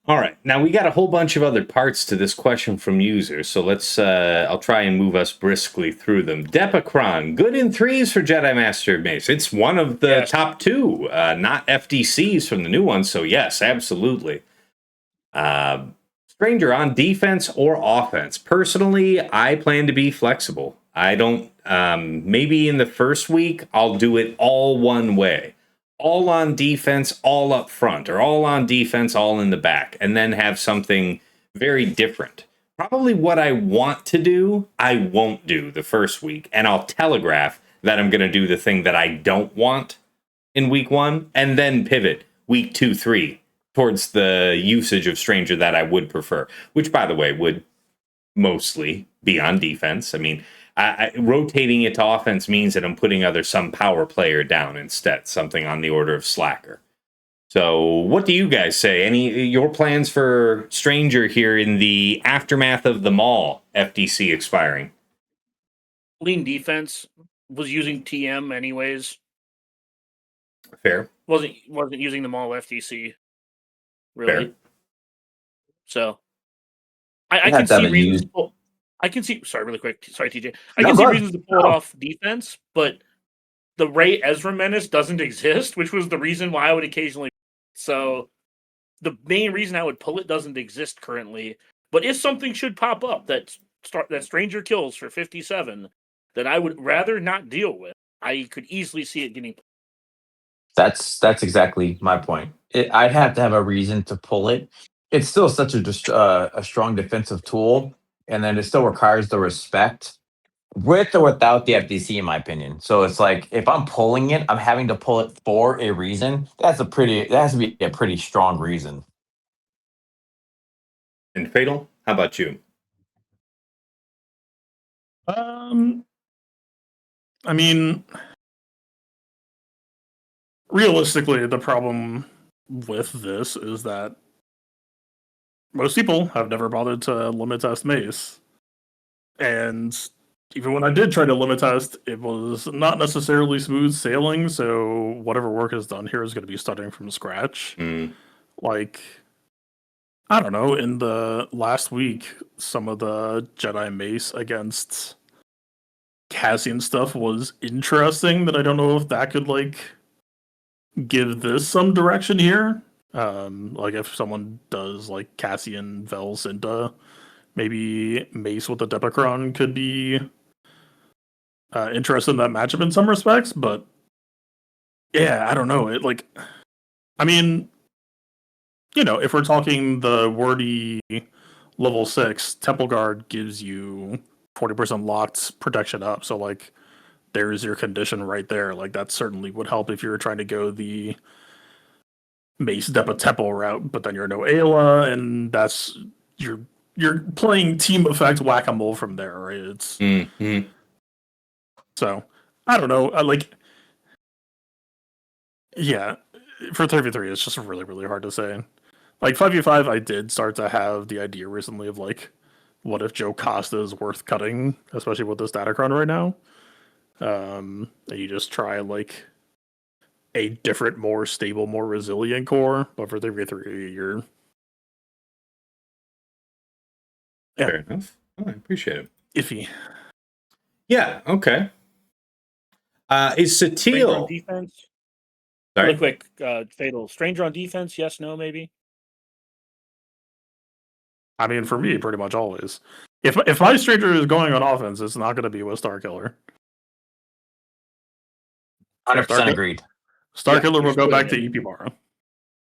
All right. Now we got a whole bunch of other parts to this question from users. So let's I'll try and move us briskly through them. Datacrons, good in 3s for Jedi Master Mace. It's one of the top 2, not FDCs from the new one. So yes, absolutely. Stranger, on defense or offense? Personally, I plan to be flexible. I don't, maybe in the first week, I'll do it all one way. All on defense, all up front, or all on defense, all in the back, and then have something very different. Probably what I want to do, I won't do the first week, and I'll telegraph that I'm going to do the thing that I don't want in week 1, and then pivot week 2, 3 towards the usage of Stranger that I would prefer, which, by the way, would mostly be on defense. I mean, rotating it to offense means that I'm putting some power player down instead, something on the order of Slacker. So what do you guys say? Your plans for Stranger here in the aftermath of the Maul FDC expiring? Lean defense, was using TM anyways. Fair. Wasn't using the Maul FDC. Really. Fair. So I can see reasons. I can see. Sorry, really quick. Sorry, TJ. I can see reasons to pull it off defense, but the Ray Ezra menace doesn't exist, which was the reason why I would occasionally. So the main reason I would pull it doesn't exist currently. But if something should pop up that Stranger kills for 57, that I would rather not deal with, I could easily see it getting. That's exactly my point. I'd have to have a reason to pull it. It's still such a strong defensive tool, and then it still requires the respect with or without the FDC, in my opinion. So it's like if I'm pulling it, I'm having to pull it for a reason. That has to be a pretty strong reason. And Fatal, how about you? I mean, realistically, the problem with this is that most people have never bothered to limit test Mace. And even when I did try to limit test, it was not necessarily smooth sailing, so whatever work is done here is going to be starting from scratch. Like, I don't know, in the last week, some of the Jedi Mace against Cassian stuff was interesting, that I don't know if that could, like, give this some direction here. Like, if someone does, like, Cassian, Vel, Cinta, maybe Mace with the Datacron could be interested in that matchup in some respects, but yeah, I don't know. It, like, I mean, you know, if we're talking the wordy level 6, Temple Guard gives you 40% locked protection up. So, like, there's your condition right there. Like, that certainly would help if you're trying to go the Mace Depa Temple route, but then you're no Ayla, and that's you're playing team effect whack-a-mole from there, right? It's so I don't know. Yeah, for 3v3, it's just really, really hard to say. Like 5v5, I did start to have the idea recently of like, what if Joe Costa is worth cutting, especially with this Datacron right now? And you just try like a different, more stable, more resilient core. But for 3v3, you're Fair enough. I appreciate it. iffy. Yeah. Okay. Is Stranger on Satil? defense. Sorry. Really quick, Fatal. Stranger on defense, yes, no, maybe? I mean, for me, pretty much always. If my Stranger is going on offense, it's not going to be with Star Killer. 100% agreed. Star Yeah, Killer will he's go back to splitting EP Mara.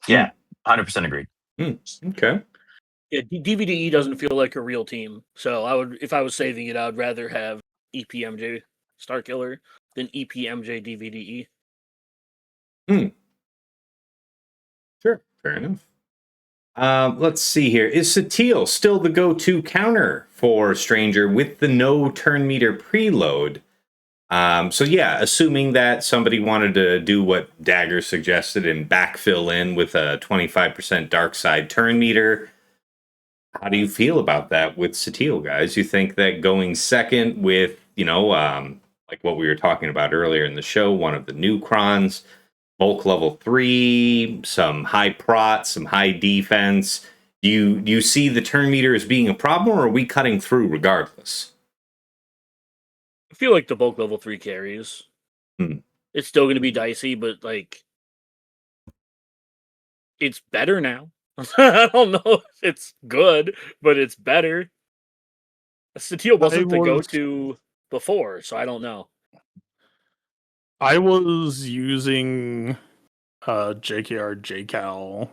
Yeah, 100% agreed. Okay. Yeah, DVDE doesn't feel like a real team. So I would, if I was saving it, I would rather have EPMJ Star Killer than EPMJ DVDE. Sure. Fair enough. Let's see here. Is Satil still the go-to counter for Stranger with the no turn meter preload? So yeah, assuming that somebody wanted to do what Dagger suggested and backfill in with a 25% dark side turn meter, how do you feel about that with Satil, guys? You think that going second with, like what we were talking about earlier in the show, one of the new crons, bulk level 3, some high prot, some high defense. Do you see the turn meter as being a problem, or are we cutting through regardless? I feel like the bulk level 3 carries. It's still going to be dicey, but like, it's better now. I don't know if it's good, but it's better. Satil wasn't the go-to before, so I don't know. I was using JKR JCal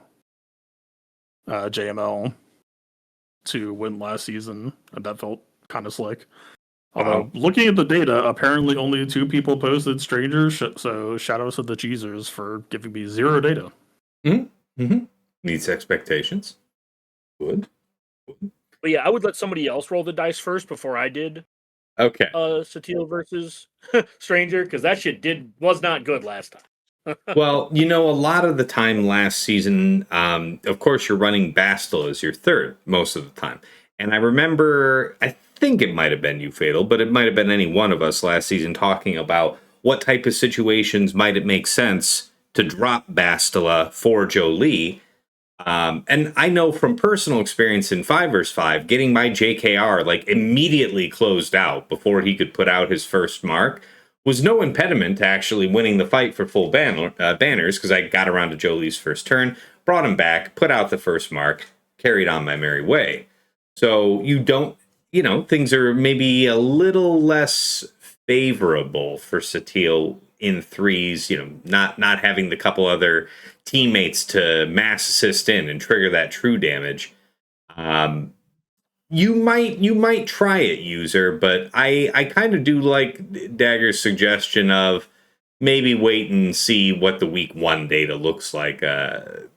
JML to win last season, and that felt kind of slick. Although, looking at the data, apparently only 2 people posted Strangers, so shout-outs to the cheesers for giving me 0 data. Meets expectations. Good. But yeah, I would let somebody else roll the dice first before I did. Okay. Satil versus Stranger, because that shit was not good last time. Well, a lot of the time last season, of course, you're running Bastille as your third most of the time. And I remember, I think it might have been you, Fatal, but it might have been any one of us last season talking about what type of situations might it make sense to drop Bastila for Jolie. And I know from personal experience in 5 vs 5, getting my JKR like immediately closed out before he could put out his first mark was no impediment to actually winning the fight for full banners, because I got around to Jolie's first turn, brought him back, put out the first mark, carried on my merry way. So you don't, things are maybe a little less favorable for Satil in 3s, not having the couple other teammates to mass assist in and trigger that true damage. You might try it, user, but I kind of do like Dagger's suggestion of maybe wait and see what the week 1 data looks like,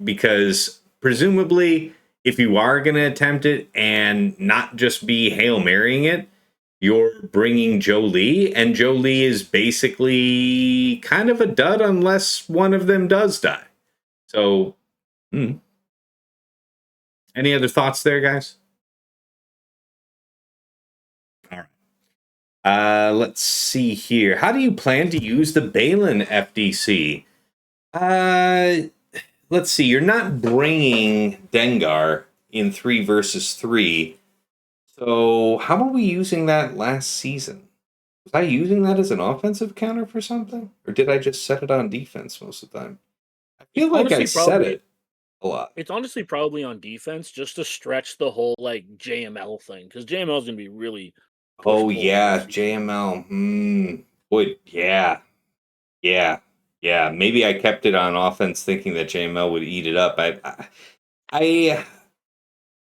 because presumably if you are going to attempt it and not just be Hail Marying it, you're bringing Jolie, and Jolie is basically kind of a dud unless one of them does die. So, any other thoughts there, guys? All right. Let's see here. How do you plan to use the Balin FDC? Let's see. You're not bringing Dengar in 3 versus 3. So how are we using that last season? Was I using that as an offensive counter for something? Or did I just set it on defense most of the time? I feel like I set it a lot. It's honestly probably on defense just to stretch the whole like JML thing, because JML is going to be really. Oh yeah, JML. Boy, yeah. Maybe I kept it on offense thinking that JML would eat it up.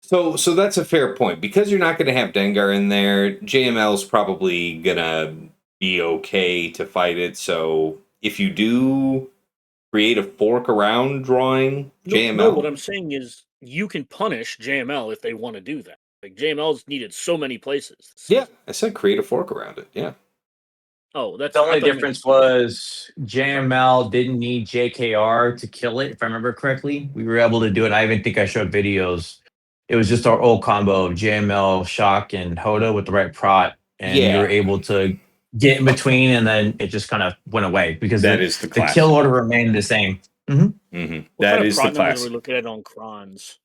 So that's a fair point. Because you're not going to have Dengar in there, JML's probably going to be okay to fight it. So if you do create a fork around drawing JML... No, what I'm saying is you can punish JML if they want to do that. Like, JML's needed so many places. Yeah, I said create a fork around it, yeah. Oh, that's... The only difference was JML didn't need JKR to kill it, if I remember correctly. We were able to do it. I even think I showed videos. It was just our old combo of JML, Shock, and Hoda with the right prot. And you were able to get in between, and then it just kind of went away because the kill order remained the same. That is the class. We're looking at on Crons.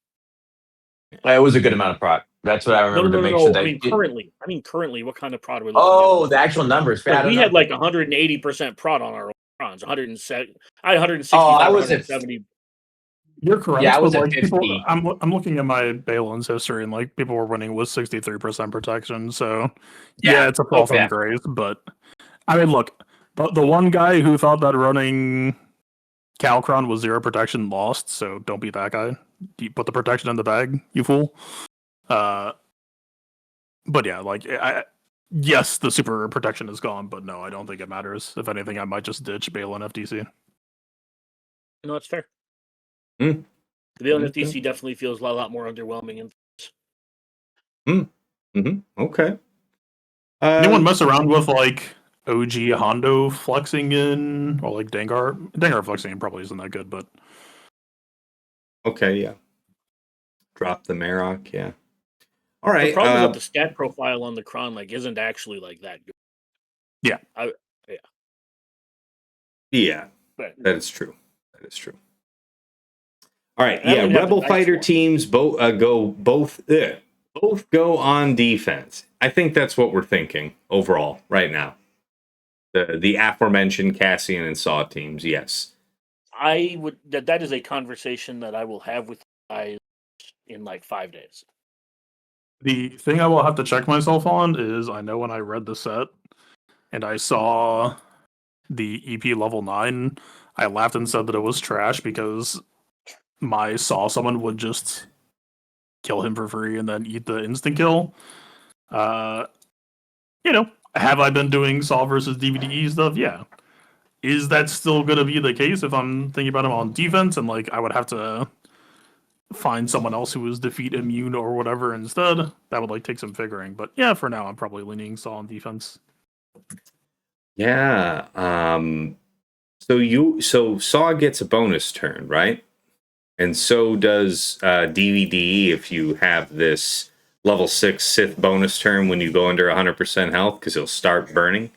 It was a good amount of prot. That's what I remember to make sure that. I mean, currently, what kind of prot are we looking at? Oh, the actual numbers. Like, we had like 180% prot on our Crons. 170. I had 160. Oh, I was 170. You're correct. Yeah, I was like, at 50. I'm looking at my Balin's history, and like people were winning with 63% protection. So yeah, it's a fall from grace. But I mean, look, the one guy who thought that running Calcron was 0 protection lost. So don't be that guy. You put the protection in the bag, you fool. But yeah, like yes, the super protection is gone, but no, I don't think it matters. If anything, I might just ditch Balin FDC. No, that's fair. The Balin FDC definitely feels a lot more underwhelming. Okay. Anyone mess around with like OG Hondo flexing in, or like Dengar flexing in probably isn't that good, but okay, yeah. Drop the Marok, yeah. All right. The problem is that the stat profile on the Cron like isn't actually like that good. Yeah. Yeah. That is true. All right. Yeah. Rebel fighter teams both go on defense. I think that's what we're thinking overall right now. The aforementioned Cassian and Saw teams. Yes. I would. That is a conversation that I will have with you guys in like 5 days. The thing I will have to check myself on is I know when I read the set and I saw the EP level 9, I laughed and said that it was trash because my Saw summon would just kill him for free and then eat the instant kill. Have I been doing Saw versus DVDE stuff? Yeah. Is that still going to be the case if I'm thinking about him on defense and like I would have to find someone else who is defeat immune or whatever instead? That would like take some figuring. But yeah, for now I'm probably leaning Saw on defense. Yeah. So Saw gets a bonus turn, right? And so does DVD if you have this level 6 Sith bonus turn when you go under 100% health, because he'll start burning.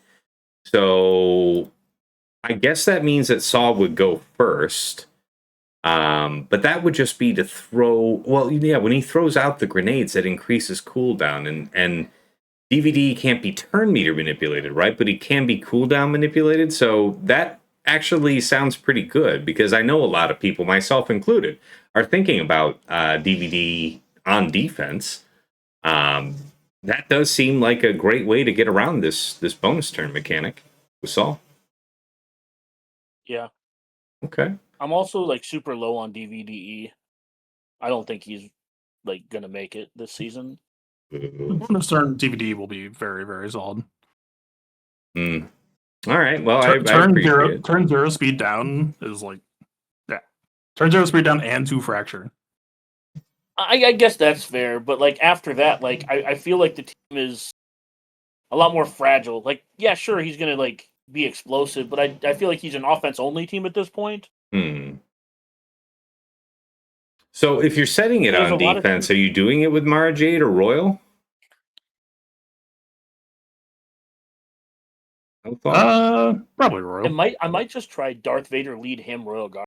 So I guess that means that Saw would go first. But that would just be to throw... Well, yeah, when he throws out the grenades, that increases cooldown. And DVD can't be turn meter manipulated, right? But he can be cooldown manipulated. So that actually sounds pretty good, because I know a lot of people, myself included, are thinking about DVD on defense. That does seem like a great way to get around this bonus turn mechanic with Saul. Yeah. Okay. I'm also like super low on DVDE. I don't think he's like gonna make it this season. Bonus turn DVD will be very, very solid. All right. Well, turn 0 speed down is like, yeah. Turn 0 speed down and 2 fracture. I guess that's fair, but like after that, like I feel like the team is a lot more fragile. Like, yeah, sure, he's gonna like be explosive, but I feel like he's an offense only team at this point. So if you're setting it There's on a lot of defense, teams- are you doing it with Mara Jade or Royal? No thought? Probably Royal. I might just try Darth Vader lead him Royal Guard.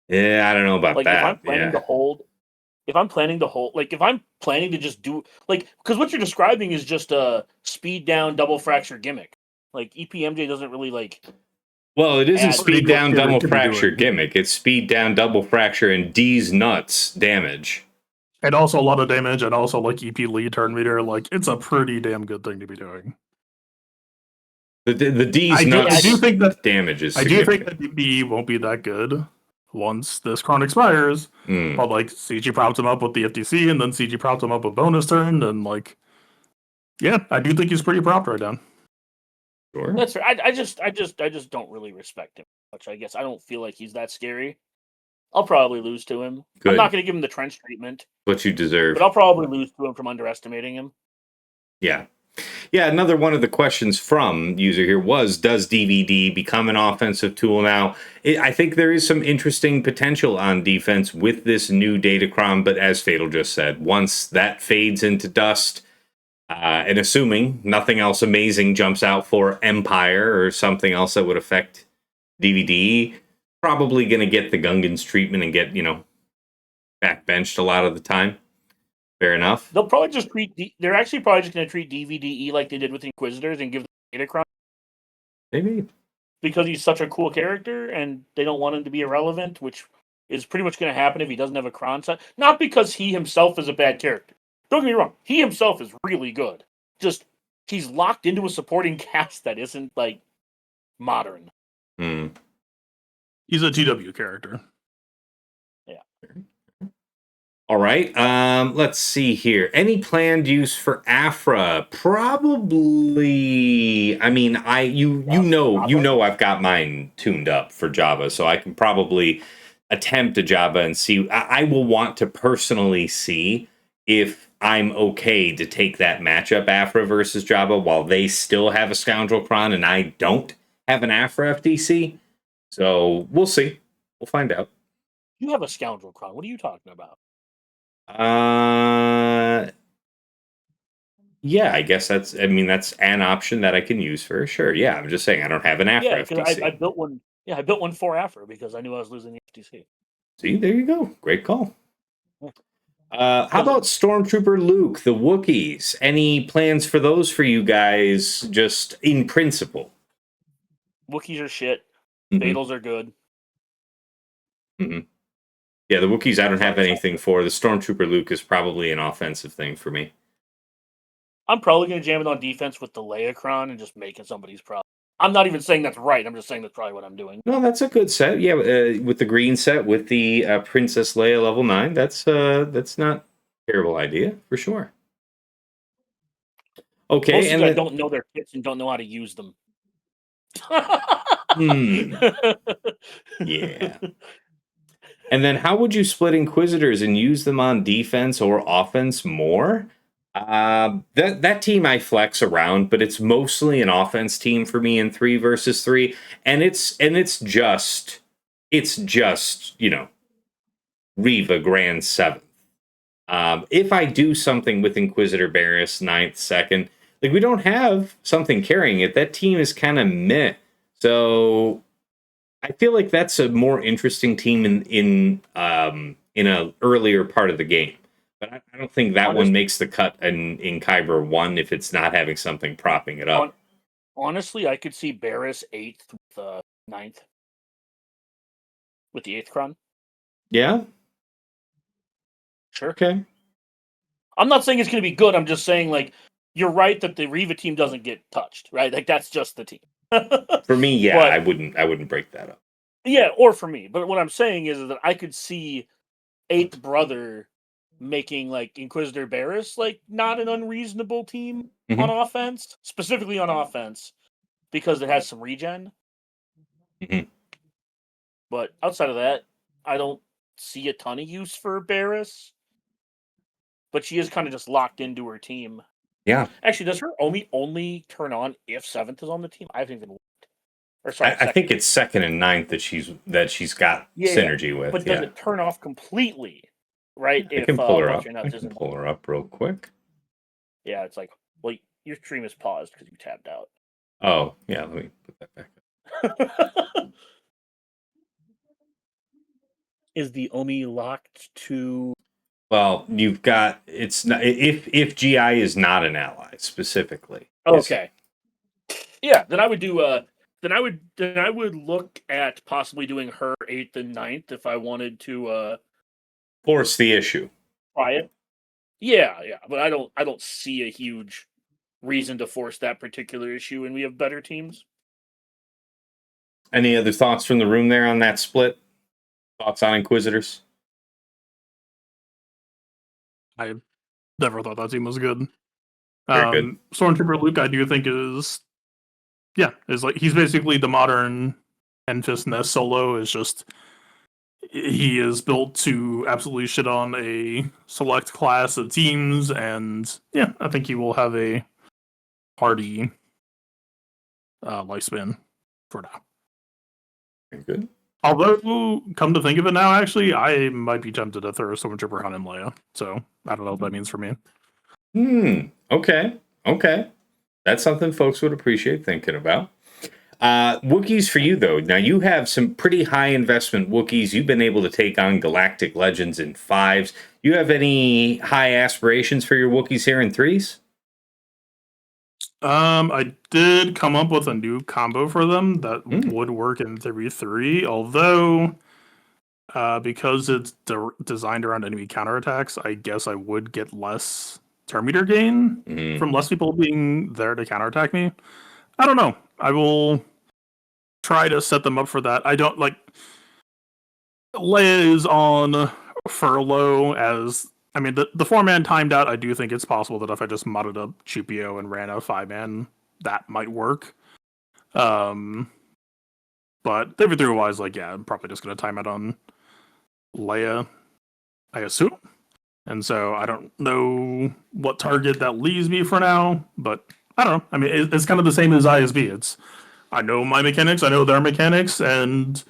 Yeah, I don't know about Like if I'm that. planning to Yeah. hold, if I'm planning to just do like because what you're describing is just a speed down double fracture gimmick. Like EPMJ doesn't really like. Well, it isn't Add speed equal down gimmick double to be fracture doing. gimmick. It's speed down double fracture and D's nuts damage. And also a lot of damage, and also like EP lead turn meter. Like it's a pretty damn good thing to be doing. The D's I nuts do think that damage is I do think significant. that DBE won't be that good once this Chron expires. Mm, But like CG propped him up with the FTC, and then CG propped him up with bonus turn, and like, yeah, I do think he's pretty propped right now. sure. That's right. I just don't really respect him much. I guess I don't feel like he's that scary. I'll probably lose to him. Good. I'm not going to give him the trench treatment, What you deserve. but I'll probably lose to him from underestimating him. Yeah. Yeah, another one of the questions from user here was, does DVD become an offensive tool now? I think there is some interesting potential on defense with this new Datacron, but as Fatal just said, once that fades into dust, and assuming nothing else amazing jumps out for Empire or something else that would affect DVD, probably going to get the Gungans treatment and get, backbenched a lot of the time. Fair enough. They'll probably just they're actually probably just going to treat DVDE like they did with Inquisitors and give them Datacron Maybe. because he's such a cool character and they don't want him to be irrelevant, which is pretty much going to happen if he doesn't have a Kron set. Not because he himself is a bad character. Don't get me wrong. He himself is really good. Just he's locked into a supporting cast that isn't like modern. He's a TW character. All right. Let's see here. Any planned use for Afra? Probably. I mean, you know I've got mine tuned up for Java, so I can probably attempt a Java and see. I will want to personally see if I'm okay to take that matchup Afra versus Java while they still have a Scoundrel Cron and I don't have an Afra FTC. So we'll see. We'll find out. You have a Scoundrel Cron. What are you talking about? Yeah, I guess that's an option that I can use for sure. Yeah, I'm just saying I don't have an Afra Yeah, because FTC. I built one. Yeah, I built one for Afra because I knew I was losing the FTC. See, there you go. Great call. How about Stormtrooper Luke, the Wookiees? Any plans for those for you guys, just in principle? Wookiees are shit. Mhm. Fatals are good. Yeah, the Wookiees I don't have anything for. The Stormtrooper Luke is probably an offensive thing for me. I'm probably going to jam it on defense with the Leia-Cron and just making somebody's problem. I'm not even saying that's right. I'm just saying that's probably what I'm doing. No, that's a good set. Yeah, with the green set, with the Princess Leia level 9, that's not a terrible idea, for sure. Okay, Mostly and I then, don't know their kits and don't know how to use them. Yeah. And then how would you split Inquisitors and use them on defense or offense more? That team I flex around, but it's mostly an offense team for me in 3 versus 3, and it's just Reva Grand 7th. If I do something with Inquisitor Barris 9th, 2nd, like we don't have something carrying it, that team is kind of meh. So I feel like that's a more interesting team in a earlier part of the game. But I don't think that one makes the cut in Kyber 1 if it's not having something propping it up. Honestly, I could see Barris 8th with 9th. With the 8th Cron. Yeah? Sure. Okay. I'm not saying it's going to be good. I'm just saying, like, you're right that the Reva team doesn't get touched, right? Like, that's just the team. For me, yeah, But- I wouldn't break that up. Yeah, or for me. But what I'm saying is that I could see 8th Brother making, like, Inquisitor Barris, like, not an unreasonable team on offense. Specifically on offense. Because it has some regen. But outside of that, I don't see a ton of use for Barris. but she is kind of just locked into her team. Yeah, Actually, does her Omi only turn on if 7th is on the team? I haven't even looked. Or sorry, I think second. it's 2nd and 9th that she's got Yeah, synergy with. But does Yeah, it turn off completely? Right? I If can pull her up. Bust Your I Nuts can isn't. pull her up real quick. Yeah, it's like, well, your stream is paused because you tabbed out. Oh, yeah. Let me put that back up. Is the Omi locked to? Well, you've got it's not if GI is not an ally specifically. Okay. Yeah, then I would do. Then I would look at possibly doing her 8th and 9th if I wanted to Force the issue. try it. Yeah, but I don't see a huge reason to force that particular issue, and we have better teams. Any other thoughts from the room there on that split? Thoughts on Inquisitors? I never thought that team was good. Very good. Stormtrooper Luke, I do think is like he's basically the modern Enfys Nest solo. Is just he is built to absolutely shit on a select class of teams, and yeah, I think he will have a hardy lifespan for now. Very good. Although, come to think of it now, actually, I might be tempted to throw a Stormtrooper on him Leia. So I don't know what that means for me. Okay. That's something folks would appreciate thinking about. Wookiees for you, though. Now, you have some pretty high investment Wookiees. You've been able to take on Galactic Legends in 5s. You have any high aspirations for your Wookiees here in 3s? I did come up with a new combo for them that would work in 3-3, although because it's designed around enemy counterattacks, I guess I would get less turn meter gain from less people being there to counterattack me. I don't know. I will try to set them up for that. I don't like Leia is on furlough as I mean the 4-man timed out. I do think it's possible that if I just modded up Chupio and ran a 5-man, that might work. But 3-3 wise, like yeah, I'm probably just gonna time it on Leia, I assume. And so I don't know what target that leaves me for now, but I don't know. I mean, it's kind of the same as ISB. It's I know my mechanics, I know their mechanics, and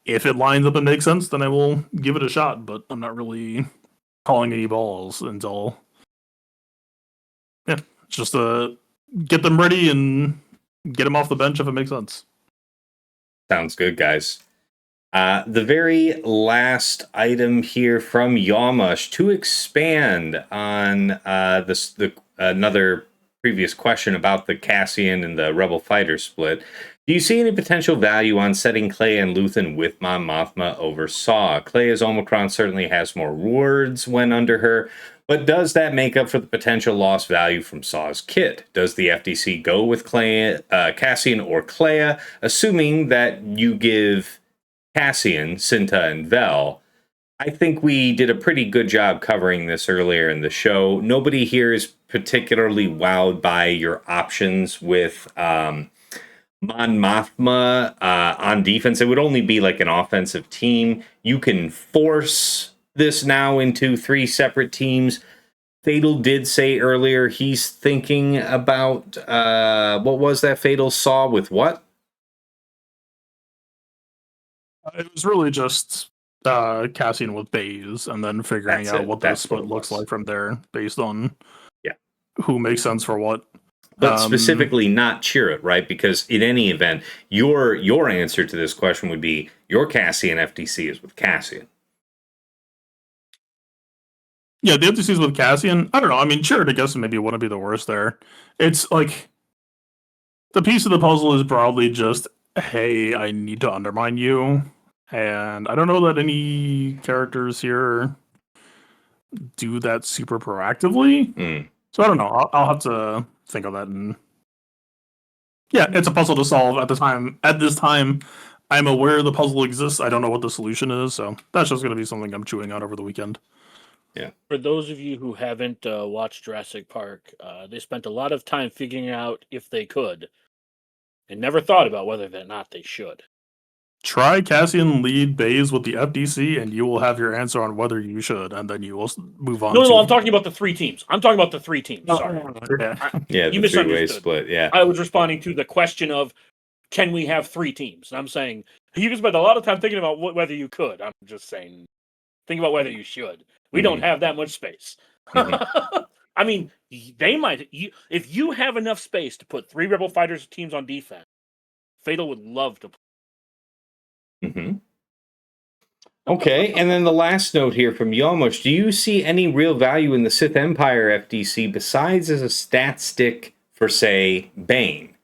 if it lines up and makes sense, then I will give it a shot. But I'm not really calling any balls until just get them ready and get them off the bench if it makes sense. Sounds good, guys. The very last item here from Yawmush to expand on another previous question about the Cassian and the Rebel Fighter split. Do you see any potential value on setting Clay and Luthen with Mon Mothma over Saw? Clay as Omicron certainly has more words when under her, but does that make up for the potential lost value from Saw's kit? Does the FTC go with Cassian or Clea, assuming that you give Cassian, Cinta, and Vel? I think we did a pretty good job covering this earlier in the show. Nobody here is particularly wowed by your options with Mon Mothma on defense. It would only be like an offensive team. You can force this now into 3 separate teams. Fatal did say earlier he's thinking about what was that Fatal saw with what? It was really just Cassian with Baze and then figuring out what the split looks like from there based on who makes sense for what. But specifically not Chirrut, right? Because in any event, your answer to this question would be your Cassian FTC is with Cassian. Yeah, the FTC is with Cassian. I don't know. I mean, Chirrut, I guess maybe wouldn't be the worst there. It's like the piece of the puzzle is broadly just, hey, I need to undermine you. And I don't know that any characters here do that super proactively. So I don't know. I'll have to think of that. And yeah, it's a puzzle to solve at the time. At this time, I'm aware the puzzle exists. I don't know what the solution is. So that's just going to be something I'm chewing on over the weekend. Yeah. For those of you who haven't watched Jurassic Park, they spent a lot of time figuring out if they could and never thought about whether or not they should. Try Cassian lead Bays with the FDC, and you will have your answer on whether you should, and then you will move on. No, I'm talking about the 3 teams. I'm talking about the 3 teams. Sorry. Yeah. Yeah, You the three-way misunderstood. split. Yeah. I was responding to the question of, can we have 3 teams? And I'm saying, you can spend a lot of time thinking about whether you could. I'm just saying, think about whether you should. We don't have that much space. I mean, they might. If you have enough space to put 3 Rebel Fighters teams on defense, Fatal would love to play. Okay, and then the last note here from Yomush. Do you see any real value in the Sith Empire FDC besides as a stat stick for, say, Bane?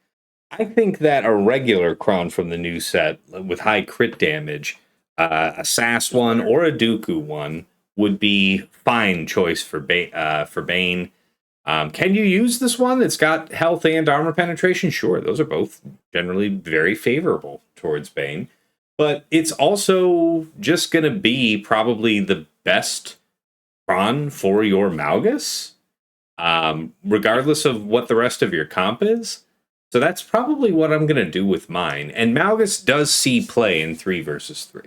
I think that a regular Kron from the new set with high crit damage, a SAS one or a Dooku one, would be fine choice for Bane. Can you use this one that's got health and armor penetration? Sure, those are both generally very favorable towards Bane. But it's also just going to be probably the best Kron for your Malgus, regardless of what the rest of your comp is. So that's probably what I'm going to do with mine. And Malgus does see play in 3 versus 3.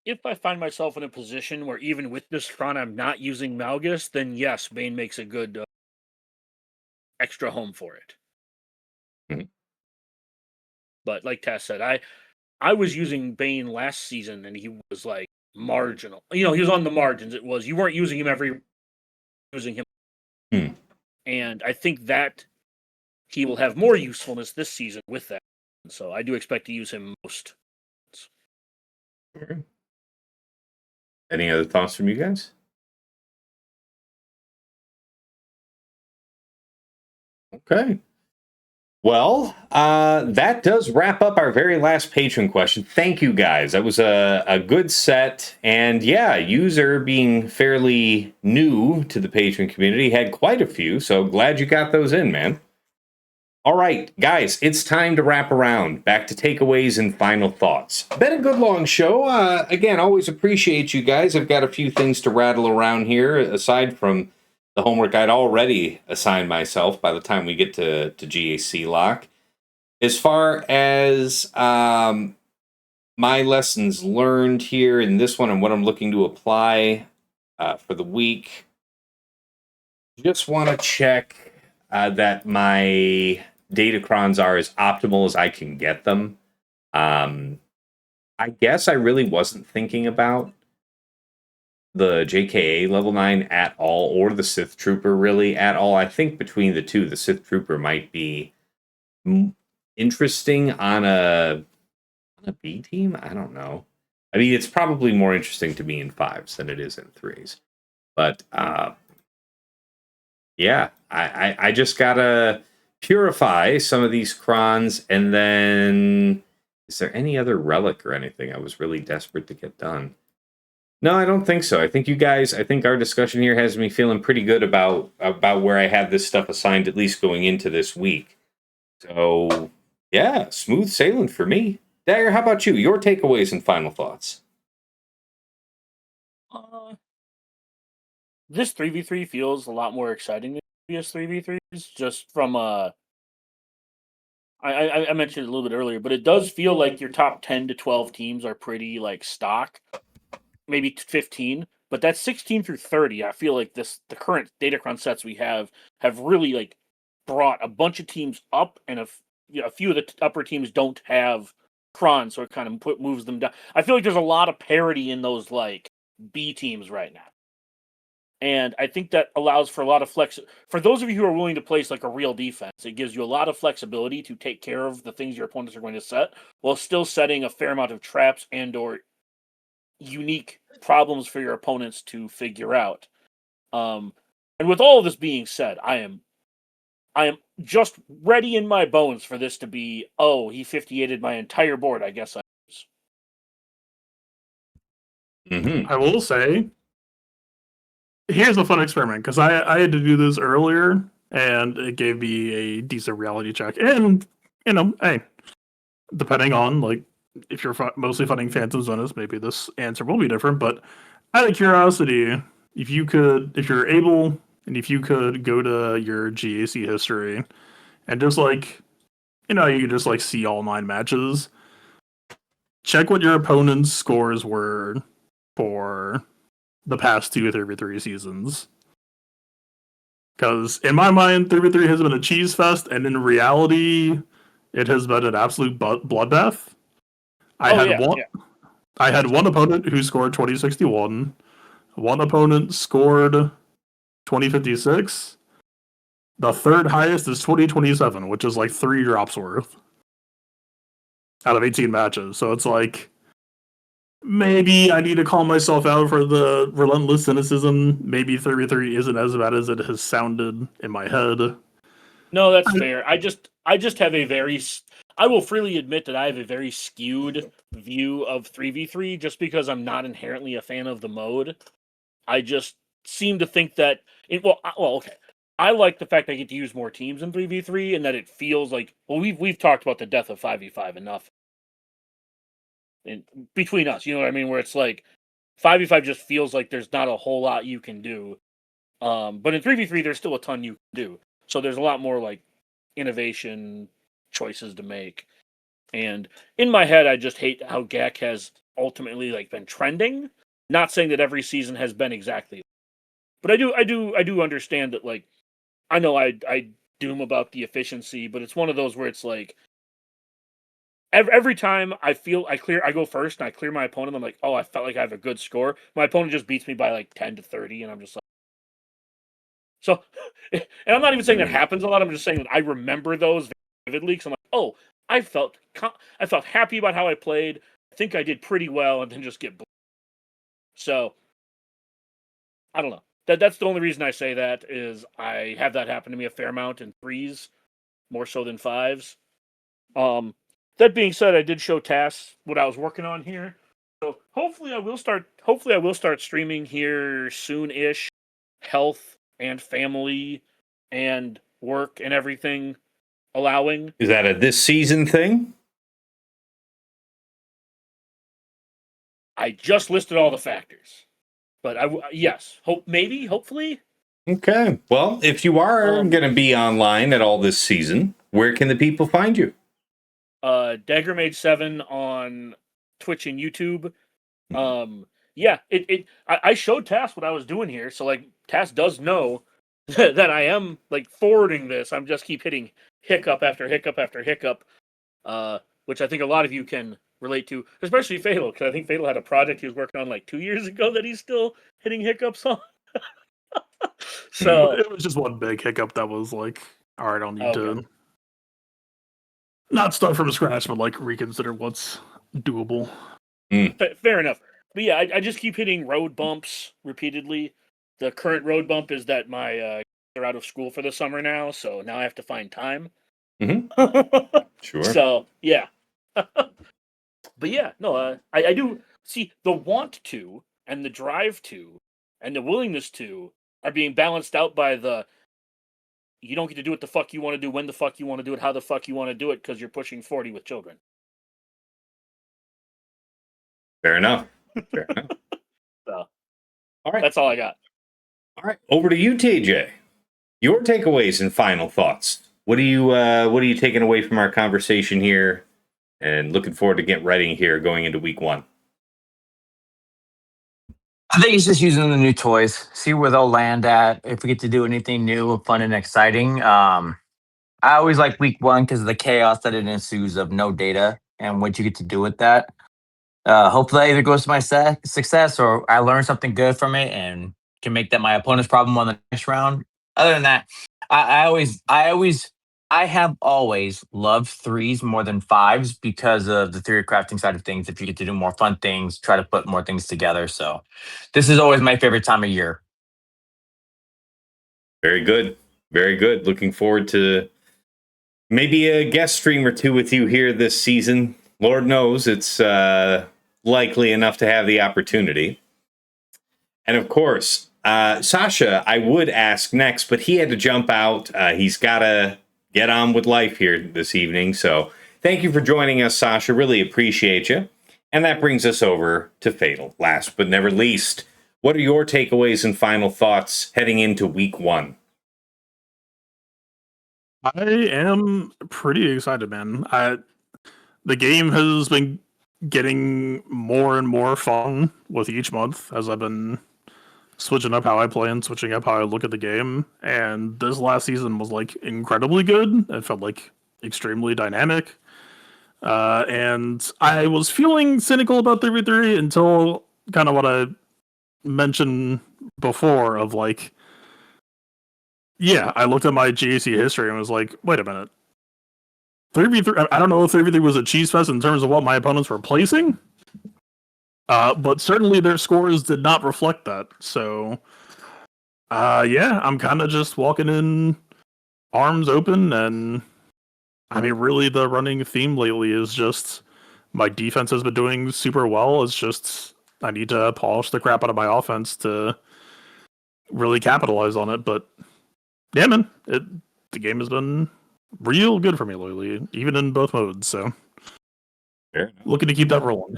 If I find myself in a position where even with this Kron I'm not using Malgus, then yes, Bane makes a good extra home for it. But like Tess said, I was using Bane last season and he was like marginal. He was on the margins. It was, you weren't using him using him. And I think that he will have more usefulness this season with that. So I do expect to use him most. Any other thoughts from you guys? Okay. Well, that does wrap up our very last patron question. Thank you, guys. That was a good set. And yeah, user being fairly new to the patron community had quite a few. So glad you got those in, man. All right, guys, it's time to wrap around. Back to takeaways and final thoughts. Been a good long show. Again, always appreciate you guys. I've got a few things to rattle around here, aside from the homework I'd already assigned myself by the time we get to GAC lock. As far as my lessons learned here in this one and what I'm looking to apply for the week, just want to check that my Datacrons are as optimal as I can get them. I guess I really wasn't thinking about the JKA level 9 at all, or the Sith Trooper really at all. I think between the two, the Sith Trooper might be interesting on a B team. I don't know. I mean, it's probably more interesting to me in 5s than it is in 3s. But yeah, I just gotta purify some of these Krons, and then is there any other relic or anything I was really desperate to get done? No, I don't think so. I think our discussion here has me feeling pretty good about where I had this stuff assigned, at least going into this week. So, yeah, smooth sailing for me. Dagger, how about you? Your takeaways and final thoughts? This 3v3 feels a lot more exciting than previous 3v3s, just from I mentioned it a little bit earlier, but it does feel like your top 10 to 12 teams are pretty like stock. Maybe 15, but that's 16 through 30. I feel like the current Datacron sets we have really like brought a bunch of teams up, and a few of the upper teams don't have Kron, so it kind of moves them down. I feel like there's a lot of parity in those like B teams right now, and I think that allows for a lot of flex. For those of you who are willing to place like a real defense, it gives you a lot of flexibility to take care of the things your opponents are going to set, while still setting a fair amount of traps and/or unique problems for your opponents to figure out. And with all of this being said, I am just ready in my bones for this to be, oh, he 58'd my entire board, I guess I was. I will say, here's a fun experiment, because I had to do this earlier, and it gave me a decent reality check. And, hey, depending on, like, if you're mostly fighting Phantom Zonas, maybe this answer will be different. But out of curiosity, if you're able, and if you could go to your GAC history and just like, you could just like see all 9 matches, check what your opponent's scores were for the past 2 3v3 seasons. Because in my mind, 3v3 has been a cheese fest, and in reality, it has been an absolute bloodbath. I had one opponent who scored 2061. One opponent scored 2056. The third highest is 2027, which is like 3 drops worth out of 18 matches. So it's like, maybe I need to call myself out for the relentless cynicism. Maybe 3v3 isn't as bad as it has sounded in my head. No, that's fair. I just have a very, I will freely admit that I have a very skewed view of 3v3 just because I'm not inherently a fan of the mode. I just seem to think that okay. I like the fact I get to use more teams in 3v3 and that it feels like, well, we've talked about the death of 5v5 enough. In between us, you know what I mean? Where it's like 5v5 just feels like there's not a whole lot you can do. But in 3v3 there's still a ton you can do. So there's a lot more like innovation choices to make. And in my head I just hate how GAC has ultimately like been trending. Not saying that every season has been exactly. But I do understand that, like, I know I doom about the efficiency, but it's one of those where it's like every time I go first and I clear my opponent, I'm like, oh, I felt like I have a good score. My opponent just beats me by like 10 to 30, and I'm just like, so. And I'm not even saying that happens a lot. I'm just saying that I remember those vividly because I'm like, oh, I felt happy about how I played. I think I did pretty well, and then just get. So I don't know. That's the only reason I say that is I have that happen to me a fair amount in 3s, more so than 5s. That being said, I did show Tass what I was working on here. So hopefully I will start streaming here soon-ish. Health and family and work and everything allowing. Is that a this season thing? I just listed all the factors. But yes, hopefully. Okay. Well, if you are going to be online at all this season, where can the people find you? Daggermade7 on Twitch and YouTube. Yeah, I showed Tass what I was doing here, so like Tass does know that I am like forwarding this. I'm just keep hitting hiccup after hiccup after hiccup, which I think a lot of you can relate to, especially Fatal, because I think Fatal had a project he was working on like 2 years ago that he's still hitting hiccups on. So it was just one big hiccup that was like, all right, I'll need to not start from scratch, but like reconsider what's doable. Fair enough. But yeah, I just keep hitting road bumps repeatedly. The current road bump is that my are out of school for the summer now, so now I have to find time. Mm-hmm. Sure. So yeah. But yeah, no, I do see the want to and the drive to and the willingness to are being balanced out by the you don't get to do what the fuck you want to do, when the fuck you want to do it, how the fuck you want to do it, because you're pushing 40 with children. Fair enough. Fair enough. So, all right. That's all I got. All right. Over to you, TJ. Your takeaways and final thoughts. What are you taking away from our conversation here? And looking forward to get ready here going into week 1. I think he's just using the new toys, see where they'll land at. If we get to do anything new, fun, and exciting. I always like week 1 because of the chaos that it ensues of no data and what you get to do with that. Hopefully, that either goes to my success or I learn something good from it and can make that my opponent's problem on the next round. Other than that, I have always loved 3s more than 5s because of the theory crafting side of things. If you get to do more fun things, try to put more things together. So this is always my favorite time of year. Very good. Very good. Looking forward to maybe a guest stream or 2 with you here this season. Lord knows it's likely enough to have the opportunity. And of course, Sasha, I would ask next, but he had to jump out. He's got to get on with life here this evening. So thank you for joining us, Sasha. Really appreciate you. And that brings us over to Fatal. Last but never least, what are your takeaways and final thoughts heading into week 1? I am pretty excited, man. The game has been getting more and more fun with each month as I've been switching up how I play and switching up how I look at the game. And this last season was like incredibly good. It felt like extremely dynamic. And I was feeling cynical about 3v3 until kind of what I mentioned before of like, yeah, I looked at my GAC history and was like, wait a minute. 3v3, I don't know if 3v3 was a cheese fest in terms of what my opponents were placing, but certainly their scores did not reflect that. So, yeah, I'm kind of just walking in arms open, and I mean, really the running theme lately is just my defense has been doing super well. It's just I need to polish the crap out of my offense to really capitalize on it. But yeah, man, the game has been real good for me lately, even in both modes. So looking to keep that rolling.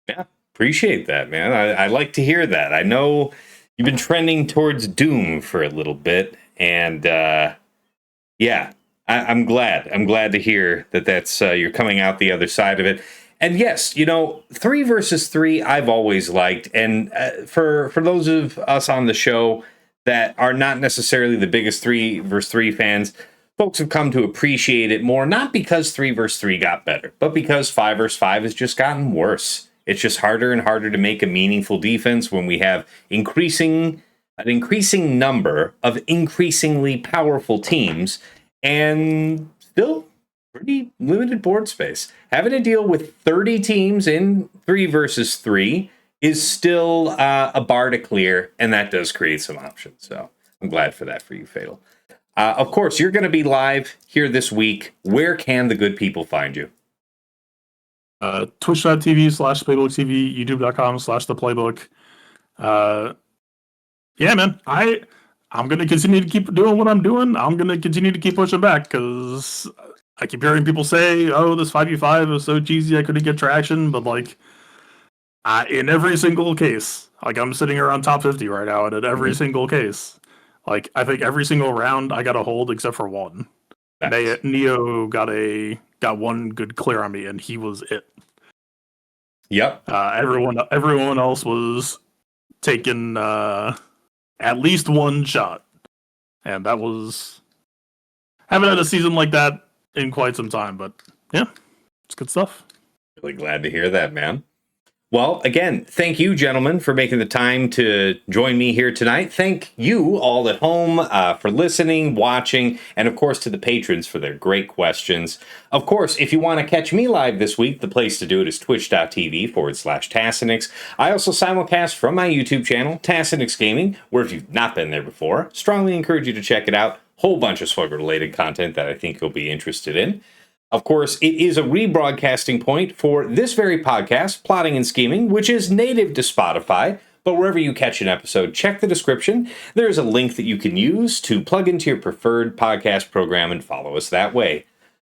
Yeah, appreciate that, man. I like to hear that. I know you've been trending towards Doom for a little bit, and yeah, I'm glad. I'm glad to hear that that's you're coming out the other side of it. And yes, 3 versus 3 I've always liked, and for those of us on the show that are not necessarily the biggest 3 versus 3 fans, folks have come to appreciate it more, not because 3 versus 3 got better, but because 5 versus 5 has just gotten worse. It's just harder and harder to make a meaningful defense when we have an increasing number of increasingly powerful teams and still pretty limited board space. Having to deal with 30 teams in 3 versus 3 is still a bar to clear, and that does create some options. So I'm glad for that for you, Fatal. Of course, you're going to be live here this week. Where can the good people find you? Twitch.tv/PlaybookTV, YouTube.com/ThePlaybook. Yeah, man. I'm going to continue to keep doing what I'm doing. I'm going to continue to keep pushing back because I keep hearing people say, oh, this 5v5 is so cheesy I couldn't get traction. But, like, in every single case, like, I'm sitting around top 50 right now, and in every single case, like, I think every single round I got a hold except for one. Nice. Neo got one good clear on me, and he was it. Yep. Everyone else was taking at least one shot, and that was haven't had a season like that in quite some time. But yeah, it's good stuff. Really glad to hear that, man. Well, again, thank you, gentlemen, for making the time to join me here tonight. Thank you all at home for listening, watching, and of course to the patrons for their great questions. Of course, if you want to catch me live this week, the place to do it is twitch.tv/Tassenix. I also simulcast from my YouTube channel, Tassenix Gaming, where if you've not been there before, strongly encourage you to check it out. Whole bunch of Swugger-related content that I think you'll be interested in. Of course, it is a rebroadcasting point for this very podcast, Plotting and Scheming, which is native to Spotify. But wherever you catch an episode, check the description. There is a link that you can use to plug into your preferred podcast program and follow us that way.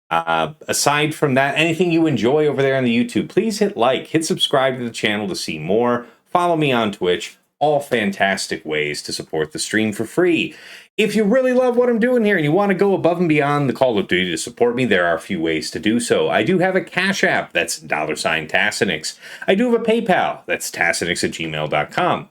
Aside from that, anything you enjoy over there on the YouTube, please hit like, hit subscribe to the channel to see more. Follow me on Twitch. All fantastic ways to support the stream for free. If you really love what I'm doing here and you want to go above and beyond the call of duty to support me, there are a few ways to do so. I do have a Cash App, that's $Tassenix. I do have a PayPal, that's tassenix@gmail.com.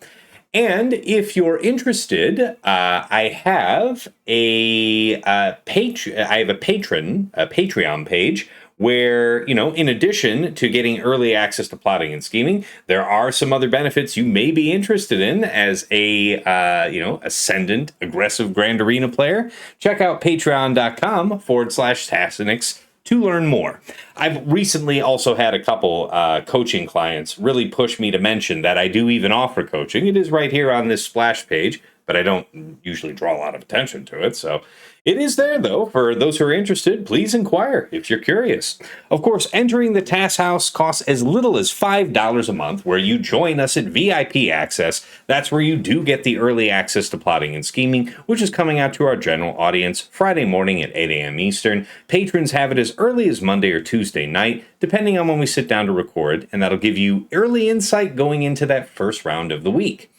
And if you're interested, I have a Patreon page where, in addition to getting early access to Plotting and Scheming, there are some other benefits you may be interested in as a, ascendant, aggressive Grand Arena player. Check out patreon.com/Tassenix to learn more. I've recently also had a couple coaching clients really push me to mention that I do even offer coaching. It is right here on this splash page, but I don't usually draw a lot of attention to it, so it is there, though. For those who are interested, please inquire if you're curious. Of course, entering the Tass House costs as little as $5 a month, where you join us at VIP Access. That's where you do get the early access to Plotting and Scheming, which is coming out to our general audience Friday morning at 8 a.m. Eastern. Patrons have it as early as Monday or Tuesday night, depending on when we sit down to record, and that'll give you early insight going into that first round of the week.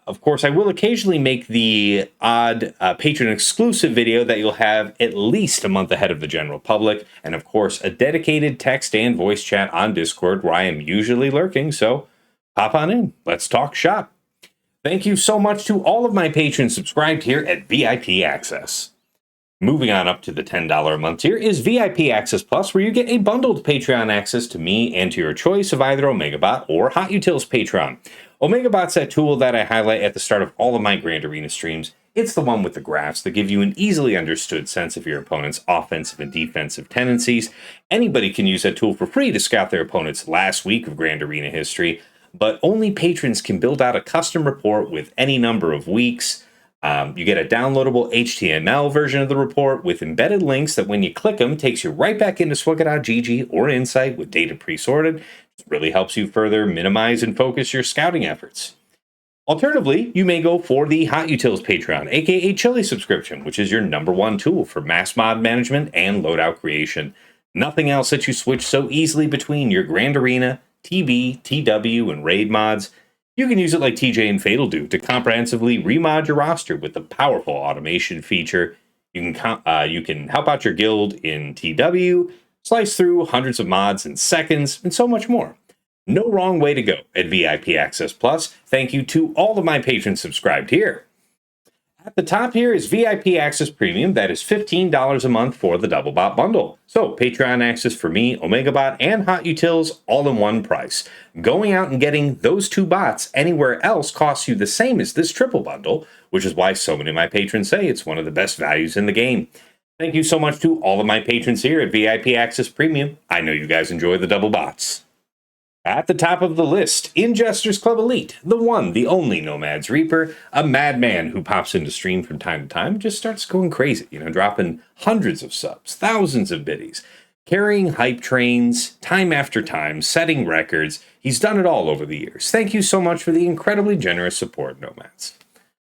Of course, I will occasionally make the odd patron exclusive video that you'll have at least a month ahead of the general public. And of course, a dedicated text and voice chat on Discord where I am usually lurking. So pop on in. Let's talk shop. Thank you so much to all of my patrons subscribed here at VIP Access. Moving on up to the $10 a month tier is VIP Access Plus, where you get a bundled Patreon access to me and to your choice of either OmegaBot or Hot Utils Patreon. OmegaBot's that tool that I highlight at the start of all of my Grand Arena streams. It's the one with the graphs that give you an easily understood sense of your opponent's offensive and defensive tendencies. Anybody can use that tool for free to scout their opponent's last week of Grand Arena history, but only patrons can build out a custom report with any number of weeks. You get a downloadable HTML version of the report with embedded links that when you click them takes you right back into Swugga.gg or Insight with data pre-sorted. It really helps you further minimize and focus your scouting efforts. Alternatively, you may go for the Hot Utils Patreon, aka Chili subscription, which is your #1 tool for mass mod management and loadout creation. Nothing else lets you switch so easily between your Grand Arena, TB, TW, and Raid mods. You can use it like TJ and Fatal do to comprehensively remod your roster with the powerful automation feature. You can help out your guild in TW, slice through hundreds of mods in seconds, and so much more. No wrong way to go at VIP Access Plus. Thank you to all of my patrons subscribed here. At the top here is VIP Access Premium. That is $15 a month for the Double Bot bundle. So Patreon access for me, OmegaBot, and Hot Utils all in one price. Going out and getting those two bots anywhere else costs you the same as this triple bundle, which is why so many of my patrons say it's one of the best values in the game. Thank you so much to all of my patrons here at VIP Access Premium. I know you guys enjoy the double bots. At the top of the list, Injester's Club Elite, the one, the only Nomad's Reaper, a madman who pops into stream from time to time and just starts going crazy, dropping hundreds of subs, thousands of biddies, carrying hype trains, time after time, setting records. He's done it all over the years. Thank you so much for the incredibly generous support, Nomads.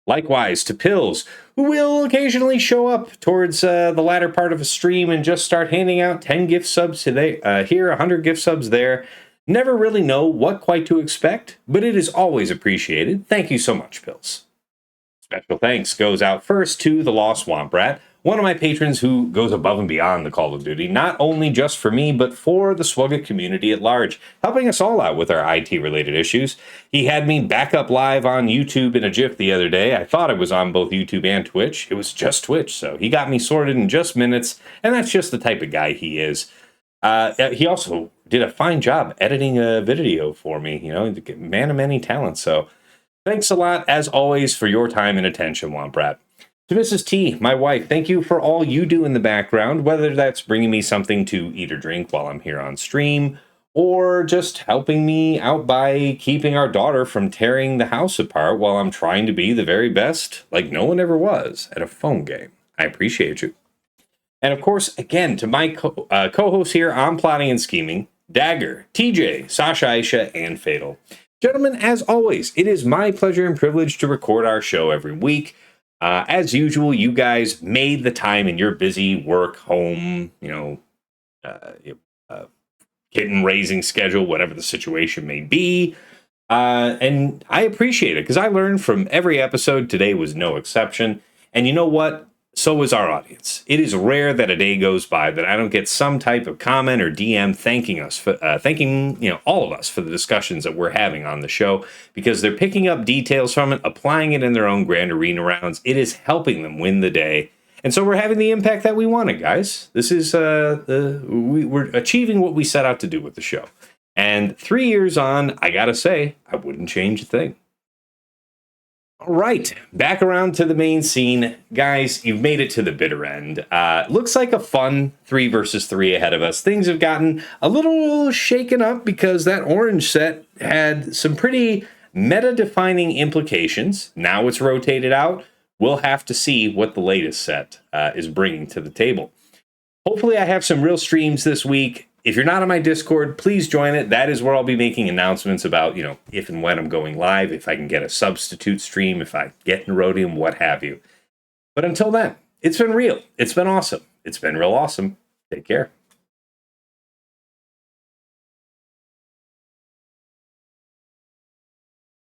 Likewise to Pills, who will occasionally show up towards the latter part of a stream and just start handing out 10 gift subs today, here, 100 gift subs there. Never really know what quite to expect, but it is always appreciated. Thank you so much, Pills. Special thanks goes out first to the Lost Swamp Rat, one of my patrons who goes above and beyond the Call of Duty, not only just for me, but for the Swugga community at large, helping us all out with our IT-related issues. He had me back up live on YouTube in a GIF the other day. I thought it was on both YouTube and Twitch. It was just Twitch, so he got me sorted in just minutes, and that's just the type of guy he is. He also did a fine job editing a video for me, man of many talents. So thanks a lot, as always, for your time and attention, Womp Rat. To Mrs. T, my wife, thank you for all you do in the background, whether that's bringing me something to eat or drink while I'm here on stream, or just helping me out by keeping our daughter from tearing the house apart while I'm trying to be the very best, like no one ever was, at a phone game. I appreciate you. And of course, again, to my co-hosts here on Plotting and Scheming, Dagger, TJ, Sasha Aisha, and Fatal. Gentlemen, as always, it is my pleasure and privilege to record our show every week. As usual, you guys made the time in your busy work, home, kitten raising schedule, whatever the situation may be. And I appreciate it because I learned from every episode. Today was no exception. And you know what? So is our audience. It is rare that a day goes by that I don't get some type of comment or DM thanking us for all of us for the discussions that we're having on the show, because they're picking up details from it, applying it in their own Grand Arena rounds. It is helping them win the day, and so we're having the impact that we wanted, guys. This is we're achieving what we set out to do with the show. And 3 years on, I gotta say, I wouldn't change a thing. All right, back around to the main scene. Guys, you've made it to the bitter end. Looks like a fun 3 versus 3 ahead of us. Things have gotten a little shaken up because that orange set had some pretty meta-defining implications. Now it's rotated out. We'll have to see what the latest set is bringing to the table. Hopefully I have some real streams this week. If you're not on my Discord, please join it. That is where I'll be making announcements about, if and when I'm going live, if I can get a substitute stream, if I get in Rhodium, what have you. But until then, it's been real. It's been awesome. It's been real awesome. Take care.